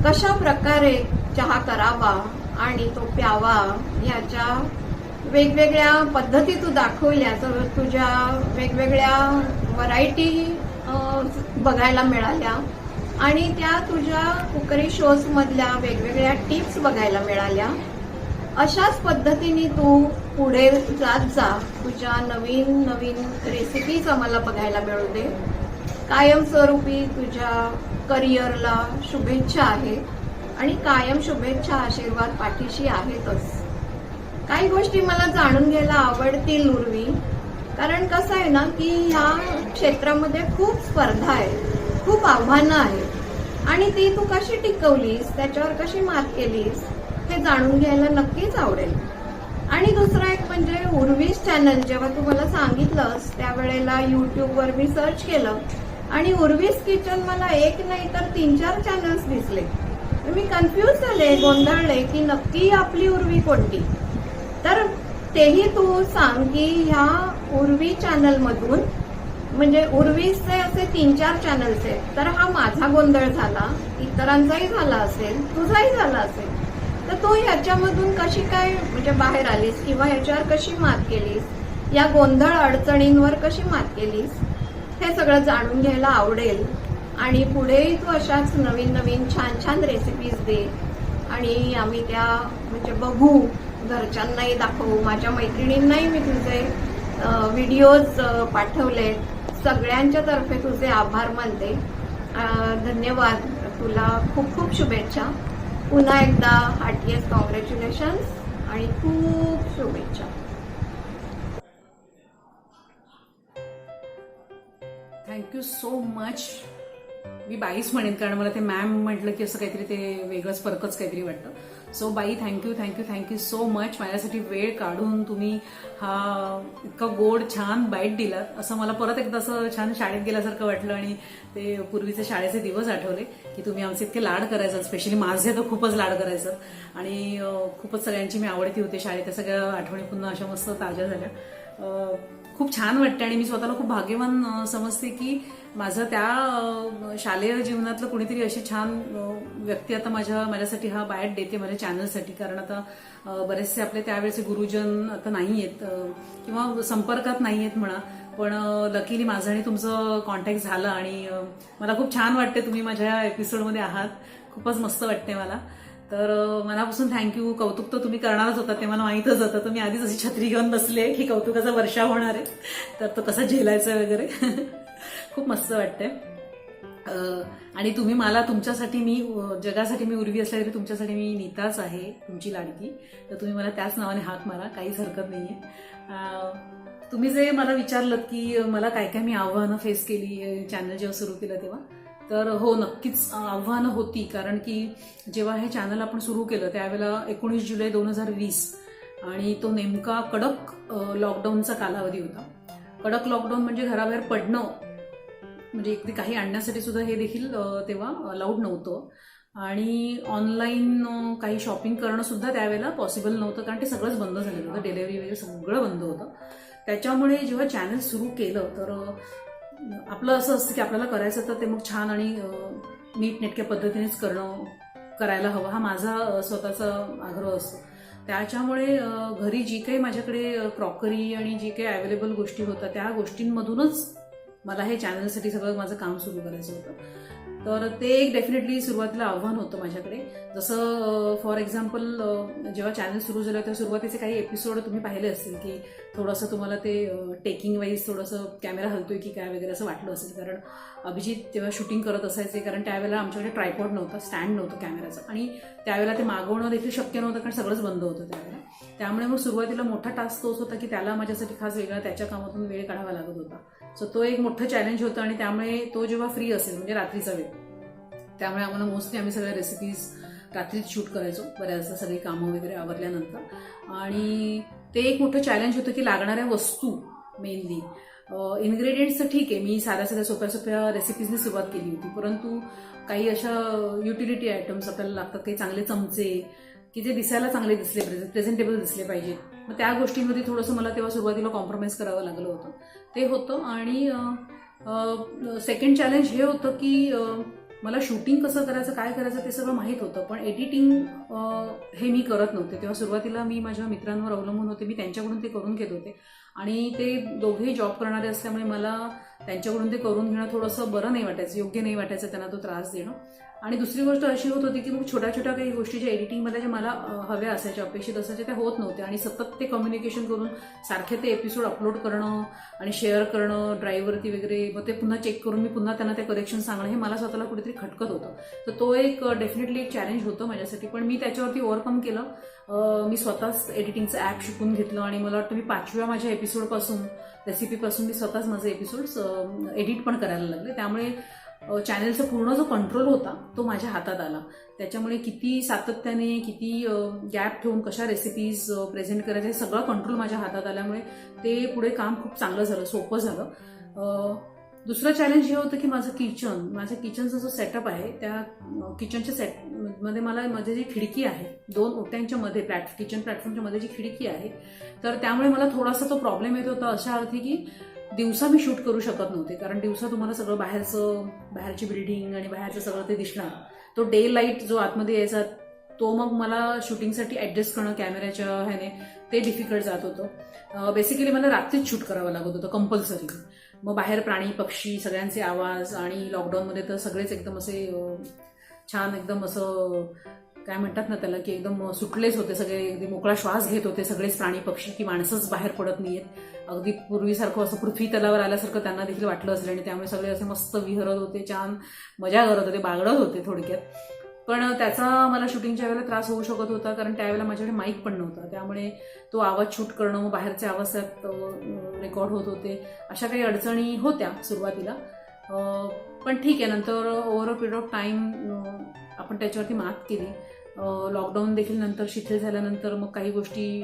कशा प्रकारे चहा करावा आणि तो प्यावा ह्याच्या वेगवेगळ्या पद्धती तू दाखवल्या. तुझ्या वेगवेगळ्या व्हरायटी बघायला मिळाल्या आणि त्या तुझ्या कुकरी शोज मधल्या वेगवेगळ्या टिप्स बघायला मिळाल्या. अशाच पद्धतीने तू पुढे जात जा. तुझ्या नवीन नवीन रेसिपीज आम्हाला बघायला मिळू दे. कायमस्वरूपी तुझ्या करिअरला शुभेच्छा आहेत आणि कायम शुभेच्छा, आशीर्वाद पाठीशी आहेतच. काही गोष्टी मला जाणून घ्यायला आवडतील उर्वी, कारण कसं आहे ना की ह्या क्षेत्रामध्ये खूप स्पर्धा आहे, खूप आव्हानं आहेत आणि ती तू कशी टिकवलीस, त्याच्यावर कशी मात केलीस हे जाणून घ्यायला नक्कीच आवडेल. आणि दुसरं एक म्हणजे उर्वीज चॅनल, जेव्हा तू मला सांगितलंस त्यावेळेला युट्यूबवर मी सर्च केलं आणि उर्वीज किचन मला एक नाही तर 3-4 चॅनल्स दिसले. मी कन्फ्यूज झाले, गोंधळले की नक्की आपली उर्वी कोणती. तर तेही तू सांग की ह्या उर्वी चॅनल मधून म्हणजे उर्वीचे असे 3-4 चॅनल्स आहेत. तर हा माझा गोंधळ झाला, इतरांचाही झाला असेल, तुझाही झाला असेल. तर तू ह्याच्यामधून कशी काय म्हणजे बाहेर आलीस किंवा ह्याच्यावर कशी मात केलीस, या गोंधळ अडचणींवर कशी मात केलीस, हे सगळं जाणून घ्यायला आवडेल. आणि पुढेही तू अशाच नवीन नवीन छान छान रेसिपीज दे आणि आम्ही त्या म्हणजे बघू, घरच्यांनाही दाखवू. माझ्या मैत्रिणींनाही मी तुझे व्हिडिओज पाठवले. सगळ्यांच्या तर्फे तुझे आभार मानते. धन्यवाद. तुला खूप खूप शुभेच्छा. पुन्हा एकदा हार्टीएस्ट कॉंग्रॅच्युलेशन्स आणि खूप शुभेच्छा. Thank you so much. मी बाईच म्हणेन, कारण मला ते मॅम म्हटलं की असं काहीतरी ते वेगळंच फरकच काहीतरी वाटतं. So by, thank you thank you thank you so much. माझ्यासाठी वेळ काढून तुम्ही हा इतका गोड छान बाईट दिलात. असं मला परत एकदा असं छान शाळेत गेल्यासारखं वाटलं आणि ते पूर्वीचे शाळेचे दिवस आठवले की तुम्ही आमचे इतके लाड करायचं. स्पेशली माझे तर खूपच लाड करायचं आणि खूपच सगळ्यांची मी आवडती होते शाळेत. त्या सगळ्या आठवणी पुन्हा अशा मस्त ताज्या झाल्या. खूप छान वाटते आणि मी स्वतःला खूप भाग्यवान समजते की माझं त्या शालेय जीवनातलं कुणीतरी अशी छान व्यक्ती आता माझ्यासाठी हा बायट देते माझ्या चॅनलसाठी. कारण आता बरेचसे आपले त्यावेळेचे गुरुजन आता नाही आहेत किंवा संपर्कात नाही आहेत म्हणा, पण लकीली माझं आणि तुमचं कॉन्टॅक्ट झालं आणि मला खूप छान वाटते तुम्ही माझ्या एपिसोडमध्ये आहात. खूपच मस्त वाटते मला. तर मनापासून थँक्यू. कौतुक तर तुम्ही करणारच होता, ते मला माहीतच होतं. तर मी आधीच अशी छत्री घेऊन बसले की कौतुकाचा वर्षा होणार आहे, तर तो कसा झेलायचा वगैरे. खूप मस्त वाटतंय. आणि तुम्ही मला तुमच्यासाठी, मी जगासाठी मी उर्वी असल्या तरी तुमच्यासाठी मी नीताच आहे, तुमची लाडकी. तर तुम्ही मला त्याच नावाने हाक मारा, काहीच हरकत नाहीये. तुम्ही जे मला विचारलं की मला काय काय मी आव्हानं फेस केली चॅनल जेव्हा सुरू केलं तेव्हा, तर हो, नक्कीच आव्हानं होती, कारण की जेव्हा हे चॅनल आपण सुरू केलं त्यावेळेला 19 जुलै 2020 आणि तो नेमका कडक लॉकडाऊनचा कालावधी होता. कडक लॉकडाऊन म्हणजे घराबाहेर पडणं, म्हणजे इकडे काही आणण्यासाठी सुद्धा हे देखील तेव्हा अलाउड नव्हतं आणि ऑनलाईन काही शॉपिंग करणं सुद्धा त्यावेळेला पॉसिबल नव्हतं, कारण ते सगळंच बंद झालेलं होतं. डिलेव्हरी वगैरे सगळं बंद होतं. त्याच्यामुळे जेव्हा चॅनल सुरू केलं तर आपलं असं असतं की आपल्याला करायचं तर ते मग छान आणि नीटनेटक्या पद्धतीनेच करायला हवं, हा माझा स्वतःचा आग्रह असतो. त्याच्यामुळे घरी जी काही माझ्याकडे क्रॉकरी आणि जी काही अवेलेबल गोष्टी होत्या त्या गोष्टींमधूनच मला हे चॅनलसाठी सगळं माझं काम सुरू करायचं होतं. तर ते एक डेफिनेटली सुरुवातीला आव्हान होतं माझ्याकडे. जसं फॉर एक्झाम्पल जेव्हा चॅनल सुरू झालं तेव्हा सुरुवातीचे काही एपिसोड तुम्ही पाहिले असतील की थोडंसं तुम्हाला ते टेकिंग वाईज थोडंसं कॅमेरा हलतोय की काय वगैरे असं वाटलं असेल, कारण अभिजित तेव्हा शूटिंग करत असायचे, कारण त्यावेळेला आमच्याकडे ट्रायपॉड नव्हता, स्टँड नव्हतं कॅमेराचं आणि त्यावेळेला ते मागवणं देखील शक्य नव्हतं, कारण सगळंच बंद होतं त्यावेळेला. त्यामुळे मग सुरुवातीला मोठा टास्क तोच होता की त्याला माझ्यासाठी खास वेगळा त्याच्या कामातून वेळ काढावा लागत होता. सो तो एक मोठं चॅलेंज होतं आणि त्यामुळे तो जेव्हा फ्री असेल म्हणजे रात्रीचा वेळ, त्यामुळे आम्हाला मोस्टली आम्ही सगळ्या रेसिपीज रात्रीच शूट करायचो बऱ्याचदा सगळी कामं वगैरे आवरल्यानंतर. आणि ते एक मोठं चॅलेंज होतं की लागणाऱ्या वस्तू मेनली इन्ग्रेडियंट्सचं ठीक आहे, मी साध्या सोप्या रेसिपीजने सुरुवात केली होती, परंतु काही अशा युटिलिटी आयटम्स आपल्याला लागतात, काही चांगले चमचे की जे दिसायला चांगले दिसले पाहिजेत, प्रेझेंटेबल दिसले पाहिजेत. मग त्या गोष्टींमध्ये थोडंसं मला तेव्हा सुरुवातीला कॉम्प्रोमाइज करावं लागलं होतं, ते होतं. आणि सेकंड चॅलेंज हे होतं की मला शूटिंग कसं करायचं, काय करायचं ते सगळं माहीत होतं, पण एडिटिंग हे मी करत नव्हते. तेव्हा सुरुवातीला मी माझ्या मित्रांवर अवलंबून होते, मी त्यांच्याकडून ते करून घेत होते आणि ते दोघेही जॉब करणारे असल्यामुळे मला त्यांच्याकडून ते करून घेणं थोडंसं बरं नाही वाटायचं, योग्य नाही वाटायचं त्यांना तो त्रास देणं. आणि दुसरी गोष्ट अशी होत होती की मग छोट्या छोट्या काही गोष्टी ज्या एडिटिंगमध्ये ज्या मला हव्या असायच्या, अपेक्षित असायच्या, त्या होत नव्हत्या. आणि सतत ते कम्युनिकेशन करून सारखे ते एपिसोड अपलोड करणं आणि शेअर करणं ड्राईव्हवरती वगैरे, मग ते पुन्हा चेक करून मी पुन्हा त्यांना ते करेक्शन सांगणं, हे मला स्वतःला कुठेतरी खटकत होतं. तर तो एक डेफिनेटली एक चॅलेंज होतं माझ्यासाठी, पण मी त्याच्यावरती ओव्हरकम केलं. मी स्वतःच एडिटिंगचं ॲप शिकून घेतलं आणि मला वाटतं मी 5व्या माझ्या एपिसोडपासून रेसिपीपासून मी स्वतःच माझे एपिसोड्स एडिट पण करायला लागले. त्यामुळे चॅनलचा पूर्ण जो कंट्रोल होता तो माझ्या हातात आला. त्याच्यामुळे किती सातत्याने, किती गॅप ठेवून कशा रेसिपीज प्रेझेंट करायच्या हे सगळं कंट्रोल माझ्या हातात आल्यामुळे ते पुढे काम खूप चांगलं झालं, सोपं झालं. दुसरं चॅलेंज हे होतं की माझ्या किचनचा जो सेटअप आहे त्या किचनच्या सेटमध्ये मला माझी जी खिडकी आहे 2 ओट्यांच्या मध्ये किचन प्लॅटफॉर्मच्या मध्ये जी खिडकी आहे, तर त्यामुळे मला थोडासा तो प्रॉब्लेम येत होता अशा अर्थी की दिवसा मी शूट करू शकत नव्हते, कारण दिवसा तुम्हाला सगळं बाहेरची बिल्डिंग आणि बाहेरचं सगळं ते दिसणार. तो डे लाईट जो आतमध्ये यायचा तो मग मला शूटिंगसाठी ऍडजस्ट करणं कॅमेऱ्याच्या ह्याने ते डिफिकल्ट जात होतं. बेसिकली मला रात्रीच शूट करावं लागत होतं कंपल्सरी. मग बाहेर प्राणी पक्षी सगळ्यांचे आवाज आणि लॉकडाऊनमध्ये तर सगळेच एकदम असे छान एकदम असं काय म्हणतात ना त्याला की एकदम सुटलेच होते सगळे, अगदी मोकळा श्वास घेत होते सगळेच प्राणी पक्षी, की माणसंच बाहेर पडत नाहीयेत. अगदी पूर्वीसारखं असं पृथ्वी तलावर आल्यासारखं त्यांना देखील वाटलं असेल आणि त्यामुळे सगळे असे मस्त विहरत होते, छान मजा करत होते, बागडत होते थोडक्यात. पण त्याचा मला शूटिंगच्या वेळेला त्रास होऊ शकत होता, कारण त्यावेळेला माझ्याकडे माईक पण नव्हता, त्यामुळे तो आवाज शूट करणं, बाहेरचे आवाज त्यात रेकॉर्ड होत होते, अशा काही अडचणी होत्या सुरुवातीला. पण ठीक आहे, नंतर over a period of time आपण त्याच्यावरती मात केली. लॉकडाऊन देखील नंतर शिथिल झाल्यानंतर मग काही गोष्टी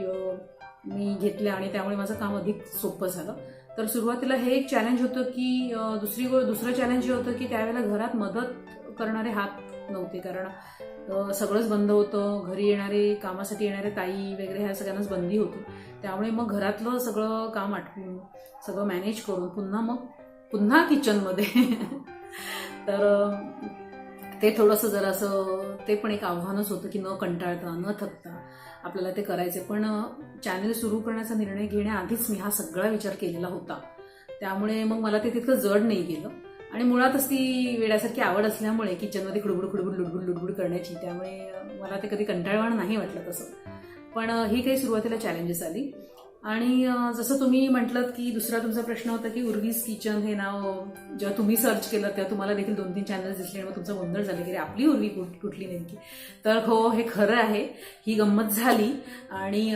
मी घेतल्या आणि त्यामुळे माझं काम अधिक सोपं झालं. तर सुरुवातीला हे एक चॅलेंज होतं की दुसरं चॅलेंज हे होतं की त्यावेळेला घरात मदत करणारे हात नव्हते, कारण सगळंच बंद होतं. घरी येणारे, कामासाठी येणारे ताई वगैरे ह्या सगळ्यांनाच बंदी होती. त्यामुळे मग घरातलं सगळं काम आटपून सगळं मॅनेज करून पुन्हा किचनमध्ये तर ते थोडंसं जरासं ते पण एक आव्हानच होतं की न कंटाळता न थकता आपल्याला ते करायचे. पण चॅनल सुरू करण्याचा निर्णय घेण्याआधीच मी हा सगळा विचार केलेला होता, त्यामुळे मग मला ते तितकं जड नाही गेलं. आणि मुळातच ती वेड्यासारखी आवड असल्यामुळे किचनमध्ये लुडबुड करण्याची, त्यामुळे मला ते कधी कंटाळवाणं नाही वाटलं तसं. पण ही काही सुरुवातीला चॅलेंजेस आली. आणि जसं तुम्ही म्हटलं की दुसरा तुमचा प्रश्न होता की उर्वीज किचन हे नाव जेव्हा तुम्ही सर्च केलं तेव्हा तुम्हाला देखील 2-3 चॅनल्स दिसले आणि मग तुमचा गोंधळ झाला की आपली उर्वी कुठली नेमकी. तर हो, हे खरं आहे, ही गंमत झाली. आणि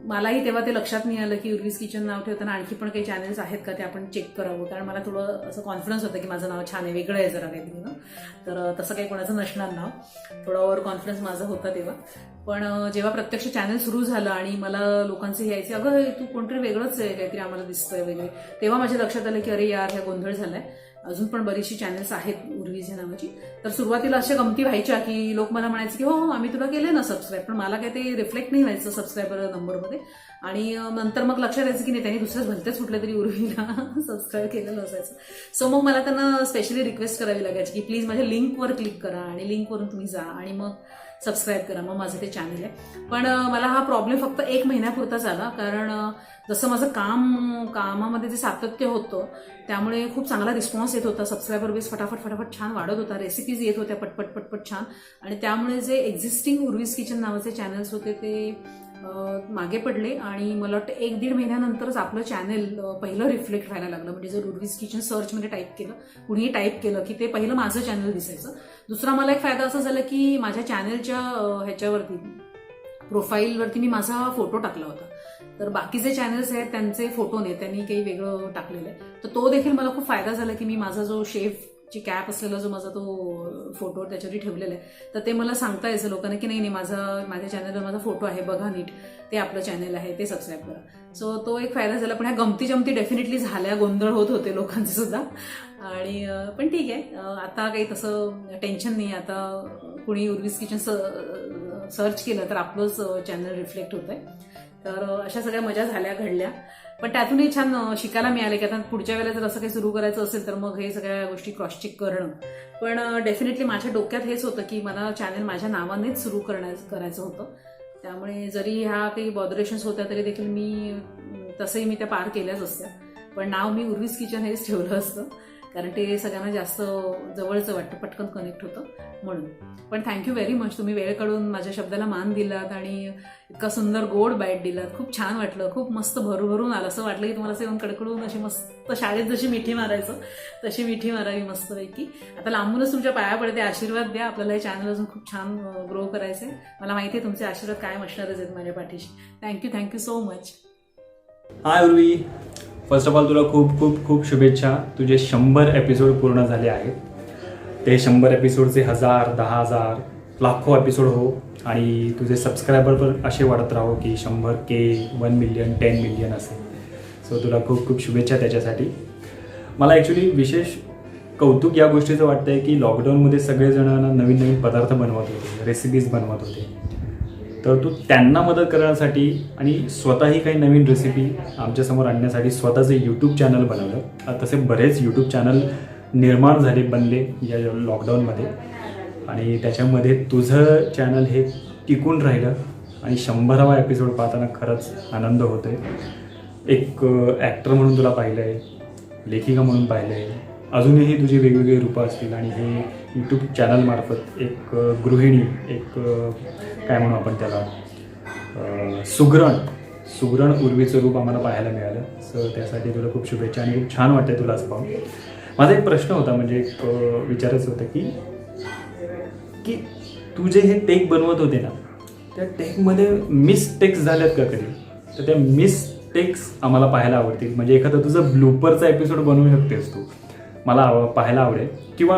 मलाही तेव्हा ते लक्षात नाही आलं की उर्वीज किचन नाव ठेवताना आणखी पण काही चॅनल्स आहेत का ते आपण चेक करावं, कारण मला थोडं असं कॉन्फिडन्स होतं की माझं नाव छान आहे, वेगळं आहे जरा काहीतरी ना. तर तसं काही कोणाचं नसणार नाव, थोडा ओव्हर कॉन्फिडन्स माझा होता तेव्हा. पण जेव्हा प्रत्यक्ष चॅनल सुरू झालं आणि मला लोकांचे यायचे, अगं तू कोणतरी वेगळंच आहे, काहीतरी आम्हाला दिसतंय वगैरे, तेव्हा माझ्या लक्षात आलं की अरे यार, ह्या गोंधळ झालाय. अजून पण बरीचशी चॅनल्स आहेत उर्वीज या नावाची. तर सुरुवातीला अशा गमती व्हायच्या की लोक मला म्हणायचे की हो आम्ही तुला केलं ना सबस्क्राईब, पण मला काही ते रिफ्लेक्ट नाही व्हायचं सबस्क्रायबर नंबरमध्ये. आणि नंतर मग लक्षात यायचं की नाही, त्यांनी दुसऱ्याच भलतेच कुठल्या तरी उर्वीला सबस्क्राईब केलेलं असायचं. सो मग मला त्यांना स्पेशली रिक्वेस्ट करावी लागायची की प्लीज माझ्या लिंकवर क्लिक करा आणि लिंकवरून तुम्ही जा आणि मग सबस्क्राईब करा, मग माझं ते चॅनल आहे. पण मला हा प्रॉब्लेम फक्त 1 महिन्यापुरताच आला, कारण जसं माझं कामामध्ये जे सातत्य होतं त्यामुळे खूप चांगला रिस्पॉन्स येत होता, सबस्क्रायबर बेस फटाफट छान वाढत होता, रेसिपीज येत होत्या पटपट छान. आणि त्यामुळे जे एक्झिस्टिंग उर्वीज किचन नावाचे चॅनल्स होते ते मागे पडले. आणि मला वाटतं 1-1.5 महिन्यानंतरच आपलं चॅनल पहिलं रिफ्लेक्ट व्हायला लागलं. म्हणजे जर उर्वीज किचन सर्चमध्ये टाईप केलं, कुणीही टाईप केलं की ते पहिलं माझं चॅनल दिसायचं. दुसरा मला एक फायदा असा झाला की माझ्या चॅनलच्या ह्याच्यावरती प्रोफाईलवरती मी माझा फोटो टाकला होता. तर बाकीचे चॅनल्स आहेत त्यांचे फोटो नाही, त्यांनी काही वेगळं टाकलेलं आहे. तर तो देखील मला खूप फायदा झाला की मी माझा जो शेफची कॅप असलेला जो माझा तो फोटो त्याच्यावरती ठेवलेला आहे, तर ते मला सांगता यायचं लोकांना की नाही माझ्या चॅनलवर माझा फोटो आहे, बघा नीट, ते आपलं चॅनल आहे, ते सबस्क्राईब करा. सो तो एक फायदा झाला. पण ह्या गमती डेफिनेटली झाल्या, गोंधळ होत होते लोकांचे सुद्धा. आणि पण ठीक आहे, आता काही तसं टेन्शन नाही. आता कुणी उर्वीज किचन सर्च केलं तर आपलंच चॅनल रिफ्लेक्ट होत आहे. तर अशा सगळ्या मजा झाल्या, घडल्या. पण त्यातूनही छान शिकायला मिळाले की आता पुढच्या वेळेला जर असं काही सुरू करायचं असेल तर मग हे सगळ्या गोष्टी क्रॉस चेक करणं. पण डेफिनेटली माझ्या डोक्यात हेच होतं की मला चॅनल माझ्या नावानेच सुरू करायचं होतं. त्यामुळे जरी ह्या काही बॉदरेशन्स होत्या तरी देखील तसंही मी त्या पार केल्याच असत्या. पण नाव मी उर्वीज किचन हेच ठेवलं असतं, कारण ते सगळ्यांना जास्त जवळचं वाटतं, पटकन कनेक्ट होतं म्हणून. पण थँक्यू व्हेरी मच, तुम्ही वेळ काढून माझ्या शब्दाला मान दिलात आणि इतका सुंदर गोड बाईट दिलात. खूप छान वाटलं, खूप मस्त भरून आलं. असं वाटलं की तुम्हाला असं येऊन कडकडून अशी मस्त शाळेत जशी मिठी मारायचं तशी मिठी मारावी मस्तपैकी. आता लांबूनच तुमच्या पाया पडते, आशीर्वाद द्या. आपल्याला हे चॅनल अजून खूप छान ग्रो करायचंय. मला माहिती आहे तुमचे आशीर्वाद कायम असणारच आहेत माझ्या पाठीशी. Thank you so much. Hi Urvi, first of all तुला खूप खूप खूप शुभेच्छा. तुझे 100 एपिसोड पूर्ण झाले आहेत. ते 100 एपिसोडचे 1000, 10,000, लाखो एपिसोड हो आणि तुझे सबस्क्रायबर पण असे वाढत राहो की 100K, 1 मिलियन, 10 मिलियन असे. सो तुला खूप खूप शुभेच्छा त्याच्यासाठी. मला ॲक्च्युली विशेष कौतुक या गोष्टीचं वाटतं आहे की लॉकडाऊनमध्ये सगळेजण नवीन नवीन पदार्थ बनवत होते, रेसिपीज बनवत होते. तर तू त्यांना मदत करण्यासाठी आणि स्वतःही काही नवीन रेसिपी आमच्यासमोर आणण्यासाठी स्वतःचं यूट्यूब चॅनल बनवलं. तसे बरेच यूट्यूब चॅनल निर्माण झाले, बनले या लॉकडाऊनमध्ये आणि त्याच्यामध्ये तुझं चॅनल हे टिकून राहिलं आणि 100वा एपिसोड पाहताना खरंच आनंद होतो आहे. एक ॲक्टर म्हणून तुला पाहिलं आहे, लेखिका म्हणून पाहिलं आहे, अजूनही तुझी वेगवेगळी रूपं असतील आणि हे यूट्यूब चॅनलमार्फत एक गृहिणी, एक काय म्हणू आपण त्याला, सुगरण उर्वीचं रूप आम्हाला पाहायला मिळालं. सो त्यासाठी तुला खूप शुभेच्छा आणि खूप छान वाटतं तुला असं पाहून. माझा एक प्रश्न होता, म्हणजे एक विचारायचं होतं की तू जे हे टेक बनवत होते ना, त्या टेकमध्ये मिसटेक्स झाल्यात का कधी? तर त्या मिसटेक्स आम्हाला पाहायला आवडतील. म्हणजे एखादा तुझं ब्लूपरचा एपिसोड बनवू शकतेस तू, मला पाहायला आवडेल. किंवा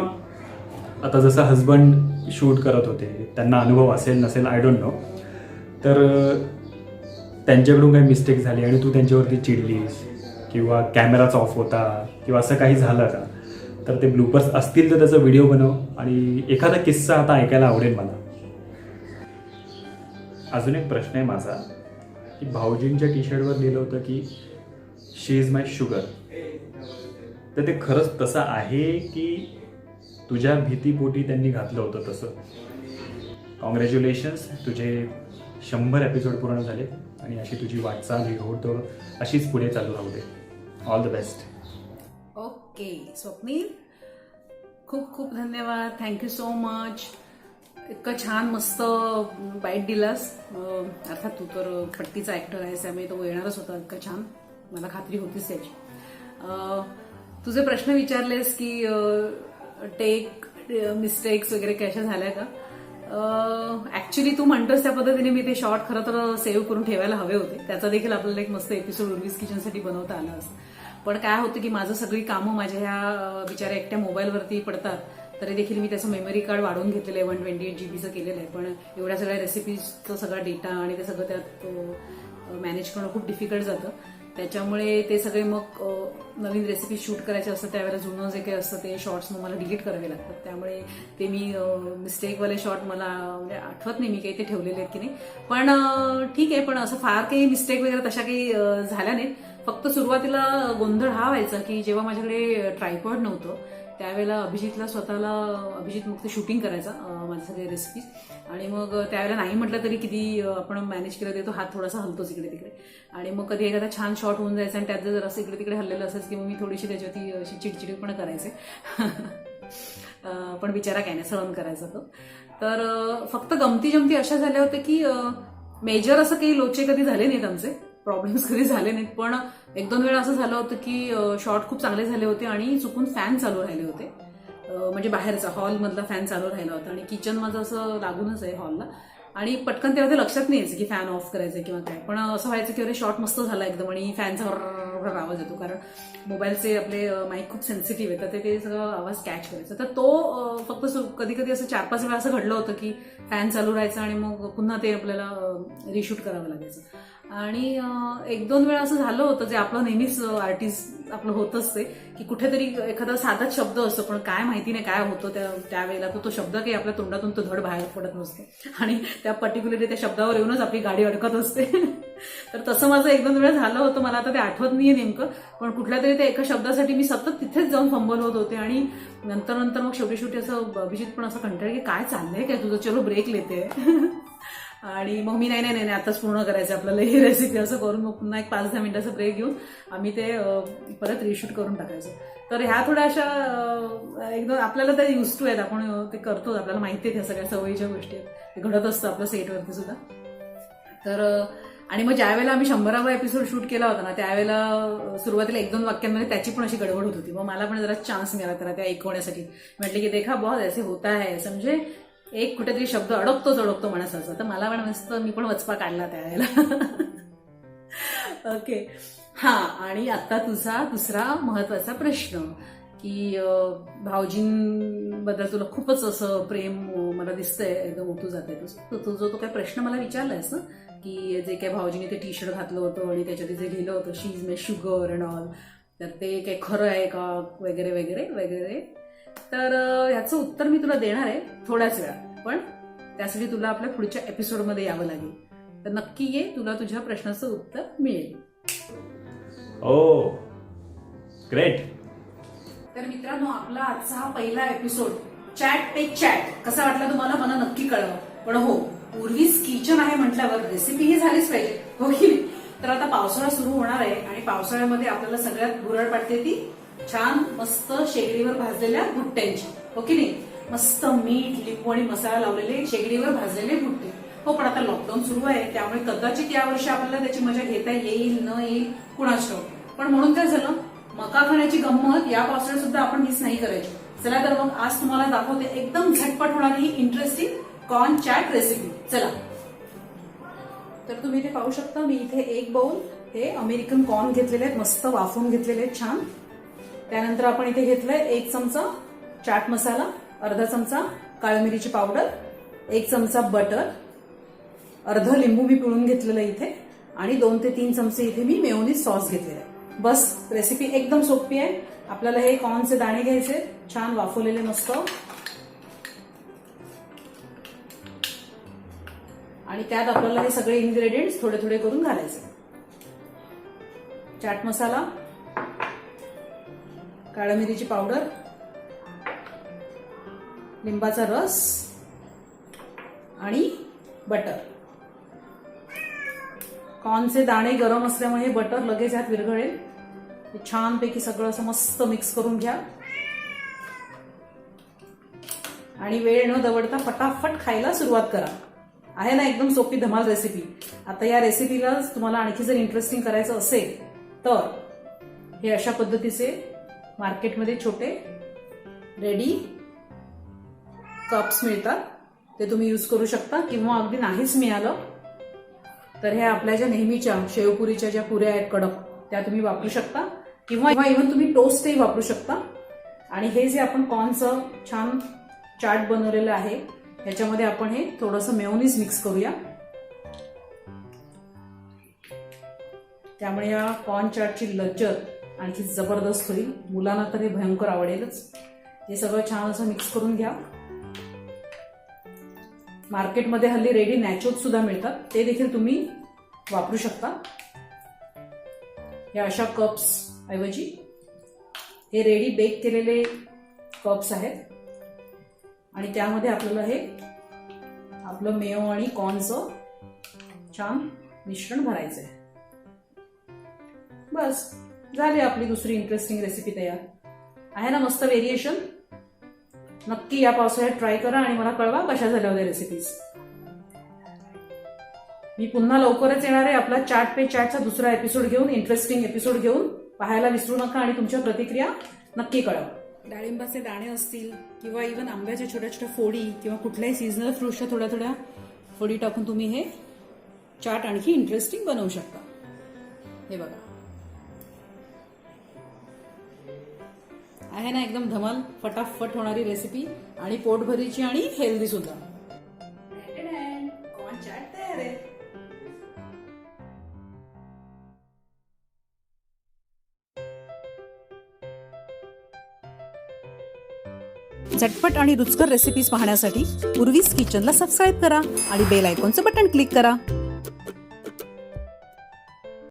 आता जसं हजबंड शूट करत होते, त्यांना अनुभव असेल नसेल आय डोंट नो, तर त्यांच्याकडून काही मिस्टेक झाली आणि तू त्यांच्यावरती चिडलीस किंवा कॅमेराच ऑफ होता किंवा असं काही झालं का, तर ते ब्लूपर्स असतील तर त्याचा व्हिडिओ बनव आणि एखादा किस्सा आता ऐकायला आवडेल मला. अजून एक प्रश्न आहे माझा की भाऊजींच्या टी शर्टवर लिहिलं होतं की शी इज माय शुगर, तर ते खरंच तसं आहे की तुझ्या भीतीपोटी त्यांनी घातलं होतं तसं? कॉंग्रॅच्युलेशन्स, तुझे 100 एपिसोड पूर्ण झाले आणि अशी तुझी वाटचाल ही होतो अशीच पुढे चालू राहू दे. All the best. Okay Swapnil, खूप खूप धन्यवाद, थँक्यू सो मच. इतकं छान मस्त बाईट दिलास. अर्थात तू तर पट्टीचा ऍक्टर आहेस त्यामुळे तो येणारच होता. इतकं छान मला खात्री होतीच त्याची. तुझे प्रश्न विचारलेस की टेक मिस्टेक्स वगैरे कशा झाल्या का. ऍक्च्युली तू म्हणतोस त्या पद्धतीने मी ते शॉर्ट खरं तर सेव्ह करून ठेवायला हवे होते. त्याचा देखील आपल्याला एक मस्त एपिसोड उर्वीज किचनसाठी बनवता आला असतं. पण काय होतं की माझं सगळी कामं माझ्या ह्या बिचाऱ्या एकट्या मोबाईलवरती पडतात. तरी देखील मी त्याचं मेमरी कार्ड वाढवून घेतलेलं आहे. 128 GB केलेलं आहे. पण एवढ्या सगळ्या रेसिपीजचा सगळा डेटा आणि ते सगळं त्यात मॅनेज करणं खूप डिफिकल्ट जातं. त्याच्यामुळे ते सगळे मग नवीन रेसिपी शूट करायचे असतं त्यावेळेला जुनं जे काही असतं ते शॉर्ट्स मग मला डिलीट करावे लागतात. त्यामुळे ते मी मिस्टेकवाले शॉर्ट मला म्हणजे आठवत नाही मी काही ते ठेवलेले आहेत की नाही. पण ठीक आहे. पण असं फार काही मिस्टेक वगैरे तशा काही झाल्या नाहीत. फक्त सुरुवातीला गोंधळ हा व्हायचा की जेव्हा माझ्याकडे ट्रायपॉड नव्हतं त्यावेळेला अभिजित मग ते शूटिंग करायचा माझ्या सगळे रेसिपीज. आणि मग त्यावेळेला नाही म्हटलं तरी किती आपण मॅनेज केलं ते तो हात थोडासा हलतोच इकडे तिकडे. आणि मग कधी एखादा छान शॉट होऊन जायचा आणि त्यात जर असं इकडे तिकडे हल्लेलं असायचं की मग मी थोडीशी त्याच्यावरती अशी चिडचिडपण करायचे. पण बिचारा काय नाही सहन करायचा तो. तर फक्त गमती जमती अशा झाल्या होत्या की मेजर असं काही लोचे कधी झाले नाहीत आमचे. प्रॉब्लेम्स कधी झाले नाहीत. पण 1-2 वेळा असं झालं होतं की शॉट खूप चांगले झाले होते आणि चुकून फॅन चालू राहिले होते. म्हणजे बाहेरचा हॉलमधला फॅन चालू राहिला होता आणि किचन माझं असं लागूनच आहे हॉलला. आणि पटकन तेव्हा ते लक्षात नाही यायचं की फॅन ऑफ करायचं किंवा काय. पण असं व्हायचं की अरे शॉट मस्त झाला एकदम आणि फॅनचा आवाज येतो. कारण मोबाईलचे आपले माईक खूप सेन्सिटिव्ह आहे तर ते सगळं आवाज कॅच करायचा. तर तो फक्त कधी कधी असं 4-5 वेळा असं घडलं होतं की फॅन चालू राहायचं आणि मग पुन्हा ते आपल्याला रिशूट करावं लागायचं. आणि 1-2 वेळा असं झालं होतं जे आपलं नेहमीच आर्टिस्ट आपलं होतच ते की कुठेतरी एखादा साधाच शब्द असतो पण काय माहिती नाही काय होतं त्यावेळेला तो शब्द काही आपल्या तोंडातून तो धड बाहेर पडत नसतो आणि त्या पर्टिक्युलरली त्या शब्दावर येऊनच आपली गाडी अडकत असते. तर तसं माझं 1-2 वेळा झालं होतं. मला आता ते आठवत नाहीये नेमकं. पण कुठल्या तरी त्या एका शब्दासाठी मी सतत तिथेच जाऊन फंबल होत होते. आणि नंतर मग शेवटी असं अभिजित पण असं कंटाळ की काय चाललंय काय तुझं, चलो ब्रेक लेते. आणि मग मी नाही आताच पूर्ण करायचं आपल्याला ही रेसिपी असं करून मग पुन्हा एक 5-10 मिनिटाचा ब्रेक घेऊन आम्ही ते परत रिशूट करून टाकायचो. तर ह्या थोड्या अशा एकदम आपल्याला त्या युज टू आहेत. आपण ते करतो. आपल्याला माहिती आहे त्या सगळ्या सवयीच्या गोष्टी आहेत. ते घडत असतं आपल्या सेटवरती सुद्धा. तर आणि मग ज्या वेळेला आम्ही 100वा एपिसोड शूट केला होता ना त्यावेळेला सुरुवातीला 1-2 वाक्यांमध्ये त्याची पण अशी गडबड होत होती. मग मला पण जरा चान्स मिळाला त्याला त्या ऐकवण्यासाठी. म्हटलं की देखा बहुत ऐसे होता है असं म्हणजे एक कुठेतरी शब्द अडकतो माणसाचा. तर मला पण मस्त मी पण वचपा काढला त्यावेळेला. ओके. हा. आणि आता तुझा दुसरा महत्वाचा प्रश्न की भाऊजींबद्दल तुला खूपच असं प्रेम मला दिसतंय एकदम ओतू जाते. तुझा तो काय प्रश्न मला विचारलायस ना की जे काय भाऊजीने ते टी-शर्ट घातलं होतं आणि त्याच्यात जे लिहिलं होतं she is my sugar and all तर ते काही खरं आहे का वगैरे वगैरे वगैरे. तर ह्याचं उत्तर मी तुला देणार आहे थोड्याच वेळा. पण त्यासाठी तुला आपल्या पुढच्या एपिसोडमध्ये यावं लागेल. तर नक्की ये. तुला तुझ्या प्रश्नाचं उत्तर मिळेल. ओ ग्रेट. तर मित्रांनो आपला आजचा हा पहिला एपिसोड चॅट पे चॅट कसा वाटला तुम्हाला मला नक्की कळवा. पण हो उर्वीज किचन आहे म्हटल्यावर रेसिपी ही झालीच पाहिजे हो की नाही. तर आता पावसाळा सुरू होणार आहे आणि पावसाळ्यामध्ये आपल्याला सगळ्यात भुरळ पडते ती छान मस्त शेगडीवर भाजलेल्या भुट्ट्यांची हो की नाही. मस्त मीठ लिंबू आणि मसाला लावलेले शेगडीवर भाजलेले भुट्टे. हो पण आता लॉकडाऊन सुरू आहे त्यामुळे कदाचित यावर्षी आपल्याला त्याची मजा घेता येईल न येईल कुणाच ठाऊक. पण म्हणून काय झालं मका खाण्याची गंमत या पावसाळ्यात सुद्धा आपण मिस नाही करायची. चला तर मग आज तुम्हाला दाखवते एकदम झटपट होणारी ही इंटरेस्टिंग कॉर्न चॅट रेसिपी. चला. तर तुम्ही इथे पाहू शकता मी इथे 1 बाउल हे अमेरिकन कॉर्न घेतलेले आहेत. मस्त वाफवून घेतलेले आहेत छान. त्यानंतर आपण इथे घेतलंय 1 चमचा चाट मसाला, अर्धा चमचा काळी मिरीची पावडर, 1 चमचा बटर, अर्ध लिंबू मी पिळून घेतलेलं इथे आणि 2 ते 3 चमचे इथे मी मेयोनीज सॉस घेतलेला आहे. बस रेसिपी एकदम सोपी आहे. आपल्याला हे कॉर्नचे दाणे घ्यायचे छान वाफवलेले मस्त आणि त्यात आपल्याला हे सगळे इन्ग्रेडियंट्स थोडे थोडे करून घालायचे. चाट मसाला, काळी मिरीची पावडर, लिंबाचा रस आणि बटर. कॉर्नचे दाणे गरम असल्यामुळे बटर लगेच यात विरघळेल. छानपैकी सगळं असं मस्त मिक्स करून घ्या आणि वेळ न दवडता फटाफट खायला सुरुवात करा. आहे ना एकदम सोपी धमाल रेसिपी. आता या रेसिपीला तुम्हाला आणखी जर इंटरेस्टिंग करायचं असेल तर हे अशा पद्धतीचे मार्केटमध्ये छोटे रेडी कप्स मिळतात, ते तुम्ही यूज करू शकता. किंवा अगदी नाहीच मिळालं तर ह्या आपल्या ज्या नेहमीच्या शेवपुरीच्या ज्या पुऱ्या आहेत कडक, त्या तुम्ही वापरू शकता. किंवा इव्हन तुम्ही टोस्टही वापरू शकता. आणि हे जे आपण कॉर्नचं छान चाट बनवलेलं आहे ह्याच्यामध्ये आपण हे थोडंसं मेयोनीज मिक्स करूया. त्यामुळे या कॉर्न चाटची लज्जत आणखी जबरदस्त होईल. मुलांना तर हे भयंकर आवडेलच. हे सगळं छान असं मिक्स करून घ्या. मार्केटमध्ये हल्ली रेडी नॅचोज सुद्धा मिळतात, ते देखील तुम्ही वापरू शकता. या अशा कप्स ऐवजी हे रेडी बेक केलेले कप्स आहेत आणि त्यामध्ये आपल्याला हे आपलं मेयो आणि कॉर्नचं छान मिश्रण भरायचं आहे. बस झाली आपली दुसरी इंटरेस्टिंग रेसिपी तयार. आहे ना मस्त व्हेरिएशन. नक्की या पावसाळ्यात ट्राय करा आणि मला कळवा कशा झाल्या होत्या रेसिपीज. मी पुन्हा लवकरच येणार आहे आपला चाट पे चॅटचा दुसरा एपिसोड घेऊन, इंटरेस्टिंग एपिसोड घेऊन. पाहायला विसरू नका आणि तुमच्या प्रतिक्रिया नक्की कळवा. डाळिंबाचे दाणे असतील किंवा इव्हन आंब्याच्या छोट्या छोट्या फोडी किंवा कुठल्याही सीझनल फ्रुट्सच्या थोड्या थोड्या फोडी टाकून तुम्ही हे चाट आणखी इंटरेस्टिंग बनवू शकता. हे बघा, आहे ना एकदम धमाल फटाफट होणारी रेसिपी आणि पोटभरीची आणि हेल्दी सुद्धा. कॉर्न चाट तयार आहे. झटपट आणि रुचकर रेसिपीज पाहण्यासाठी उर्वीज किचनला सबस्क्राईब करा आणि बेल आयकॉनचं बटन क्लिक करा.